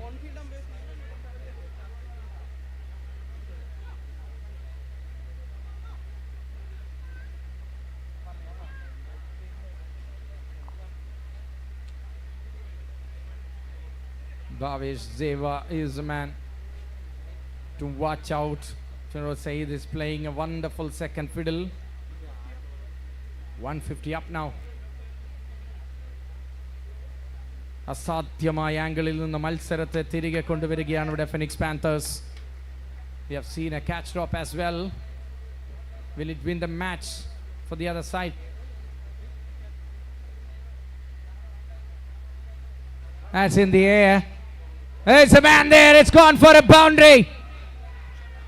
Bhavesh Zeva is the man to watch out. Firoz Saeed is playing a wonderful second fiddle. 150 up now. അസാധ്യമായ ആംഗിളിൽ നിന്ന് മത്സരത്തെ തിരികെ കൊണ്ടുവരികയാണ് ഇവിടെ phoenix Panthers. We have seen a catch drop as well. Will it win the match for the other side? That's in the air. There's a man there. It's gone for a boundary.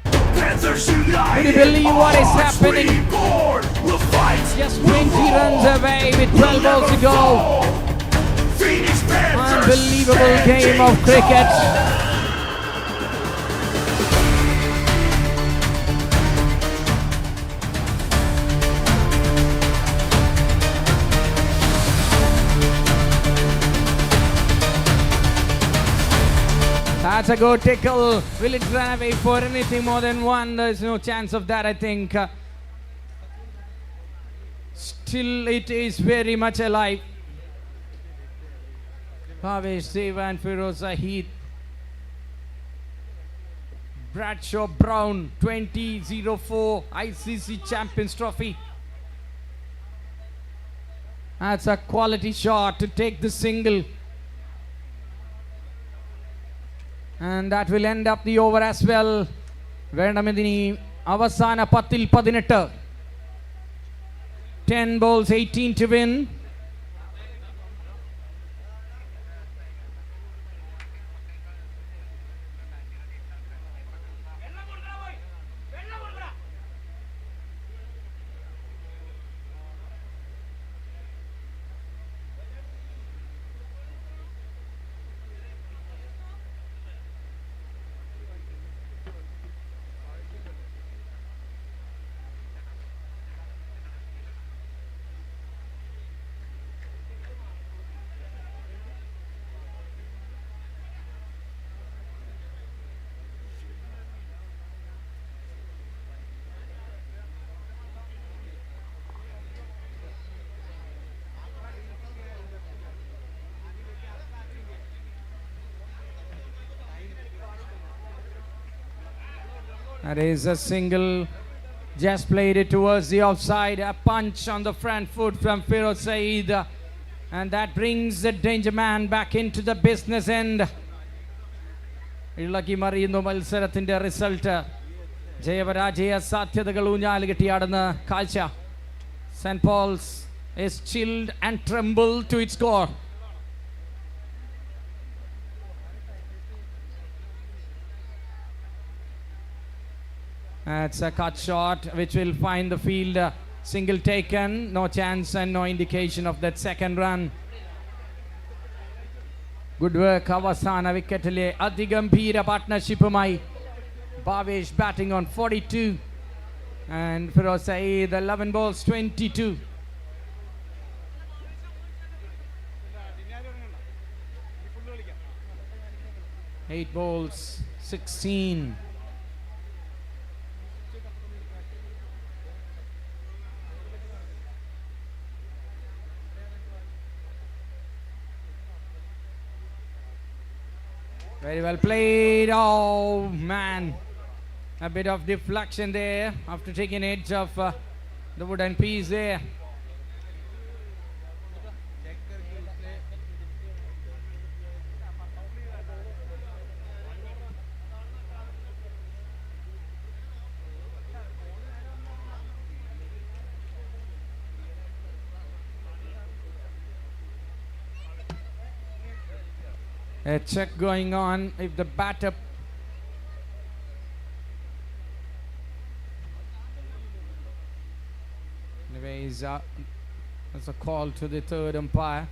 Can you believe what is happening? Just 20 runs away with 12 balls to go. Unbelievable game of cricket. That's a good tickle. Will it run away for anything more than one? There's no chance of that, I think. Still, it is very much alive. Bhavesh Zeva and Firoz Zahid. Bradshaw Brown 2004 ICC Champions Trophy. That's a quality shot to take the single. And that will end up the over as well. വേണമെന്നിനി അവസാന 10-18. 10 balls 18 to win. That is a single. Just played it towards the offside. A punch on the front foot from Firoz Saeed. And that brings the danger man back into the business end. ഇളകി മറിയുന്നു മത്സരത്തിൻ്റെ result. ജയപരാജയ സാധ്യതകൾ ഊഞ്ഞാൽ കെട്ടിയാടുന്ന കാഴ്ച. Saint Paul's is chilled and trembled to its core. That's a cut shot which will find the field. Single taken, no chance and no indication of that second run. Good work അവസാന വിക്കറ്റിലെ അതിഗംഭീര പാർട്ട്ണർഷിപ്പുമായി. Bhavesh batting on 42 and Firoz Saeed 11 balls 22. 8 balls, 16. Very well played. Oh man, a bit of deflection there after taking edge of the wooden piece there. A check going on if the batter anyways that's a call to the third umpire.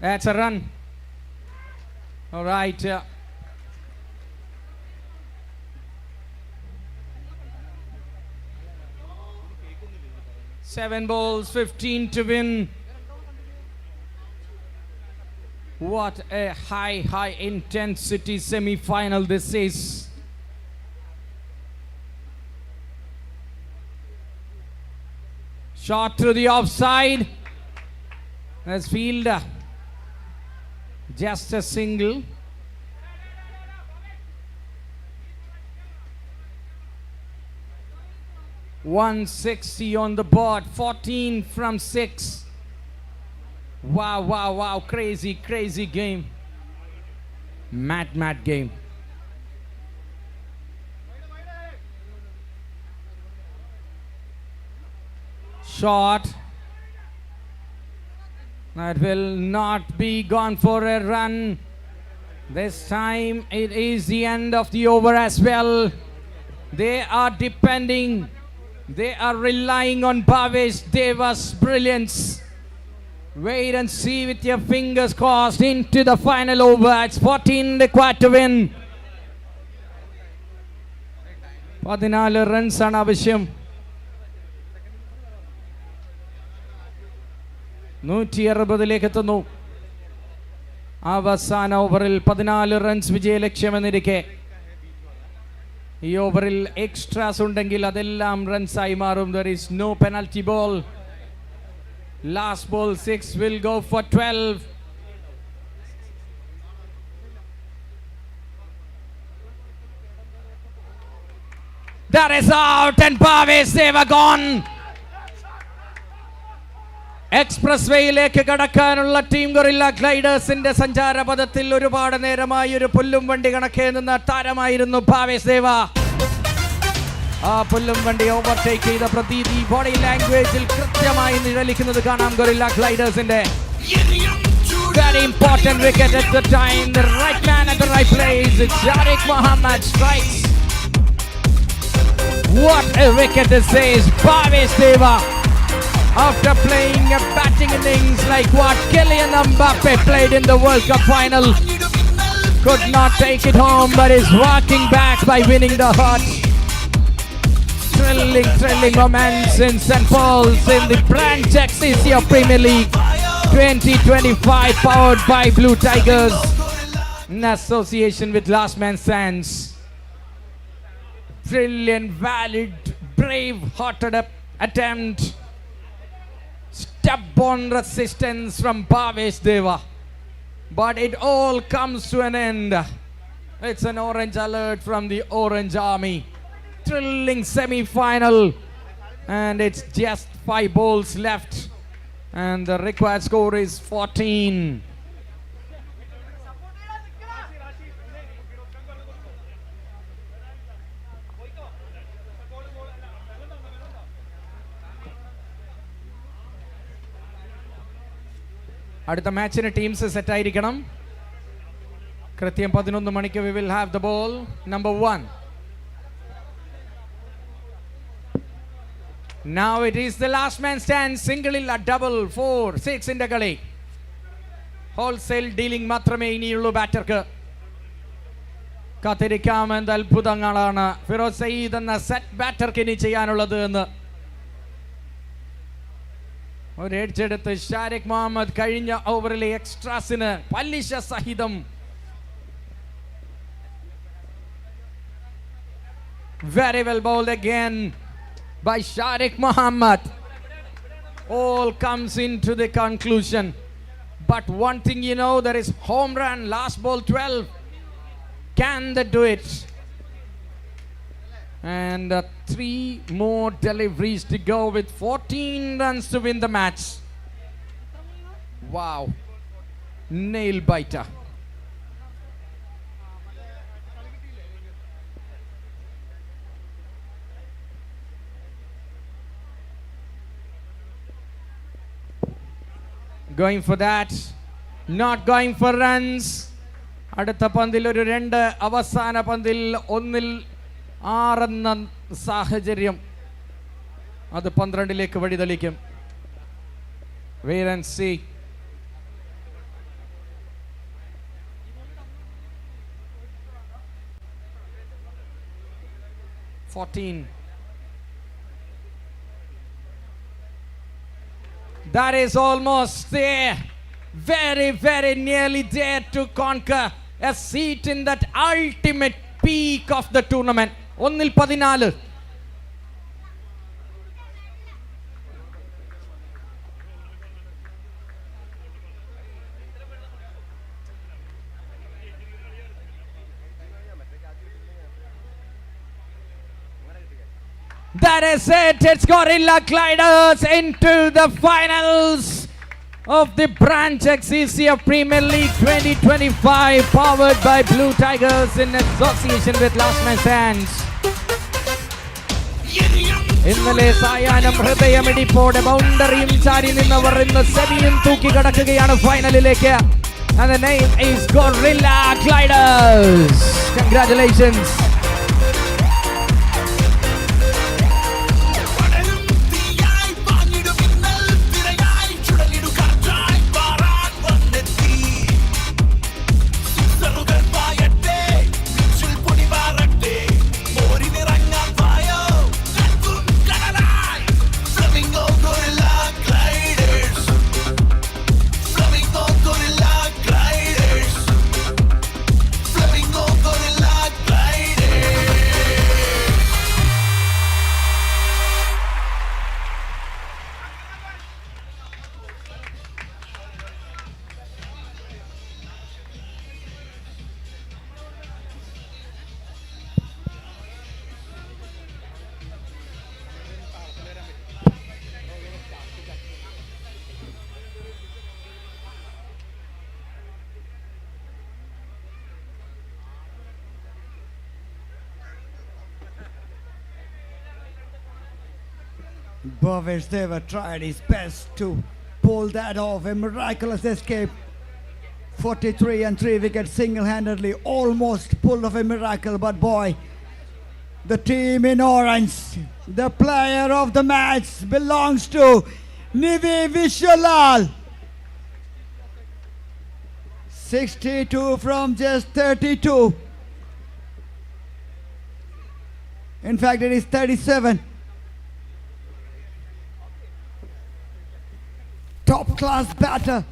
That's a run. All right. 7 balls, 15 to win. What a high intensity semi-final this is. Shot through the offside. As fielder. Just a single. .160 on the board, 14 from 6. Wow, crazy game. Mad game. Shot. That will not be gone for a run. This time it is the end of the over as well. They are relying on Bhavesh Deva's brilliance. Wait and see with your fingers crossed into the final over. It's 14 required to win. 14 runs ആണ് ആവശ്യം. 160 എത്തുന്നു. അവസാന ഓവറിൽ 14 runs വിജയലക്ഷ്യമെന്നിരിക്കെ ഈ ഓവറിൽ extras ഉണ്ടെങ്കിൽ അതെല്ലാം റൺസായി മാറും. There is no penalty ball. Last ball 6 will go for 12. That is out and Bhavesh Deva gone. Express വേയിലേക്ക് കടക്കാനുള്ള ടീം ഗൊറില്ല ഗ്ലൈഡേഴ്സിന്റെ സഞ്ചാരപഥത്തിൽ ഒരുപാട് നേരമായി ഒരു പുല്ലും വണ്ടി കണക്കെ നിന്ന താരമായിരുന്നു ഭാവേശ് ദേവ. ആ പുല്ലും വണ്ടി ഓവർടേക്ക് ചെയ്ത പ്രതീതി ബോഡി ലാംഗ്വേജിൽ കൃത്യമായി നിഴലിക്കുന്നത് കാണാം guerrilla ഗ്ലൈഡേഴ്സിന്റെ. Very important wicket at the time. The right man at the right place. Tariq Muhammad strikes. What a wicket this is. Bhavesh Deva, after playing a batting innings like what Kylian Mbappe played in the World Cup final, could not take it home but is walking back by winning the heart. Thrilling moments in St. Paul's in the brand jersey of Premier League 2025, powered by Blue Tigers in association with Last Man Stands. Brilliant, valid, brave-hearted attempt. Stubborn resistance from Bhavesh Deva. But it all comes to an end. It's an orange alert from the Orange Army. Thrilling semi-final. And it's just 5 balls left. And the required score is 14. അടുത്ത മാച്ചിന് teams set ആയിരിക്കണം. കൃത്യം 11 മണിക്ക് we will have the ball. Number 1. Now it is the last man stand. Single ഇല്ല, double, 4, 6 ന്റെ കളി. Wholesale dealing മാത്രമേ ഇനിയുള്ളൂ ബാറ്റർക്ക്. കാത്തിരിക്കാം എന്ത് അത്ഭുതങ്ങളാണ് ഫിറോസ് സയ്യിദ് എന്ന സെറ്റ് ബാറ്റർക്ക് ഇനി ചെയ്യാനുള്ളത് എന്ന്. ഒരു എഡ്ജെടുത്ത് ഷാരിഖ് മുഹമ്മദ് കഴിഞ്ഞ ഓവറിലെ എക്സ്ട്രാസിന് പലിശ സഹിതം. Very well bowled again by Shariq Muhammad. All comes into the conclusion. But one thing you know, there is home run, last ball 12. Can they do it? And 3 more deliveries to go with 14 runs to win the match. Wow. Nail biter. Going for that. Not going for runs. അടുത്ത പന്തിൽ ഒരു 2, അവസാന പന്തിൽ 1-ൽ 6 എന്ന സാഹചര്യം. അത് 12ലേക്ക് വഴിതെളിക്കും. Wait and see. That is almost there. Very, very nearly there to conquer a seat in that ultimate peak of the tournament. 1-ൽ 14. That is it. It's Gorilla Gliders into the finals of the Branch XCCF Premier League 2025, powered by Blue Tigers in association with Last Man Stands. ഇന്നലെ സായാഹ്നം ഹൃദയമിടിപ്പോടെ ബൗണ്ടറിയും ചാരി നിന്നവർ ഇന്ന് സെമിയും തൂക്കി കടക്കുകയാണ് ഫൈനലിലേക്ക്. And the name is Gorilla Gliders. Congratulations. Bhavesh Deva tried his best to pull that off. A miraculous escape. 43 and 3 wickets single-handedly. Almost pulled off a miracle, but boy, the team in orange, the player of the match belongs to Nivi Vishalal. 62 from just 32. In fact, it is 37. Top class batter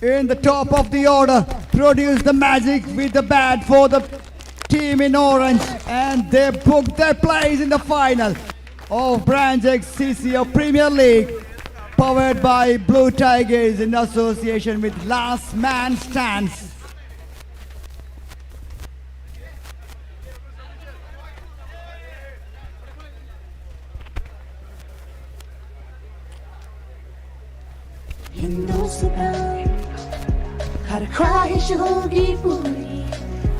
in the top of the order produced the magic with the bat for the team in orange, and they booked their place in the final of Branch XCCF Premier League, powered by Blue Tigers in association with Last Man Stands. Hindustan हर ख्वाहिश होगी पूरी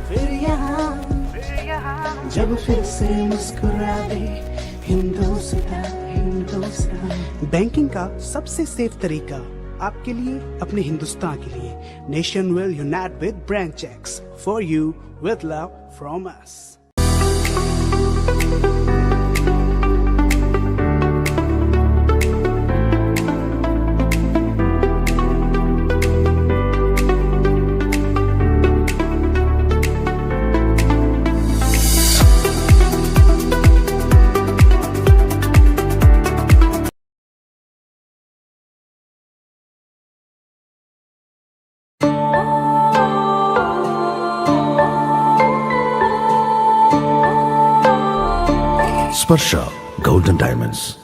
फिर यहाँ जब फिर से मुस्कुरा दे Hindustan Hindustan banking का सबसे सेफ तरीका आपके लिए अपने हिंदुस्तान के लिए nation will unite with branch checks for you with love from us Sparsha Golden Diamonds.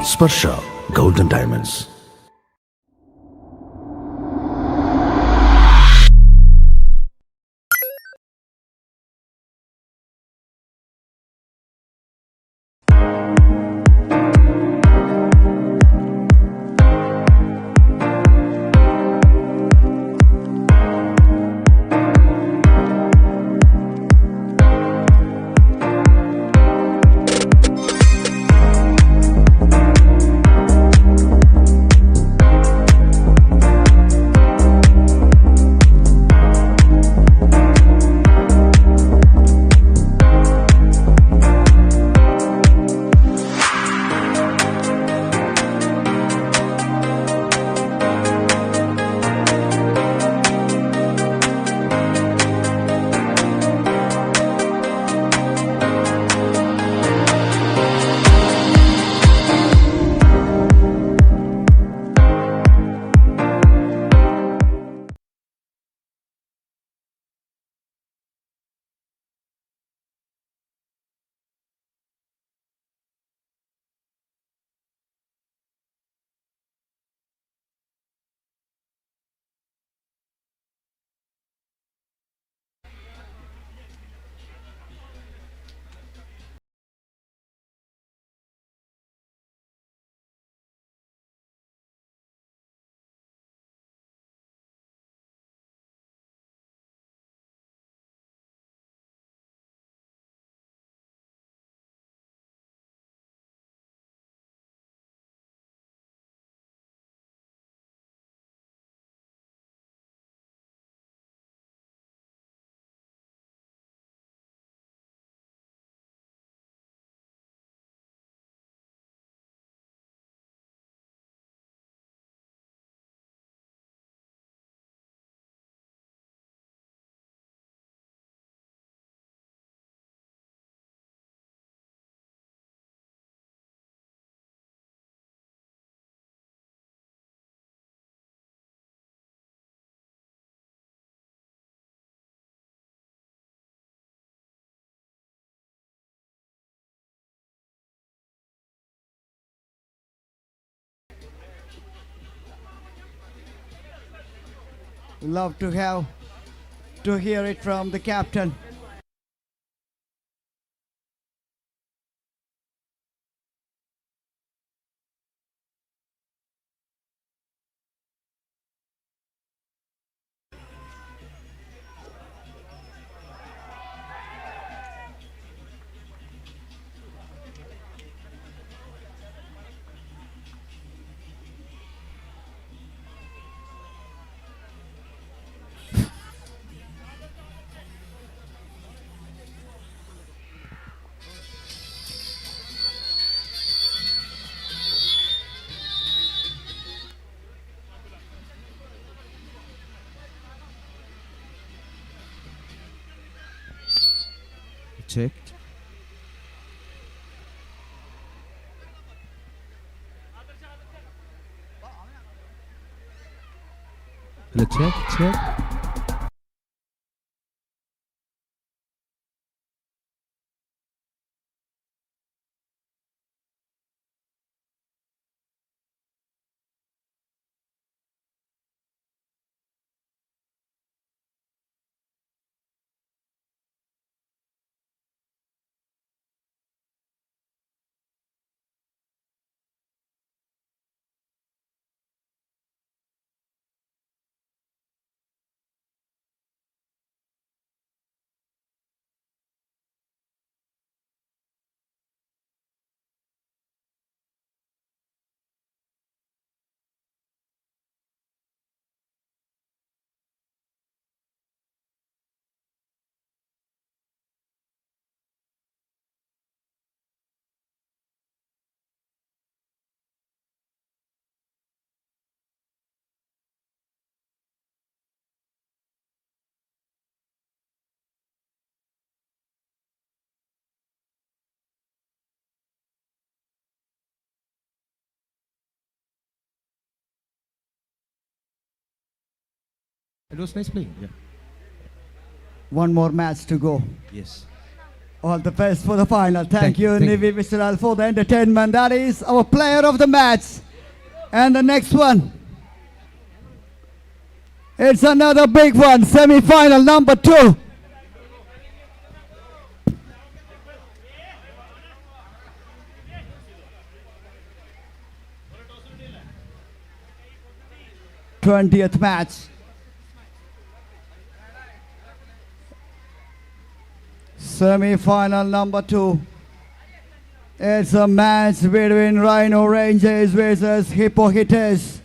Sparsha Golden Diamonds. Love to hear it from the captain. Checked. Check. It was nice playing. Yeah. One more match to go. Yes. All the best for the final. Thank you, thank you. Nivi Visceral, for the entertainment. That is our player of the match. And the next one, it's another big one. Semi-final number 2. th match. Semi-final number 2. It's a match between Rhino Rangers versus Hippo Hitters.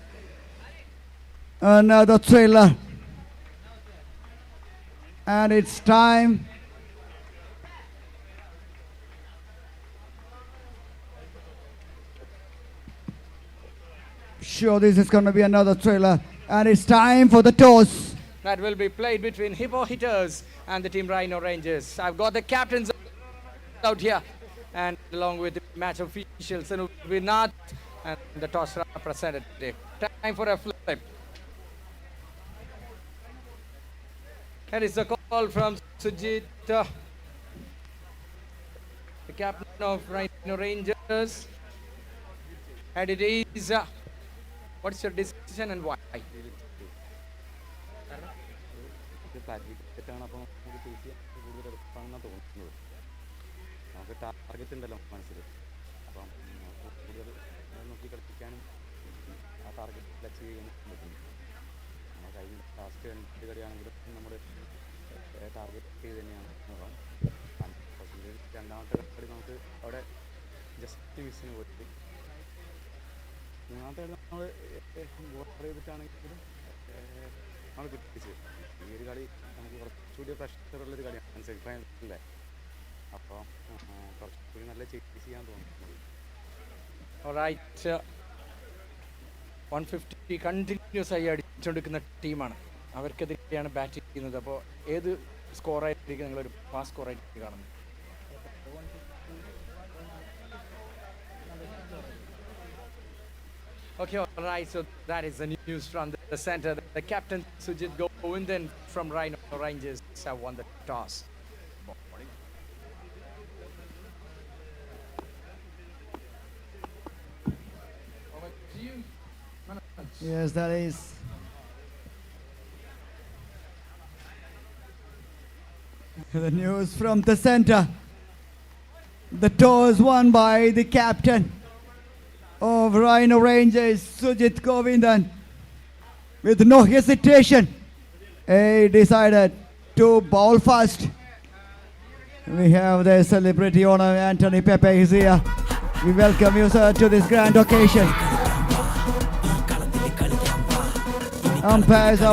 Another thriller. And it's time. Sure, this is going to be another thriller. And it's time for the toss. That will be played between Hippo Hitters and the team Rhino Rangers. I've got the captains out here, and along with the match officials, Nath and the toss representative. Time for a flip. Here is the call from Sujit, the captain of Rhino Rangers. And it is, what's your decision and why? Flat വിക്കറ്റാണ്. അപ്പോൾ നമുക്ക് chase ചെയ്യാൻ കൂടുതൽ എളുപ്പമാണെന്നാണ് തോന്നുന്നത്. നമുക്ക് target ഉണ്ടല്ലോ മനസ്സിൽ. അപ്പം കൂടുതൽ നോക്കി കളിപ്പിക്കാനും ആ ടാർഗറ്റ് അച്ചീവ് ചെയ്യാനും പറ്റുന്നു. നമ്മൾ കഴിഞ്ഞ ലാസ്റ്റ് 2 കളിയാണെങ്കിലും നമ്മൾ ടാർഗറ്റ് ചെയ്ത് തന്നെയാണ്. അപ്പം രണ്ടാമത്തെ കളി നമുക്ക് അവിടെ ജസ്റ്റ് മിസ്സിന് പോയിട്ട്, മൂന്നാമത്തെ കളി നമ്മൾ ബോൾ ചെയ്തിട്ടാണെങ്കിലും നമ്മൾ കിട്ടിച്ച്. ഈ ഒരു കളി നമുക്ക് കുറച്ചുകൂടി പ്രഷറുള്ളൊരു കളിയാണ് സെമിഫൈനലല്ലേ. അപ്പോൾ കുറച്ചുകൂടി നല്ല ചേസ് ചെയ്യാൻ തോന്നുന്നത്. Alright, 150 കണ്ടിന്യൂസ് ആയി അടിച്ചുകൊണ്ടിരിക്കുന്ന ടീമാണ്. അവർക്കെതിരെയാണ് ബാറ്റ് ചെയ്യുന്നത്. അപ്പോൾ ഏത് സ്കോറായിരിക്കും നിങ്ങളൊരു ഫാസ്റ്റ് സ്കോറായിട്ട് കാണുന്നത്? Okay, all right, so that is the news from the center. The captain, Sujit Govindan from Rhino Rangers, have won the toss. Over to you, Manoj. Yes, that is. The news from the center. The toss won by the captain of Rhino Rangers, Sujit Govindan. With no hesitation, he decided to bowl first. We have the celebrity owner, Anthony Pepe, is here. We welcome you, sir, to this grand occasion. Umpires are